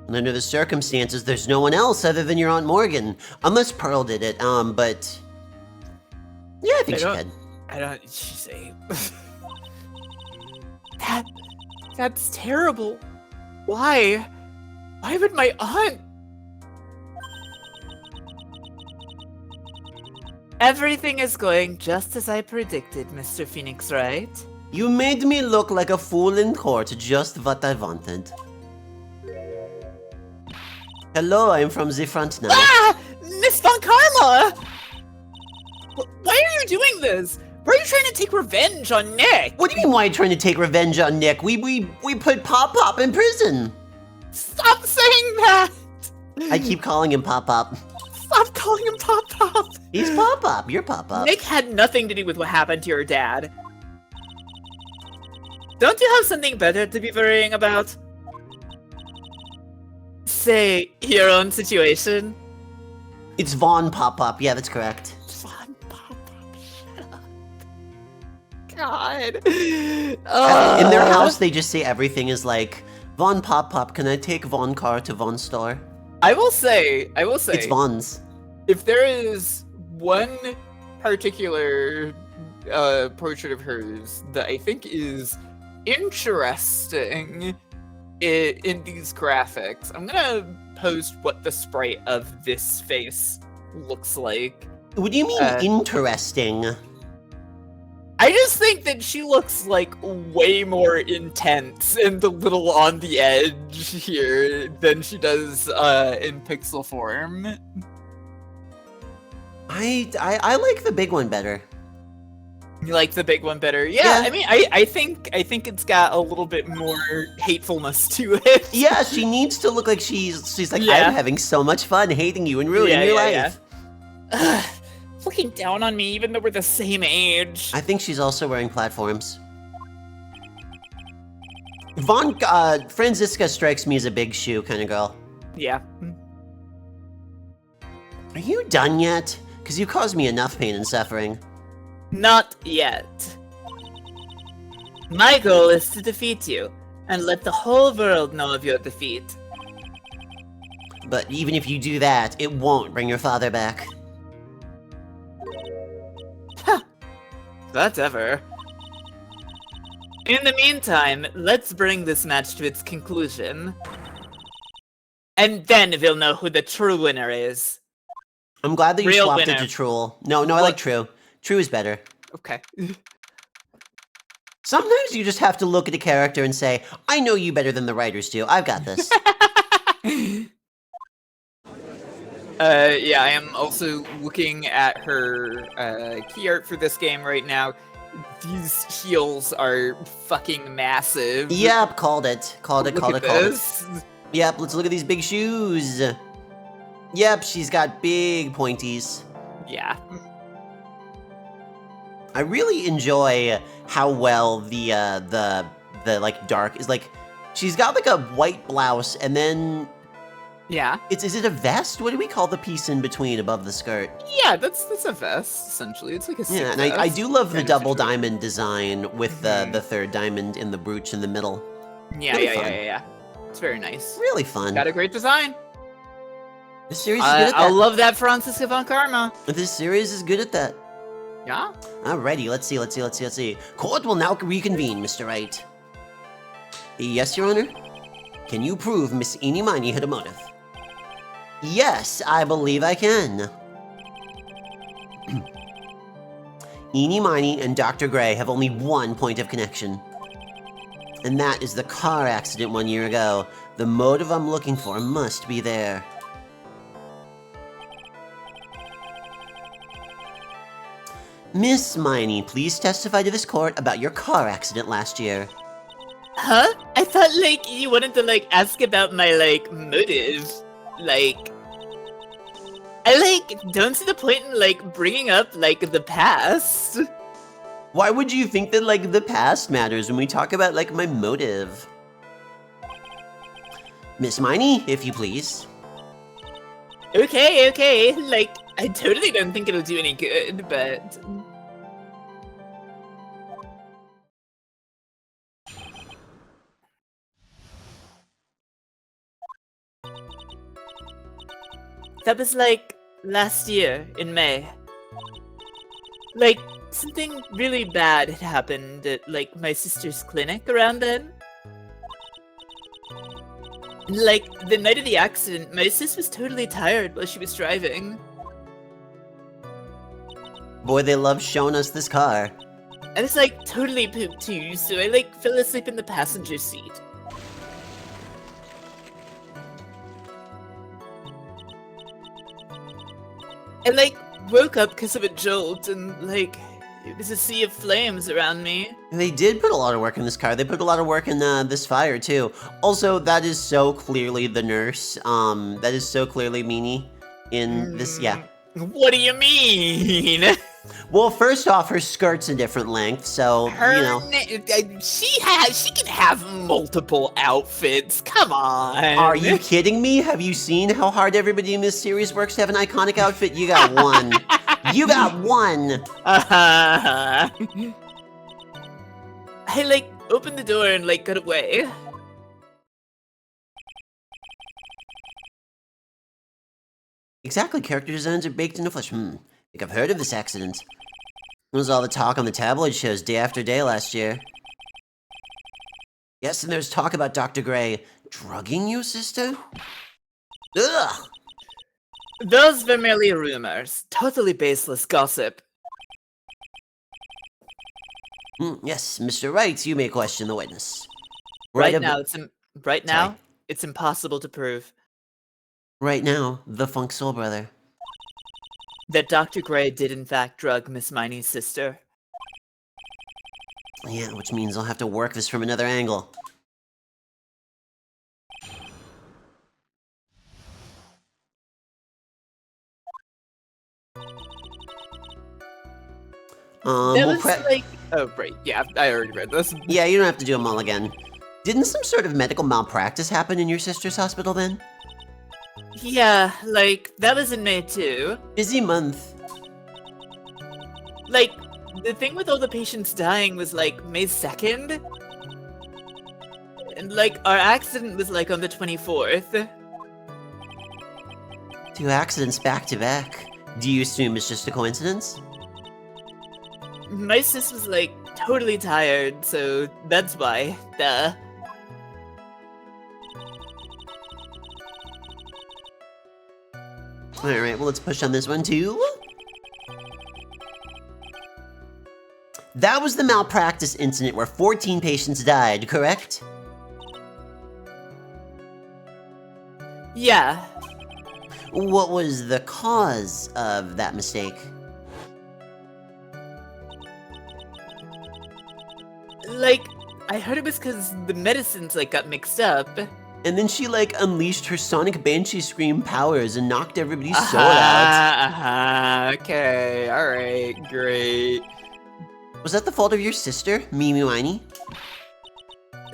And under the circumstances, there's no one else other than your Aunt Morgan. Unless Pearl did it, but... Yeah, I think she don't- could. I don't. She's a. That's terrible. Why? Why would my aunt? Everything is going just as I predicted, Mr. Phoenix, right? You made me look like a fool in court, just what I wanted. Hello, I'm from the front now. Ah! Miss Von Karma! Why are you doing this? Why are you trying to take revenge on Nick? What do you mean, why are you trying to take revenge on Nick? We put Pop Pop in prison. Stop saying that! I keep calling him Pop Pop. Stop calling him Pop Pop! He's Pop Pop. You're Pop Pop. Nick had nothing to do with what happened to your dad. Don't you have something better to be worrying about? Say, your own situation? It's Vaughn Pop Pop. Yeah, that's correct. Von Pop Pop, shut up. God. In their house, they just say everything is like, Vaughn Pop Pop, can I take Vaughn car to Vaughn store? I will say, It's Vaughn's. If there is one particular portrait of hers that I think is interesting in these graphics, I'm gonna post what the sprite of this face looks like. What do you mean interesting? I just think that she looks like way more intense and a little on the edge here than she does in pixel form. I like the big one better. You like the big one better? Yeah, Yeah. I mean, I think it's got a little bit more hatefulness to it. Yeah, she needs to look like she's like, Yeah. I'm having so much fun hating you and ruining your life. Ugh, looking down on me even though we're the same age. I think she's also wearing platforms. Vaughn, Franziska strikes me as a big shoe kind of girl. Yeah. Are you done yet? Because you caused me enough pain and suffering. Not yet. My goal is to defeat you, and let the whole world know of your defeat. But even if you do that, it won't bring your father back. Whatever. In the meantime, let's bring this match to its conclusion. And then we'll know who the true winner is. I'm glad that you Real swapped it winner. to Troll. No, I like True. True is better. Okay. Sometimes you just have to look at a character and say, I know you better than the writers do. I've got this. Yeah, I am also looking at her key art for this game right now. These heels are fucking massive. Yep, called it. Called it, Look called at it, called this. it. Yep, let's look at these big shoes. Yep, she's got big pointies. Yeah. I really enjoy how well the like dark is like she's got like a white blouse and then Yeah. is it a vest? What do we call the piece in between above the skirt? Yeah, that's a vest, essentially. It's like a Yeah, and vest. I do love the Kind of double situation. diamond design with the third diamond in the brooch in the middle. Yeah, Really yeah, fun. yeah. It's very nice. Really fun. Got a great design. This series is good at I that. love that Francisca von Karma. This series is good at that. Yeah. Alrighty, let's see. Court will now reconvene, Mr. Wright. Yes, Your Honor? Can you prove Miss Eenie Miney had a motive? Yes, I believe I can. Eenie Miney and Dr. Gray have only one point of connection. And that is the car accident 1 year ago. The motive I'm looking for must be there. Miss Miney, please testify to this court about your car accident last year. Huh? I thought, like, you wanted to, like, ask about my, like, motive. Like... I, like, don't see the point in, like, bringing up, like, the past. Why would you think that, like, the past matters when we talk about, like, my motive? Miss Miney, if you please. Okay. Like, I totally don't think it'll do any good, but... That was, like, last year, in May. Like, something really bad had happened at, like, my sister's clinic around then. And, like, the night of the accident, my sis was totally tired while she was driving. Boy, they love showing us this car. I was, like, totally pooped too, so I, like, fell asleep in the passenger seat. I, like, woke up because of a jolt, and, like, it was a sea of flames around me. They did put a lot of work in this car. They put a lot of work in this fire, too. Also, that is so clearly the nurse. That is so clearly Meanie in this, yeah. What do you mean? Well, first off, her skirt's a different length, so, you know. She can have multiple outfits. Come on. Are you kidding me? Have you seen how hard everybody in this series works to have an iconic outfit? You got one. You got one. I, like, opened the door and, like, got away. Exactly, character designs are baked into flesh. I think I've heard of this accident. It was all the talk on the tabloid shows day after day last year. Yes, and there's talk about Dr. Gray drugging you, sister? Ugh! Those were merely rumors. Totally baseless gossip. Yes, Mr. Wright, you may question the witness. Right ab- now, Sorry. it's impossible to prove Right now, the Funk Soul Brother. that Dr. Gray did in fact drug Miss Miney's sister. Yeah, which means I'll have to work this from another angle. That we'll was like, Oh, right. Yeah, I already read this. Yeah, you don't have to do them all again. Didn't some sort of medical malpractice happen in your sister's hospital then? yeah, like, that was in May too. Busy month. Like, the thing with all the patients dying was like May 2nd. And like, our accident was like on the 24th. 2 accidents back to back. Do you assume it's just a coincidence? My sis was like totally tired, so that's why. Duh. Alright, well, let's push on this one, too. That was the malpractice incident where 14 patients died, correct? Yeah. What was the cause of that mistake? Like, I heard it was because the medicines, like, got mixed up. And then she, like, unleashed her Sonic Banshee Scream powers and knocked everybody's soul out. Okay, alright, great. Was that the fault of your sister, Mimi Winey?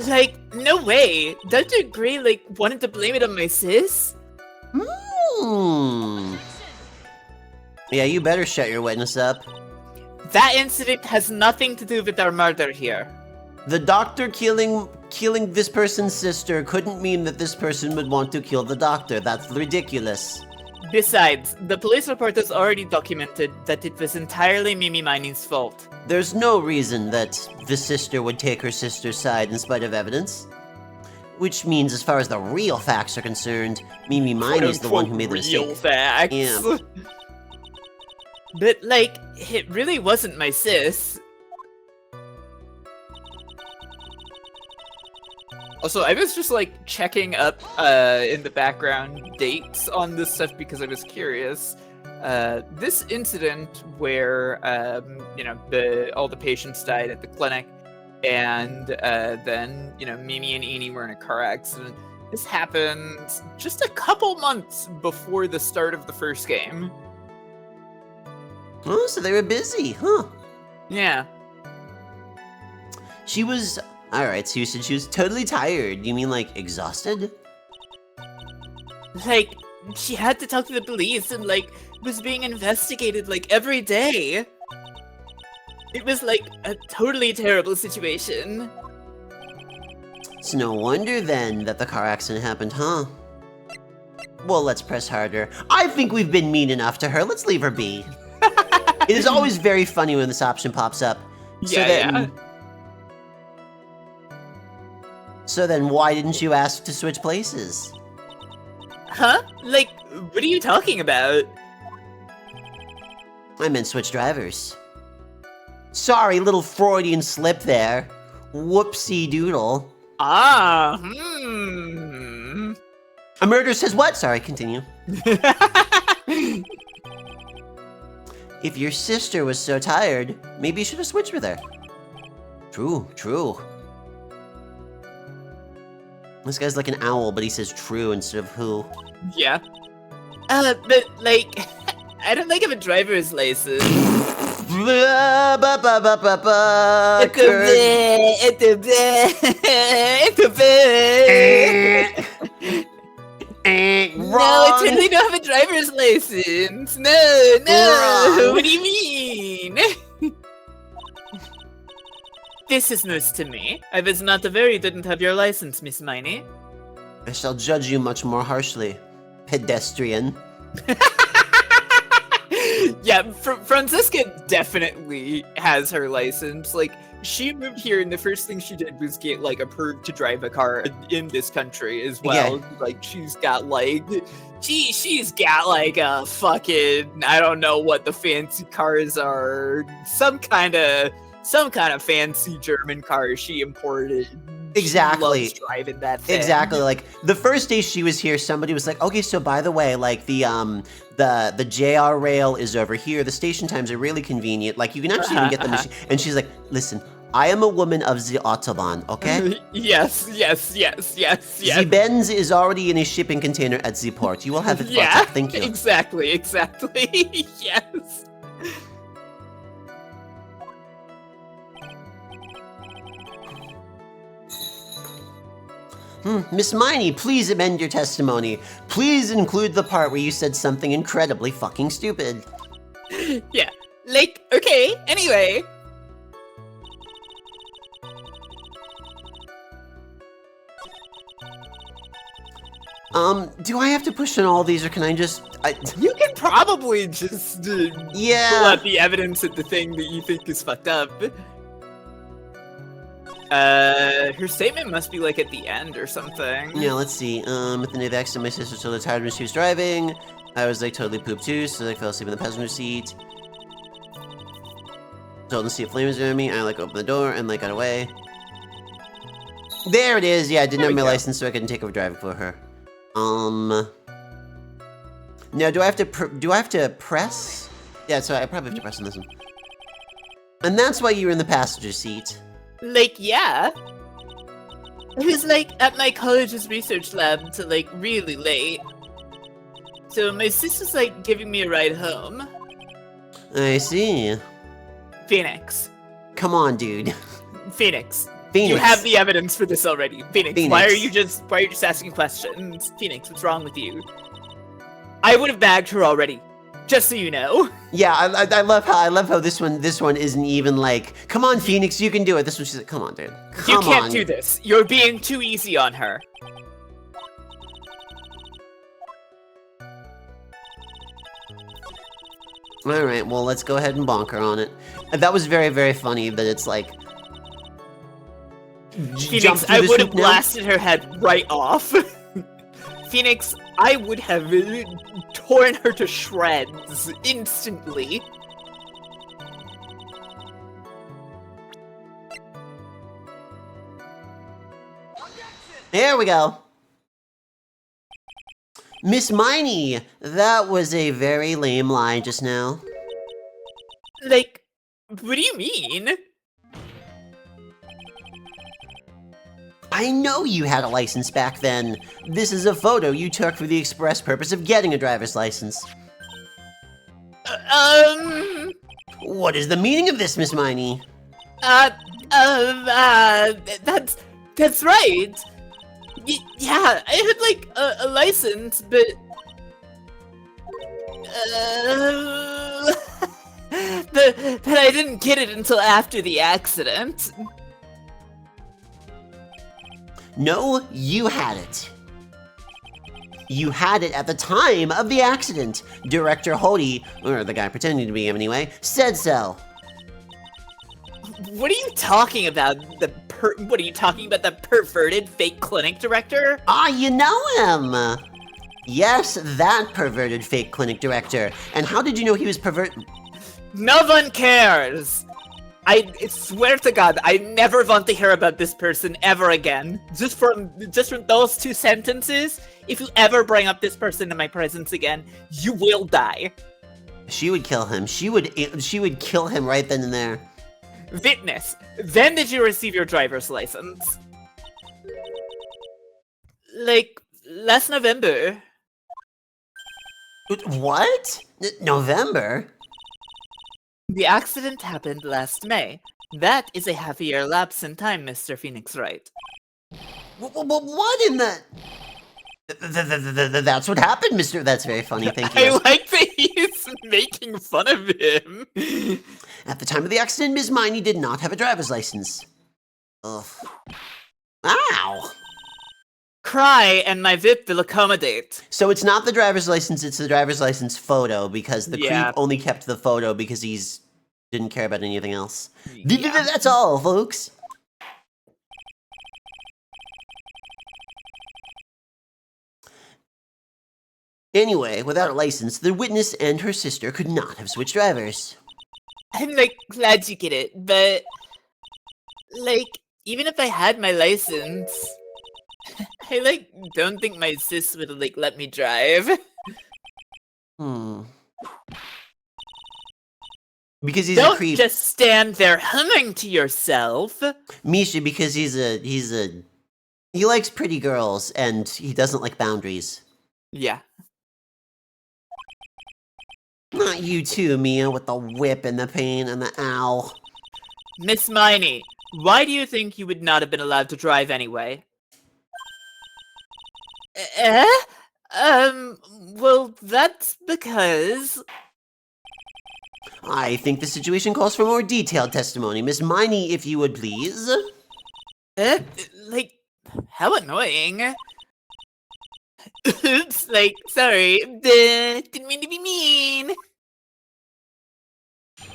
Like, no way! Dr. Gray, like, wanted to blame it on my sis? Yeah, you better shut your witness up. That incident has nothing to do with our murder here. The doctor killing this person's sister couldn't mean that this person would want to kill the doctor. That's ridiculous. Besides, the police report has already documented that it was entirely Mimi Mining's fault. There's no reason that the sister would take her sister's side in spite of evidence. Which means, as far as the real facts are concerned, Mimi Miney is the one who made the mistake. Real facts. Yeah. But, like, it really wasn't my sis. Also, I was just like checking up in the background dates on this stuff because I was curious. This incident where you know, all the patients died at the clinic, and then Mimi and Eenie were in a car accident. This happened just a couple months before the start of the first game. Oh, so they were busy, huh? Yeah. She was... Alright, so you said she was totally tired. You mean, like, exhausted? Like, she had to talk to the police and, like, was being investigated, like, every day. It was, like, a totally terrible situation. It's no wonder, then, that the car accident happened, huh? Well, let's press harder. I think we've been mean enough to her. Let's leave her be. It is always very funny when this option pops up. So then why didn't you ask to switch places? Huh? Like, what are you talking about? I meant switch drivers. Sorry, little Freudian slip there. Whoopsie doodle. Ah, A murderer says what? Sorry, continue. If your sister was so tired, maybe you should have switched with her. True, true. This guy's like an owl, but he says true instead of who. Yeah. But, like, I don't like have a driver's license. No, I totally don't have a driver's license. No. Wrong. What do you mean? This is news to me. I was not aware you didn't have your license, Miss Miney. I shall judge you much more harshly, pedestrian. Yeah, Franziska definitely has her license. Like, she moved here and the first thing she did was get, like, approved to drive a car in this country as well. Yeah. Like, she's got, like, she's got, like, a fucking, I don't know what the fancy cars are. Some kind of fancy German car she imported. Exactly. She loves driving that thing. Exactly. Like the first day she was here, somebody was like, "Okay, so by the way, like the JR rail is over here. The station times are really convenient. Like you can actually even get the machine." And she's like, "Listen, I am a woman of the Autobahn, okay? Yes. The Benz is already in a shipping container at the port. You will have it brought up. Thank you." Exactly. Yes. Miss Miney, please amend your testimony. Please include the part where you said something incredibly fucking stupid. Yeah. Like, okay, anyway. Do I have to push on all these, or can I just... You can probably just pull Yeah. out the evidence at the thing that you think is fucked up. Her statement must be like at the end or something. Yeah, let's see. At the day of the accident, my sister was totally tired when she was driving. I was like totally pooped too, so I fell asleep in the passenger seat. Told to see if flame was near me. I like opened the door and like got away. There it is. Yeah, I didn't have my license, so I couldn't take over driving for her. Now, do I have to press? Yeah, so I probably have to press on this one. And that's why you were in the passenger seat. Like, yeah. I was, like, at my college's research lab till, like, really late. So my sister's, like, giving me a ride home. I see. Phoenix. Come on, dude. Phoenix. Phoenix. You have the evidence for this already. Phoenix, Phoenix. why are you just asking questions? Phoenix, what's wrong with you? I would have bagged her already. Just so you know. Yeah, I love how this one isn't even like, come on, Phoenix, you can do it. This one, she's like, come on, dude. Come You can't on. do this. You're being too easy on her. All right, well, let's go ahead and bonk her on it. That was very, very funny that it's like. Phoenix, I would have blasted her head right off. Phoenix, I would have torn her to shreds instantly. There we go. Miss Miney, that was a very lame line just now. Like, what do you mean? I know you had a license back then. This is a photo you took for the express purpose of getting a driver's license. What is the meaning of this, Miss Miney? That's right. Yeah, I had, like, a license, but... but I didn't get it until after the accident. No, you had it. You had it at the time of the accident. Director Hody, or the guy pretending to be him anyway, said so. What are you talking about? What are you talking about? The perverted fake clinic director? Ah, you know him! Yes, that perverted fake clinic director. And how did you know he was No one cares! I swear to God, I never want to hear about this person ever again. Just from those two sentences, if you ever bring up this person in my presence again, you will die. She would kill him. She would kill him right then and there. Witness, when did you receive your driver's license? Like, last November. What? November? The accident happened last May. That is a half-year lapse in time, Mr. Phoenix Wright. What in the... That's what happened, Mr. That's very funny, thank you. I like that he's making fun of him. At the time of the accident, Ms. Miney did not have a driver's license. Ugh. Ow! Cry and my VIP will accommodate. So it's not the driver's license, it's the driver's license photo, because the creep only kept the photo because he's didn't care about anything else. Yeah. That's all, folks. Anyway, without a license, the witness and her sister could not have switched drivers. I'm, like, glad you get it, but... Like, even if I had my license... I, like, don't think my sis would, like, let me drive. Because he's Don't a creep. just stand there humming to yourself. Misha, because he likes pretty girls, and he doesn't like boundaries. Yeah. Not you too, Mia, with the whip and the pain and the ow. Miss Miney, why do you think you would not have been allowed to drive anyway? Well, that's because... I think the situation calls for more detailed testimony. Miss Miney, if you would please. Like, how annoying. Oops, like, sorry. Didn't mean to be mean.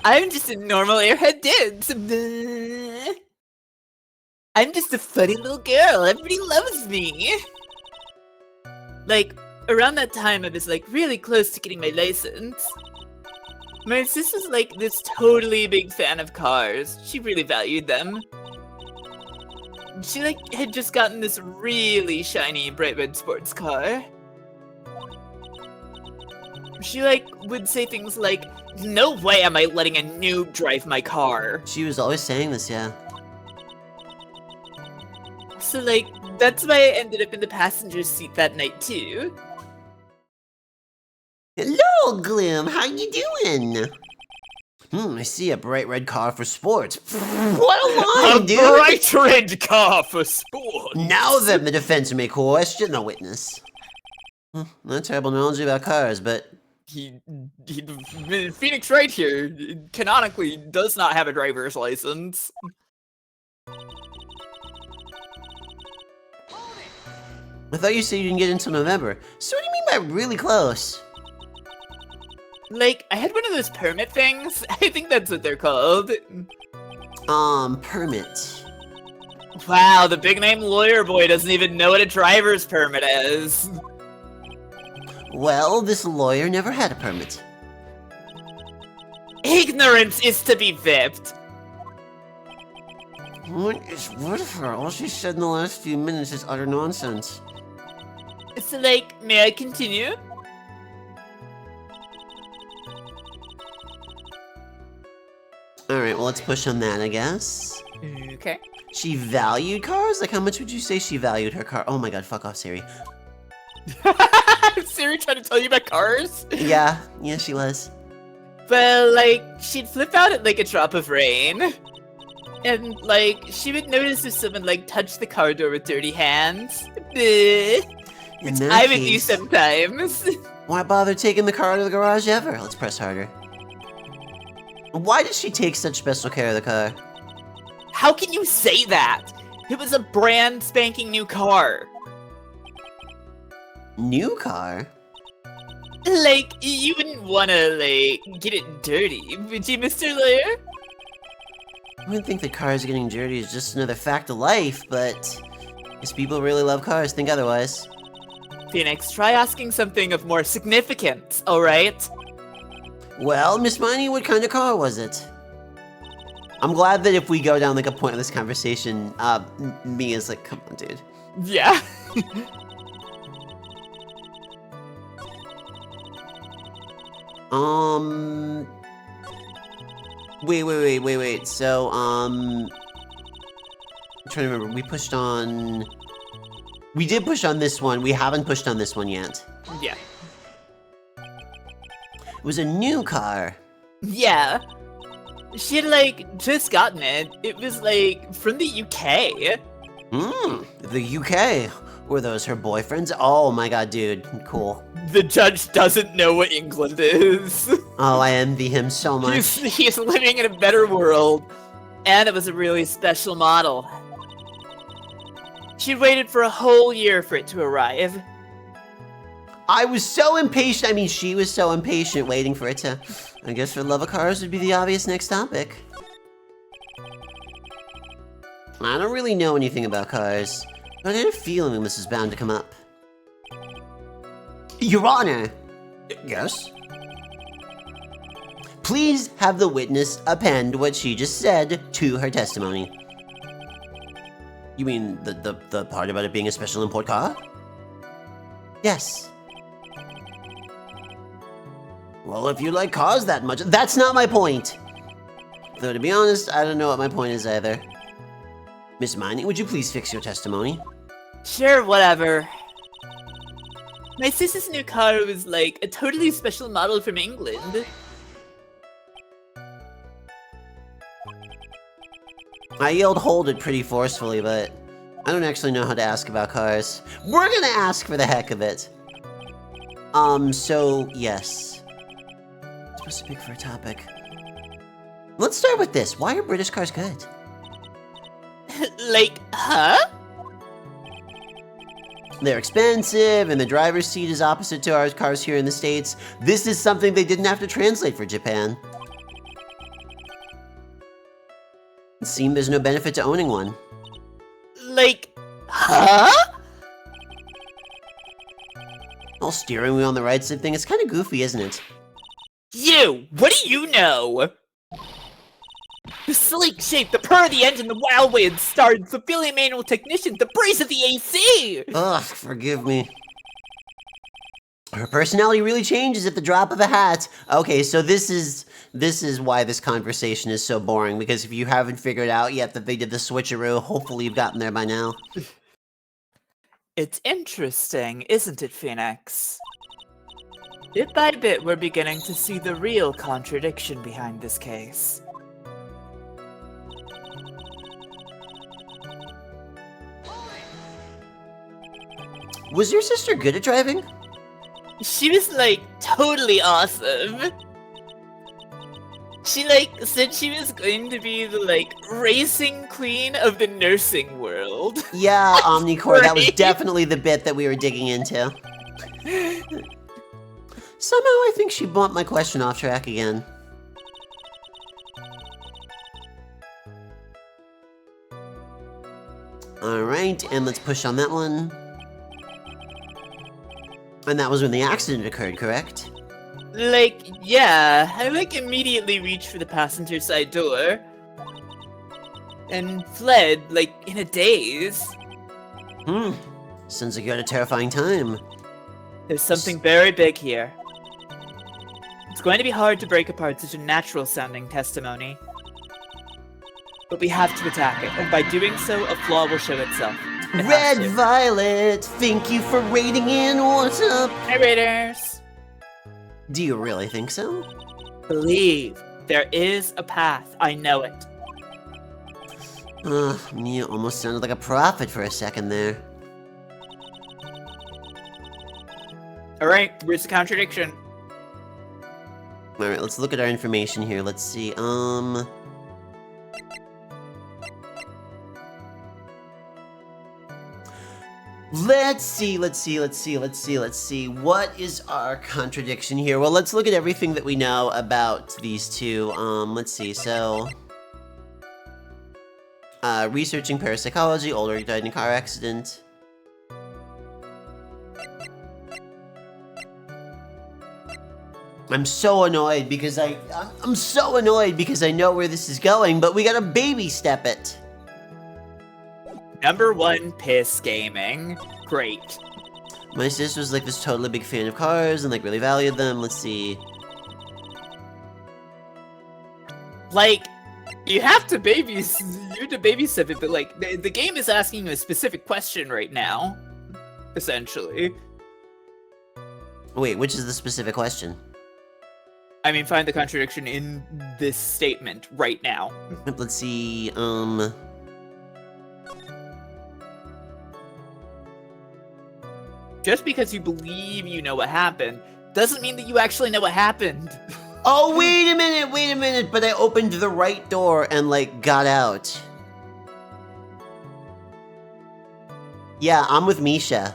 I'm just a normal airhead dude. I'm just a funny little girl. Everybody loves me. Like, around that time, I was like really close to getting my license. My sister's like this totally big fan of cars. She really valued them. She like had just gotten this really shiny bright red sports car. She like would say things like, "No way am I letting a noob drive my car." She was always saying this, yeah. So like, that's why I ended up in the passenger seat that night too. Hello, Gloom. How you doing? I see a bright red car for sports. What a line, dude! Bright red car for sport. Now then, the defense may question the witness. Not terrible knowledge about cars, but Phoenix Wright here canonically does not have a driver's license. I thought you said you didn't get until November. So what do you mean by really close? Like, I had one of those permit things. I think that's what they're called. Permit. Wow, the big name lawyer boy doesn't even know what a driver's permit is. Well, this lawyer never had a permit. Ignorance is to be vipped. What is with her? All she said in the last few minutes is utter nonsense. So, like, may I continue? Alright, well, let's push on that, I guess. Okay. She valued cars? Like, how much would you say she valued her car? Oh my god, fuck off, Siri. Siri trying to tell you about cars? Yeah, she was. Well, like, she'd flip out at, like, a drop of rain. And, like, she would notice if someone, like, touched the car door with dirty hands. Which I would do sometimes. Why bother taking the car out of the garage ever? Let's press harder. Why does she take such special care of the car? How can you say that? It was a brand spanking new car. New car? Like, you wouldn't want to, like, get it dirty, would you, Mr. Lawyer? I wouldn't think that cars getting dirty is just another fact of life, but guess people really love cars think otherwise. Phoenix, try asking something of more significance, alright? Well, Miss Miney, what kind of car was it? I'm glad that if we go down like a point of this conversation, Mia's like, come on, dude. Yeah. Wait. So, I'm trying to remember. We did push on this one. We haven't pushed on this one yet. Yeah. It was a new car. Yeah. She had, like, just gotten it. It was, like, from the UK. The UK. Were those her boyfriends? Oh my god, dude. Cool. The judge doesn't know what England is. Oh, I envy him so much. He's living in a better world. And it was a really special model. She waited for a whole year for it to arrive. I was so impatient. I mean, she was so impatient waiting for it to... I guess for love of cars would be the obvious next topic. I don't really know anything about cars, but I had a feeling this is bound to come up. Your Honor! Yes? Please have the witness append what she just said to her testimony. You mean the part about it being a special import car? Yes. Well, if you like cars that much, that's not my point! Though, to be honest, I don't know what my point is either. Miss Miney, would you please fix your testimony? Sure, whatever. My sister's new car was, like, a totally special model from England. I yelled hold it pretty forcefully, but I don't actually know how to ask about cars. We're gonna ask for the heck of it. So, yes. I'm supposed to pick for a topic. Let's start with this. Why are British cars good? Like, huh? They're expensive, and the driver's seat is opposite to our cars here in the States. This is something they didn't have to translate for Japan. It seemed there's no benefit to owning one. Like, huh? All steering wheel on the right side thing. It's kind of goofy, isn't it? You! What do you know? The sleek shape, the purr of the engine, the wild way it started, the feeling manual technician, the breeze of the AC! Ugh, forgive me. Her personality really changes at the drop of a hat. Okay, so this is why this conversation is so boring, because if you haven't figured out yet that they did the switcheroo, hopefully you've gotten there by now. It's interesting, isn't it, Phoenix? Bit by bit, we're beginning to see the real contradiction behind this case. Was your sister good at driving? She was, like, totally awesome. She, like, said she was going to be the, like, racing queen of the nursing world. Yeah, Omnicore, that was Right? definitely the bit that we were digging into. Somehow I think she bumped my question off track again. Alright, and let's push on that one. And that was when the accident occurred, correct? Like, yeah, I, like, immediately reached for the passenger side door. And fled, like, in a daze. Sounds like you had a terrifying time. There's something very big here. It's going to be hard to break apart such a natural-sounding testimony. But we have to attack it, and by doing so, a flaw will show itself. It has Red to. Violet, thank you for raiding in, what's up? Hi, Raiders! Do you really think so? Believe. There is a path. I know it. You almost sounded like a prophet for a second there. Alright, where's the contradiction? Alright, let's look at our information here. Let's see, Let's see. What is our contradiction here? Well, let's look at everything that we know about these two. Let's see, so... researching parapsychology, older died in a car accident. I'm so annoyed because I'm so annoyed because I know where this is going, but we gotta baby step it. Number 1, piss gaming. Great. My sister's like this totally big fan of cars and like really valued them. Let's see. Like, you have to babysit it, but like, the game is asking you a specific question right now. Essentially. Wait, which is the specific question? I mean, find the contradiction in this statement right now. Let's see, Just because you believe you know what happened, doesn't mean that you actually know what happened. Oh, wait a minute, but I opened the right door and, like, got out. Yeah, I'm with Misha.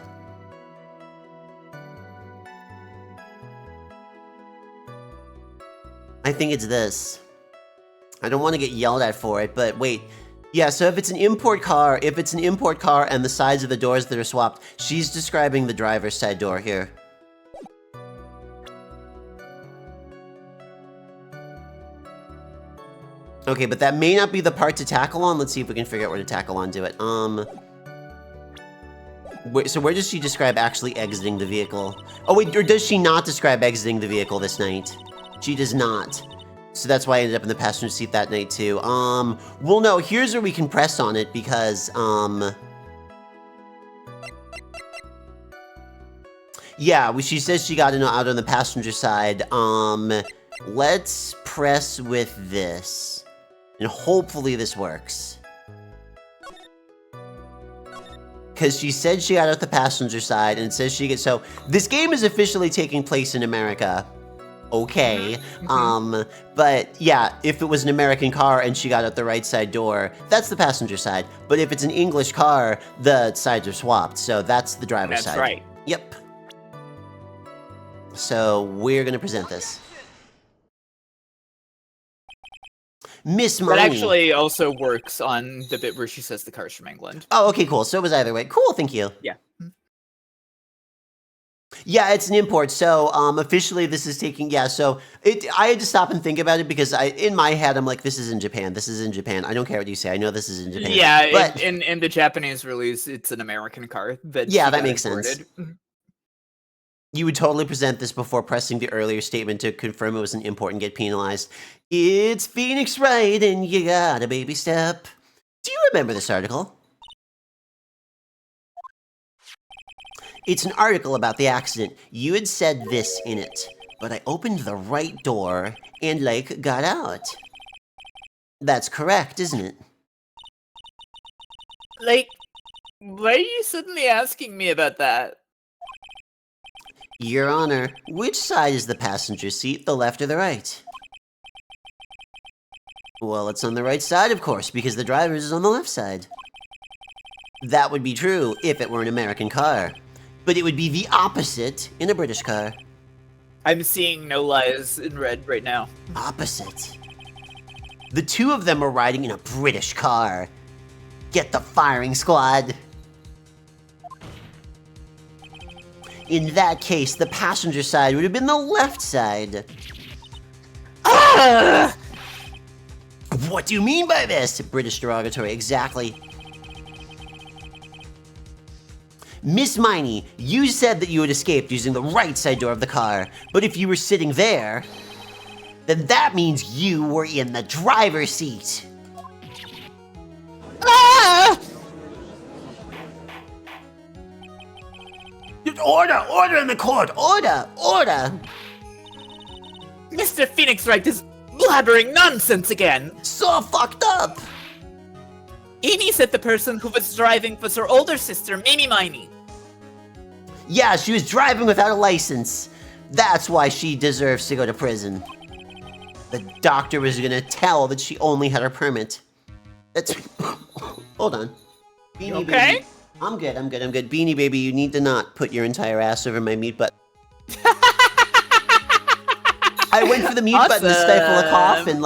I think it's this. I don't want to get yelled at for it, but wait. Yeah, so if it's an import car and the sides of the doors that are swapped, she's describing the driver's side door here. Okay, but that may not be the part to tackle on. Let's see if we can figure out where to tackle onto it. So where does she describe actually exiting the vehicle? Oh wait, or does she not describe exiting the vehicle this night? She does not. So that's why I ended up in the passenger seat that night too. Well no, here's where we can press on it because, yeah, she says she got out on the passenger side. Let's press with this. And hopefully this works. Because she said she got out the passenger side, and it says she gets... So, this game is officially taking place in America. Okay. But, yeah, if it was an American car and she got out the right side door, that's the passenger side. But if it's an English car, the sides are swapped. So, that's the driver's side. That's right. Yep. So, we're going to present this. Miss That Miney. actually also works on the bit where she says the car's from England. Oh, okay, cool. So it was either way. Cool, thank you. Yeah. Yeah, it's an import. So officially this is taking, so I had to stop and think about it because in my head I'm like, this is in Japan. This is in Japan. I don't care what you say. I know this is in Japan. Yeah, but in the Japanese release, it's an American car. That makes sense. imported. You would totally present this before pressing the earlier statement to confirm it was an import and get penalized. It's Phoenix Wright and you got a baby step. Do you remember this article? It's an article about the accident. You had said this in it, but I opened the right door and, got out. That's correct, isn't it? Why are you suddenly asking me about that? Your Honor, which side is the passenger seat, the left or the right? Well, it's on the right side, of course, because the driver's is on the left side. That would be true if it were an American car. But it would be the opposite in a British car. I'm seeing no lies in red right now. Opposite. The two of them are riding in a British car. Get the firing squad. In that case, the passenger side would have been the left side. Ah! What do you mean by this? British derogatory, exactly. Miss Miney, you said that you had escaped using the right side door of the car, but if you were sitting there, then that means you were in the driver's seat. Ah! Order in the court! Order! Mr. Phoenix Wright is blabbering nonsense again! So fucked up! Amy said the person who was driving was her older sister, Mamie Miney. Yeah, she was driving without a license. That's why she deserves to go to prison. The doctor was gonna tell that she only had her permit. That's... Hold on. Beanie Okay? Baby. I'm good. Beanie Baby, you need to not put your entire ass over my mute button. I went for the mute button to stifle a cough, and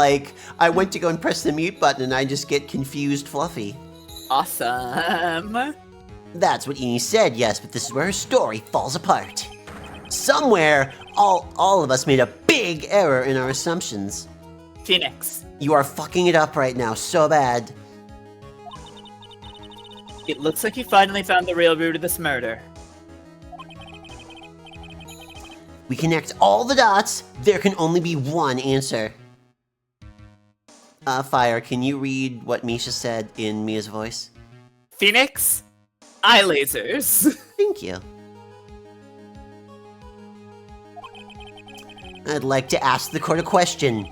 I went to go and press the mute button, and I just get confused fluffy. Awesome. That's what Eni said, yes, but this is where her story falls apart. Somewhere, all of us made a big error in our assumptions. Phoenix. You are fucking it up right now, so bad. It looks like you finally found the real root of this murder. We connect all the dots, there can only be one answer. Fire, can you read what Misha said in Mia's voice? Phoenix? Eye lasers. Thank you. I'd like to ask the court a question.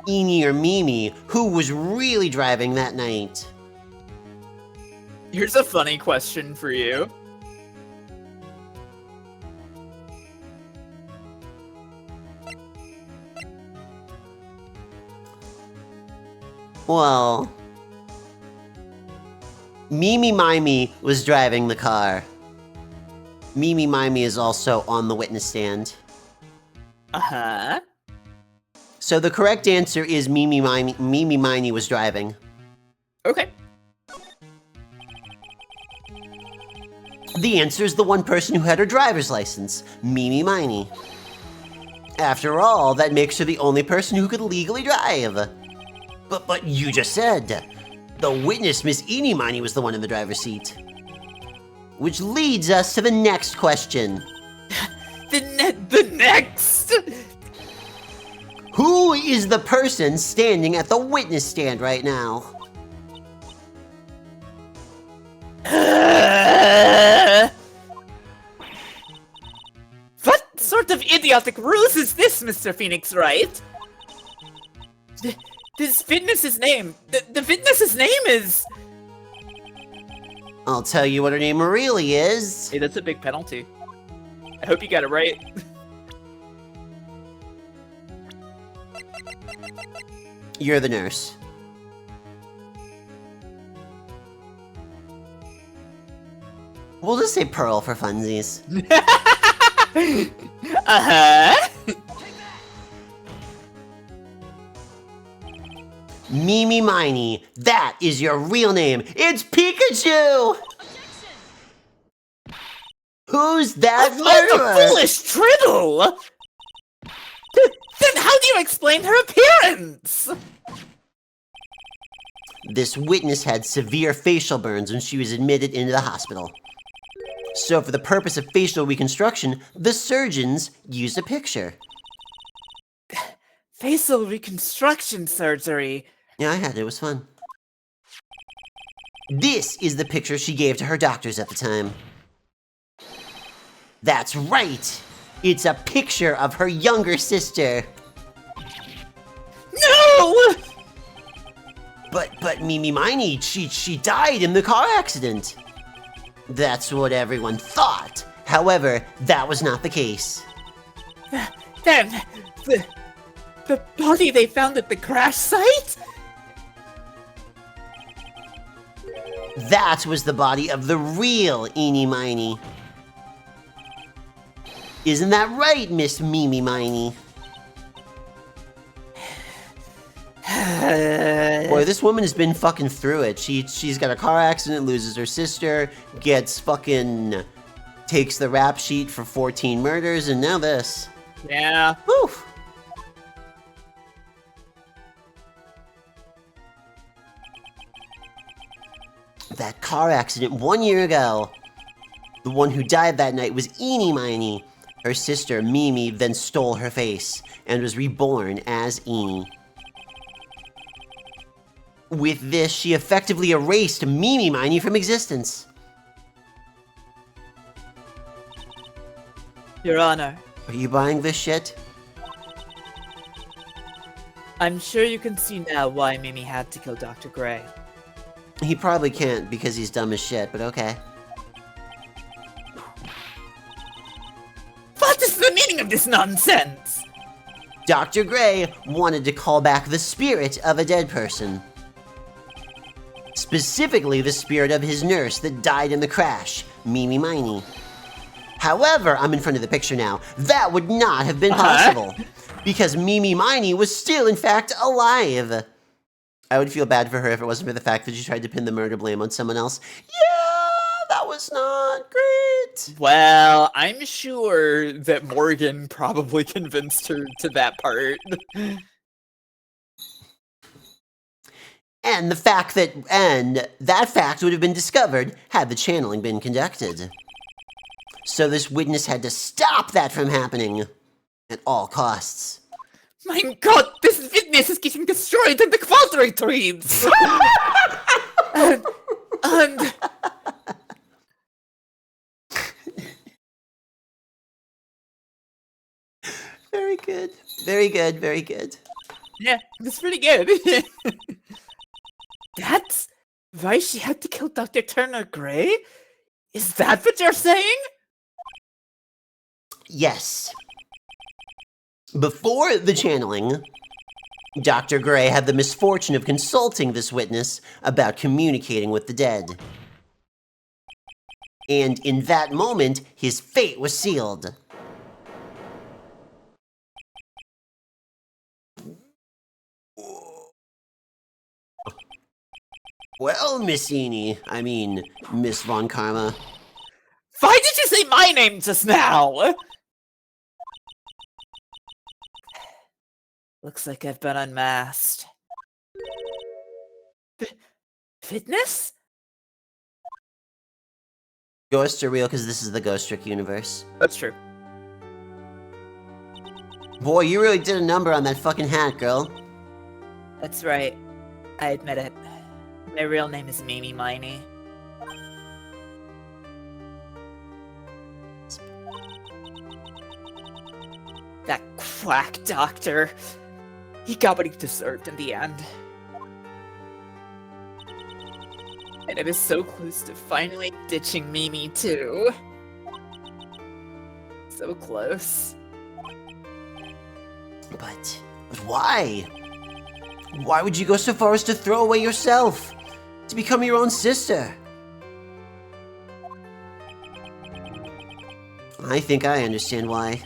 Eni or Mimi, who was really driving that night? Here's a funny question for you. Well, Mimi Mimey was driving the car. Mimi Mimey is also on the witness stand. Uh-huh. So the correct answer is Mimi Mimey was driving. Okay. The answer is the one person who had her driver's license, Mimi Mimey. After all, that makes her the only person who could legally drive. But you just said the witness, Miss Eni Mimey, was the one in the driver's seat. Which leads us to the next question. The next? Who is the person standing at the witness stand right now? What sort of idiotic ruse is this, Mr. Phoenix Wright? This witness's name, the witness's name is... I'll tell you what her name really is. Hey, that's a big penalty. I hope you got it right. You're the nurse. We'll just say Pearl for funsies. Uh-huh. Mimi Miney, that is your real name. It's Pikachu! Who's that Oh, murderer? the foolish Tribble! Then how do you explain her appearance? This witness had severe facial burns when she was admitted into the hospital. So for the purpose of facial reconstruction, the surgeons used a picture. Facial reconstruction surgery. Yeah, I had it. It was fun. This is the picture she gave to her doctors at the time. That's right! It's a picture of her younger sister. No! But Mimi Miney, she died in the car accident. That's what everyone thought. However, that was not the case. Then, the body they found at the crash site? That was the body of the real Eenie Miney. Isn't that right, Miss Mimi Miney? Boy, this woman has been fucking through it. She's got a car accident, loses her sister, takes the rap sheet for 14 murders, and now this. Yeah. Whew. That car accident 1 year ago. The one who died that night was Eenie Miney. Her sister, Mimi, then stole her face and was reborn as Eenie. With this, she effectively erased Mimi Miney from existence. Your Honor, Are you buying this shit? I'm sure you can see now why Mimi had to kill Dr. Gray. He probably can't because he's dumb as shit, but okay. What is the meaning of this nonsense? Dr. Gray wanted to call back the spirit of a dead person. Specifically, the spirit of his nurse that died in the crash, Mimi Miney. However, I'm in front of the picture now, that would not have been possible. Because Mimi Miney was still, in fact, alive. I would feel bad for her if it wasn't for the fact that she tried to pin the murder blame on someone else. Yeah, that was not great. Well, I'm sure that Morgan probably convinced her to that part. And that fact would have been discovered had the channeling been conducted. So this witness had to stop that from happening at all costs. My god, this witness is getting destroyed in the quadri trees! and Very good. Very good, very good. yeah, that's pretty good. That's why she had to kill Dr. Turner Gray? Is that what you're saying? Yes. Before the channeling, Dr. Gray had the misfortune of consulting this witness about communicating with the dead. And in that moment, his fate was sealed. Well, Miss Miss Von Karma. Why did you say my name just now? Looks like I've been unmasked. Fitness? Ghosts are real because this is the Ghost Trick universe. That's true. Boy, you really did a number on that fucking hat, girl. That's right. I admit it. My real name is Mimi Miney. That quack doctor. He got what he deserved in the end. And I was so close to finally ditching Mimi too. So close. But why? Why would you go so far as to throw away yourself? To become your own sister? I think I understand why.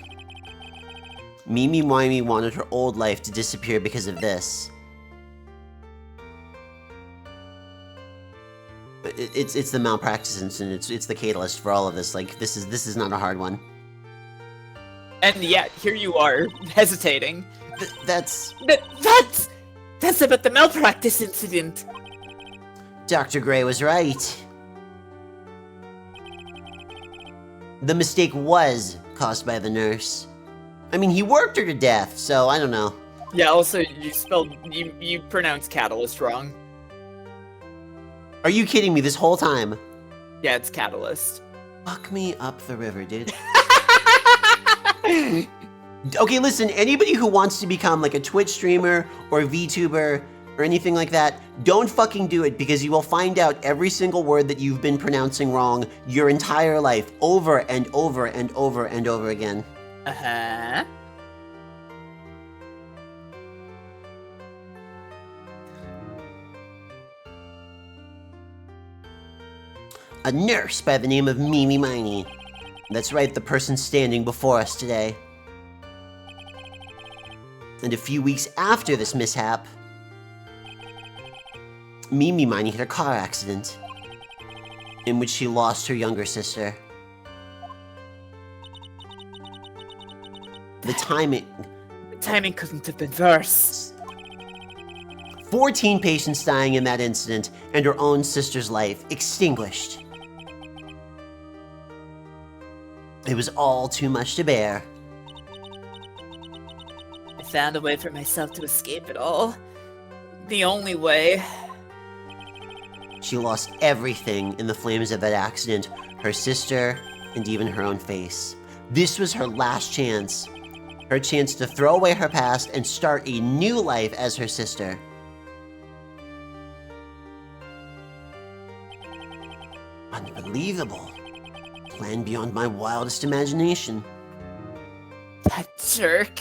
Mimi Miney wanted her old life to disappear because of this. It's the malpractice incident. It's the catalyst for all of this. Like, this is not a hard one. And yet, here you are, hesitating. That's... That's about the malpractice incident. Dr. Gray was right. The mistake was caused by the nurse. I mean, he worked her to death, so I don't know. Yeah, also, you pronounced catalyst wrong. Are you kidding me this whole time? Yeah, it's catalyst. Fuck me up the river, dude. Okay, listen, anybody who wants to become like a Twitch streamer or a VTuber or anything like that, don't fucking do it, because you will find out every single word that you've been pronouncing wrong your entire life, over and over and over and over again. Uh-huh. A nurse by the name of Mimi Miney. That's right, the person standing before us today. And a few weeks after this mishap, Mimi Miney had a car accident in which she lost her younger sister. The timing Couldn't have been worse. 14 patients dying in that incident, and her own sister's life extinguished. It was all too much to bear. I found a way for myself to escape it all. The only way. She lost everything in the flames of that accident, her sister, and even her own face. This was her last chance. Her chance to throw away her past and start a new life as her sister. Unbelievable. Plan beyond my wildest imagination. That jerk.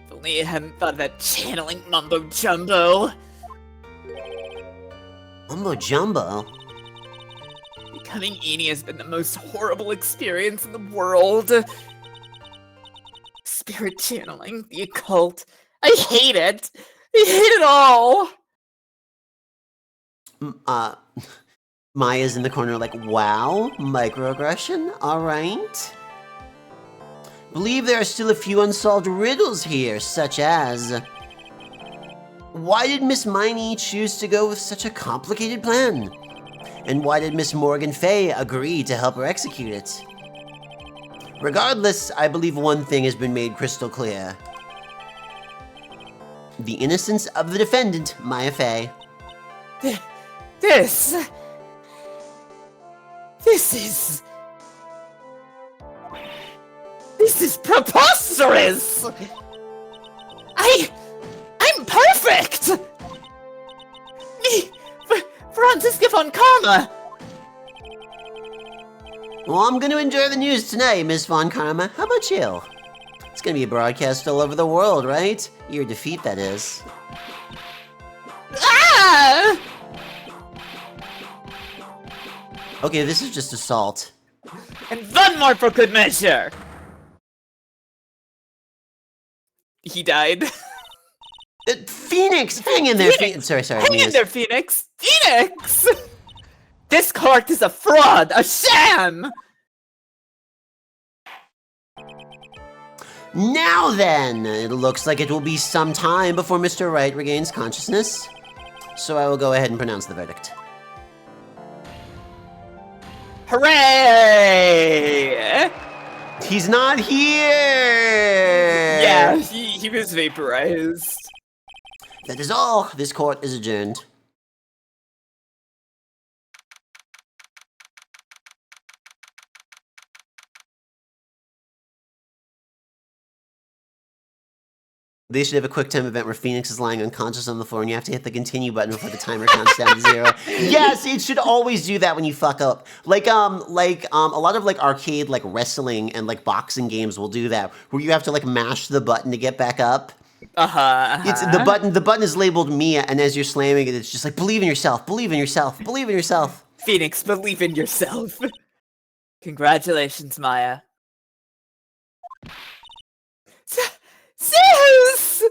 If only I hadn't thought of that channeling mumbo jumbo. Mumbo jumbo? Becoming Eni has been the most horrible experience in the world. Spirit channeling, the occult. I hate it. I hate it all. Maya's in the corner like, wow, microaggression, alright. Believe there are still a few unsolved riddles here, such as... why did Miss Miney choose to go with such a complicated plan? And why did Miss Morgan Fay agree to help her execute it? Regardless, I believe one thing has been made crystal clear. The innocence of the defendant, Maya Fay. This is preposterous! I'm perfect! Me, Franziska von Karma! Well, I'm gonna enjoy the news tonight, Miss Von Karma. How about you? It's gonna be broadcast all over the world, right? Your defeat, that is. Ah! Okay, this is just assault. And one more for good measure! He died. Phoenix! Hang in there, Phoenix! Sorry, Hang in Venus. there, Phoenix! Phoenix! This court is a fraud! A sham! Now then, it looks like it will be some time before Mr. Wright regains consciousness. So I will go ahead and pronounce the verdict. Hooray! He's not here! Yeah, he was vaporized. That is all. This court is adjourned. They should have a quick time event where Phoenix is lying unconscious on the floor and you have to hit the continue button before the timer counts down to 0. Yes, it should always do that when you fuck up. Like a lot of like arcade like wrestling and like boxing games will do that, where you have to like mash the button to get back up. It's the button is labeled Mia, and as you're slamming it, it's just like, believe in yourself, believe in yourself, believe in yourself. Phoenix, believe in yourself. Congratulations, Maya. Zeus!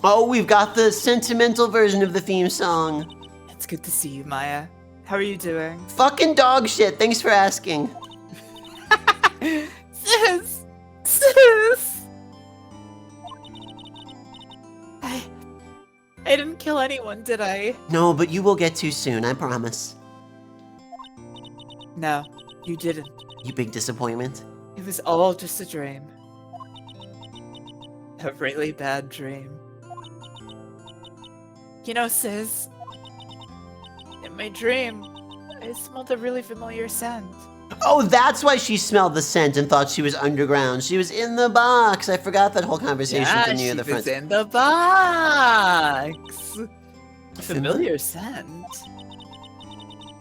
Oh, we've got the sentimental version of the theme song. It's good to see you, Maya. How are you doing? Fucking dog shit, thanks for asking. Sis! Sis! I didn't kill anyone, did I? No, but you will get to soon, I promise. No, you didn't. You big disappointment. It was all just a dream. A really bad dream. You know, Sis, in my dream, I smelled a really familiar scent. Oh, that's why she smelled the scent and thought she was underground. She was in the box. I forgot that whole conversation from near the front. She was in the box. A familiar scent.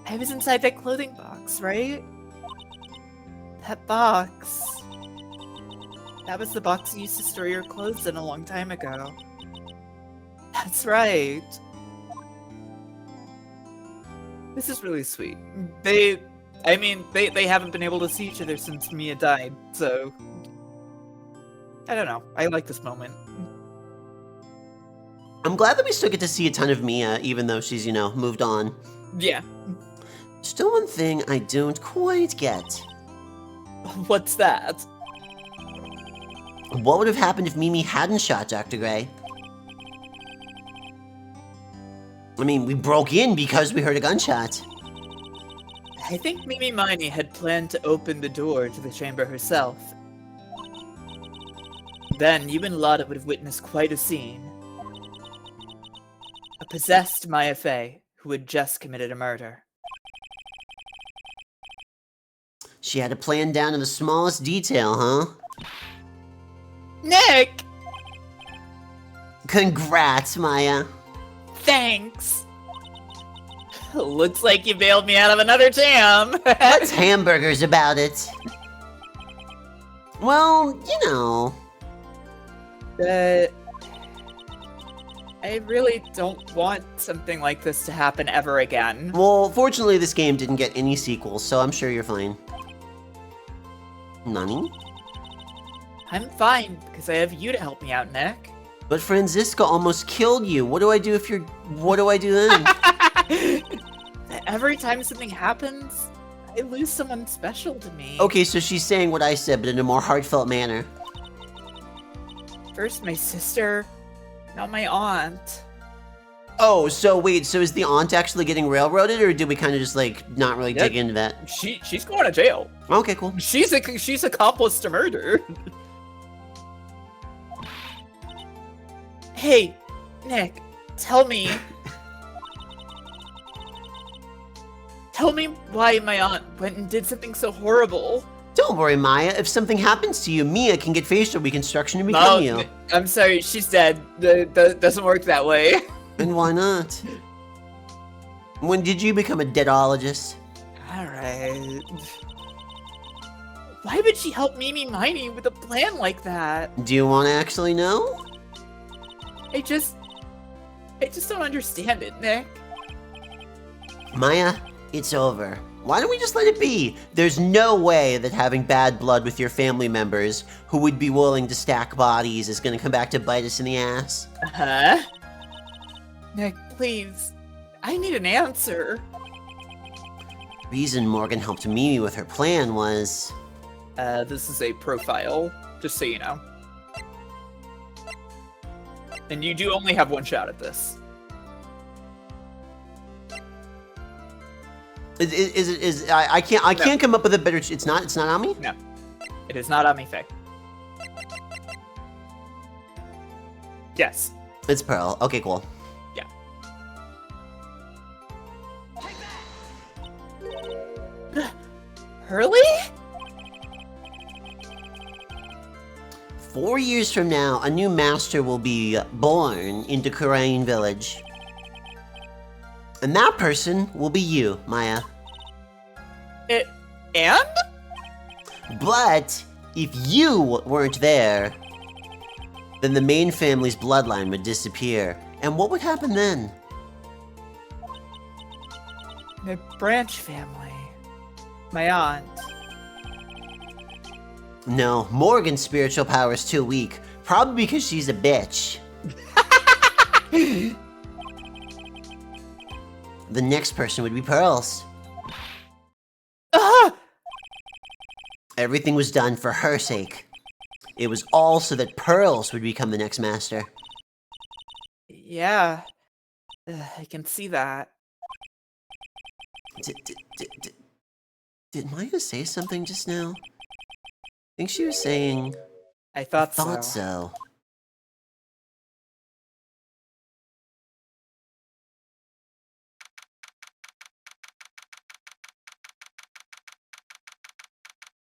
I was inside that clothing box, right? That box. That was the box you used to store your clothes in a long time ago. That's right. This is really sweet. They haven't been able to see each other since Mia died, so... I don't know. I like this moment. I'm glad that we still get to see a ton of Mia, even though she's, you know, moved on. Yeah. Still one thing I don't quite get. What's that? What would have happened if Mimi hadn't shot Dr. Gray? I mean, we broke in because we heard a gunshot. I think Mimi Miney had planned to open the door to the chamber herself. Then you and Lotta would have witnessed quite a scene. A possessed Maya Fey who had just committed a murder. She had a plan down to the smallest detail, huh? Nick! Congrats, Maya. Thanks! Looks like you bailed me out of another jam! What's hamburgers about it? Well, you know. I really don't want something like this to happen ever again. Well, fortunately this game didn't get any sequels, so I'm sure you're fine. Nani? I'm fine, because I have you to help me out, Nick. But Franziska almost killed you. What do I do if you're... What do I do then? Every time something happens, I lose someone special to me. Okay, so she's saying what I said, but in a more heartfelt manner. First my sister, now my aunt. Oh, so wait, so is the aunt actually getting railroaded, or did we kind of just, like, not really dig into that? She's going to jail. Okay, cool. She's accomplice to murder. Hey, Nick, tell me. Tell me why my aunt went and did something so horrible. Don't worry, Maya. If something happens to you, Mia can get facial reconstruction and become you. I'm sorry, she's dead. That doesn't work that way. And why not? When did you become a deadologist? Alright. Why would she help Mimi Miney with a plan like that? Do you want to actually know? I just don't understand it, Nick. Maya, it's over. Why don't we just let it be? There's no way that having bad blood with your family members who would be willing to stack bodies is gonna come back to bite us in the ass. Huh? Nick, please. I need an answer. Reason Morgan helped Mimi with her plan was... This is a profile, just so you know. And you do only have one shot at this. I can't come up with a better... It's not Ami? No. It is not Ami Faye. Yes. It's Pearl. Okay, cool. Yeah. Hurley? 4 years from now, a new master will be born into Kurain Village. And that person will be you, Maya. And? But if you weren't there, then the main family's bloodline would disappear. And what would happen then? My branch family. My aunt. No, Morgan's spiritual power is too weak. Probably because she's a bitch. The next person would be Pearls. Ah! Everything was done for her sake. It was all so that Pearls would become the next master. Yeah, I can see that. Did Maya say something just now? I think she was saying... I thought so.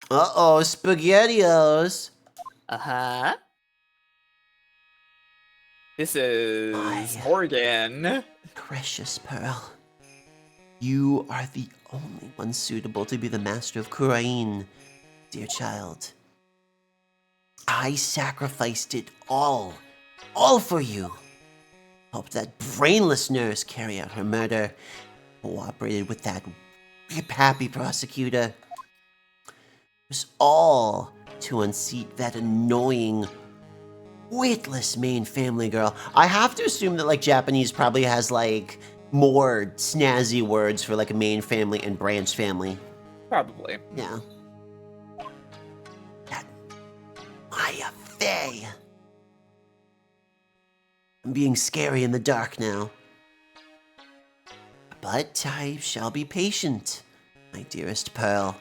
Uh-oh, SpaghettiOs. Uh-huh. This is My Morgan. precious Pearl. You are the only one suitable to be the master of Kurain, dear child. I sacrificed it all for you. Helped that brainless nurse carry out her murder. Cooperated with that happy prosecutor. It was all to unseat that annoying, witless main family girl. I have to assume that, like, Japanese probably has, like, more snazzy words for, like, a main family and branch family. Probably. Yeah. That Maya Fey. I'm being scary in the dark now. But I shall be patient, my dearest Pearl.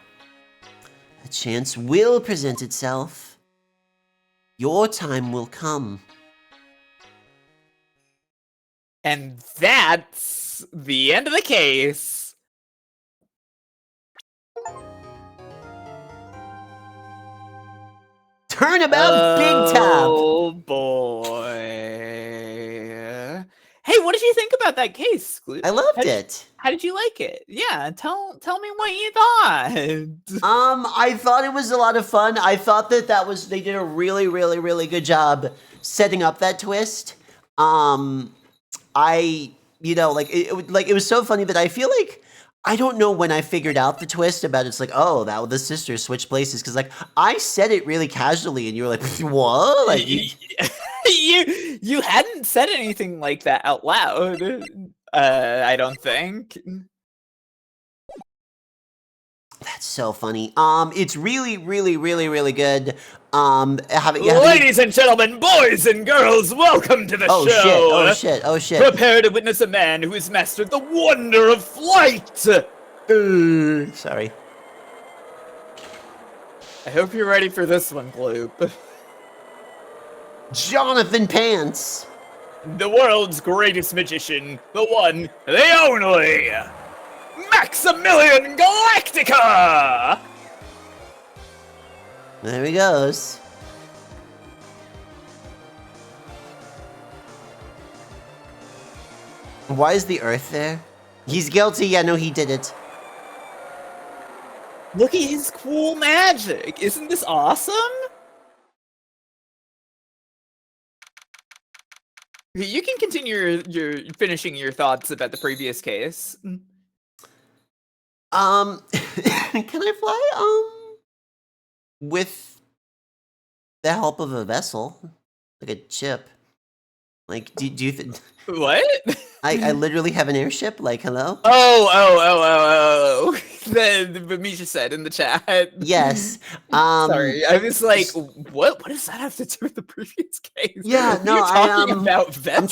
A chance will present itself. Your time will come. And that's the end of the case. Turnabout Big Top! Oh boy. Hey, what did you think about that case, Gloop? I loved it. How did you like it? Yeah, tell me what you thought. I thought it was a lot of fun. I thought that they did a really, really, really good job setting up that twist. It was so funny that I feel like I don't know when I figured out the twist about it's like, oh, that the sisters switched places, because like I said it really casually and you were like, what? Like you hadn't said anything like that out loud. I don't think. That's so funny. It's really, really, really, really good. Ladies and gentlemen, boys and girls, welcome to the Oh show. shit! Oh shit! Oh shit! Prepare to witness a man who has mastered the wonder of flight. Sorry. I hope you're ready for this one, Gloop. Jonathan Pants. The world's greatest magician, the one, the only, Maximilian Galactica! There he goes. Why is the Earth there? He's guilty. Yeah, no, he did it. Look at his cool magic! Isn't this awesome? You can continue your finishing your thoughts about the previous case. Can I fly? With the help of a vessel, like a ship. Like, do you think? What? I literally have an airship. Like, hello? Oh. The Misha said in the chat. Yes. Sorry, I was like, what? What does that have to do with the previous case? Yeah, no, You're talking about vessels. I'm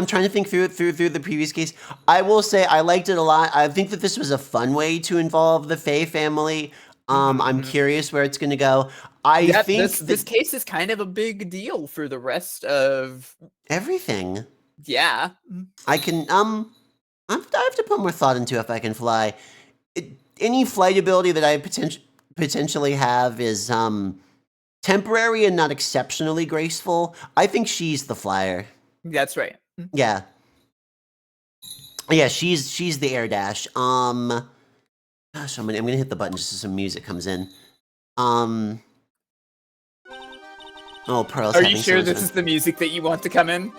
trying to think through the previous case. I will say I liked it a lot. I think that this was a fun way to involve the Faye family. I'm curious where it's going to go. I think this case is kind of a big deal for the rest of everything. Yeah. I can I have to put more thought into if I can fly. Any flight ability that I potentially have is temporary and not exceptionally graceful. I think she's the flyer. That's right. Yeah. Yeah, she's the air dash. Gosh, I'm gonna hit the button just so some music comes in. Oh, Pearl's Are having you sure so much this fun. is the music that you want to come in?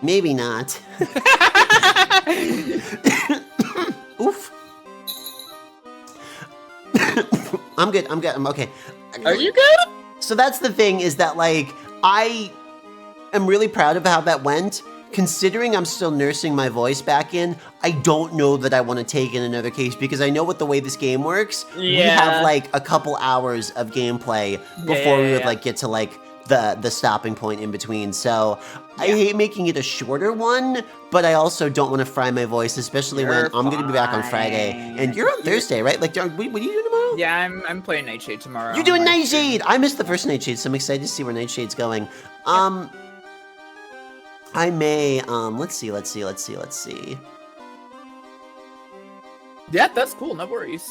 Maybe not. Oof. I'm good. I'm okay. Are you good? So that's the thing, is that like am really proud of how that went. Considering I'm still nursing my voice back in, I don't know that I want to take in another case because I know what the way this game works. We have Yeah. like a couple hours of gameplay before we would like get to like the stopping point in between. So I hate making it a shorter one, but I also don't want to fry my voice, especially when I'm going to be back on Friday. And you're on Thursday, right? Like, what are you doing tomorrow? Yeah, I'm playing Nightshade tomorrow. You're doing Nightshade! I missed the first Nightshade, so I'm excited to see where Nightshade's going. I may, let's see. Yeah, that's cool. No worries.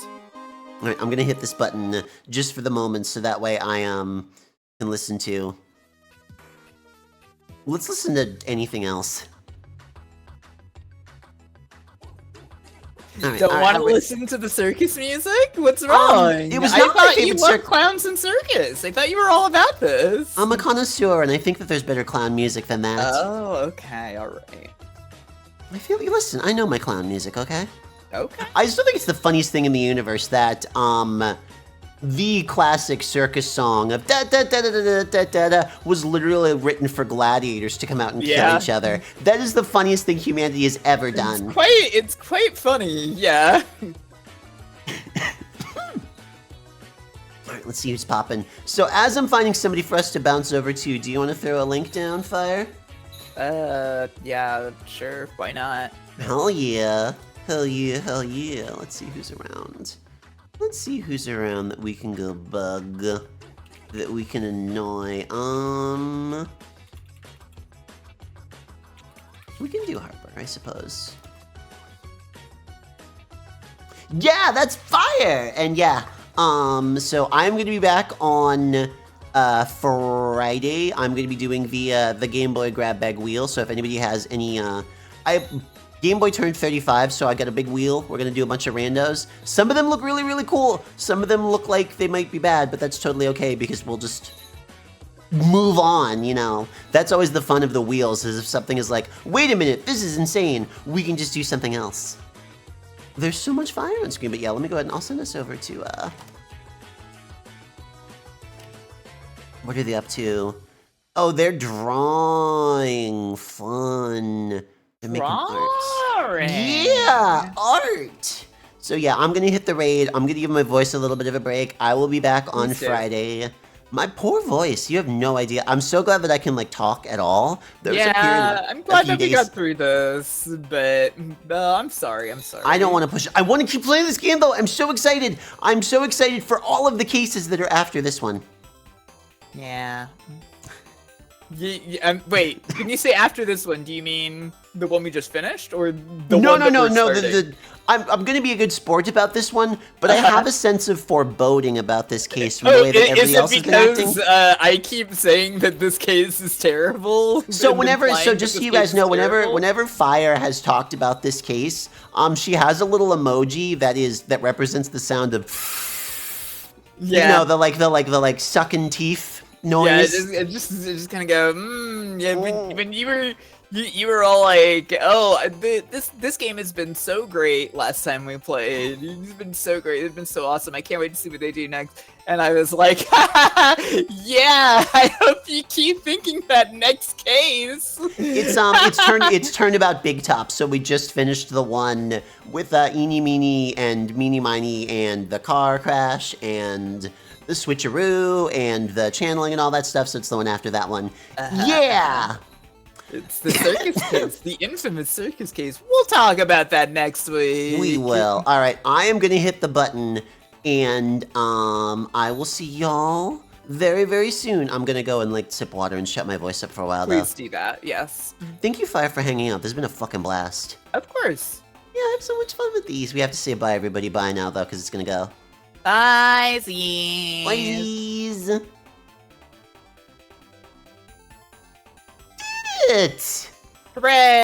All right, I'm gonna hit this button just for the moment, so that way I, can listen to... Let's listen to anything else. All right, Don't want to I- listen to the circus music? What's wrong? it was I not my thought you favorite loved clowns and circus. I thought you were all about this. I'm a connoisseur, and I think that there's better clown music than that. Oh, okay, all right. I feel listen, I know my clown music, okay? Okay. I still think it's the funniest thing in the universe that, the classic circus song of da da da da da da da da was literally written for gladiators to come out and kill each other. That is the funniest thing humanity has ever done. It's quite funny, yeah. Alright, let's see who's popping. So as I'm finding somebody for us to bounce over to, do you want to throw a link down, Fire? Yeah, sure, why not? Hell yeah. Hell yeah, hell yeah. Let's see who's around. Let's see who's around that we can go bug. That we can annoy. We can do Harper, I suppose. Yeah, that's Fire! And yeah, so I'm gonna be back on Friday. I'm gonna be doing the Game Boy grab bag wheel, so if anybody has any, Game Boy turned 35, so I got a big wheel. We're gonna do a bunch of randos. Some of them look really, really cool. Some of them look like they might be bad, but that's totally okay because we'll just move on, you know? That's always the fun of the wheels, is if something is like, wait a minute, this is insane, we can just do something else. There's so much fire on screen, but yeah, let me go ahead and I'll send us over to, what are they up to? Oh, they're drawing. Fun. They're making art. Yeah, art. So yeah, I'm gonna hit the raid. I'm gonna give my voice a little bit of a break. I will be back on Friday. My poor voice, you have no idea. I'm so glad that I can like talk at all. There was a period, I'm glad that we days, got through this, but I'm sorry. I don't want to push it. I want to keep playing this game though. I'm so excited. I'm so excited for all of the cases that are after this one. Yeah. Wait, can you say after this one, do you mean the one we just finished, or the one that we're starting? I'm going to be a good sport about this one, but I have a sense of foreboding about this case from the way that everybody else has been acting. Is it because I keep saying that this case is terrible? So just so you guys know, whenever Fire has talked about this case, she has a little emoji that represents the sound of, you know, the like sucking teeth noise. Yeah, it just kind of go. Yeah, when you were all like, oh, this game has been so great last time we played. It's been so great. It's been so awesome. I can't wait to see what they do next. And I was like, yeah, I hope you keep thinking that next case. It's turnabout Big Top. So we just finished the one with Eeny Meeny and Meeny Miny and the car crash and the switcheroo and the channeling and all that stuff. So it's the one after that one. Yeah. It's the circus case, the infamous circus case. We'll talk about that next week. We will. All right, I am gonna hit the button, and I will see y'all very, very soon. I'm gonna go and like sip water and shut my voice up for a while. Please do that. Yes. Thank you, Fire, for hanging out. This has been a fucking blast. Of course. Yeah, I have so much fun with these. We have to say bye, everybody. Bye now, though, because it's gonna go. Bye, see. Bye. It. Hooray!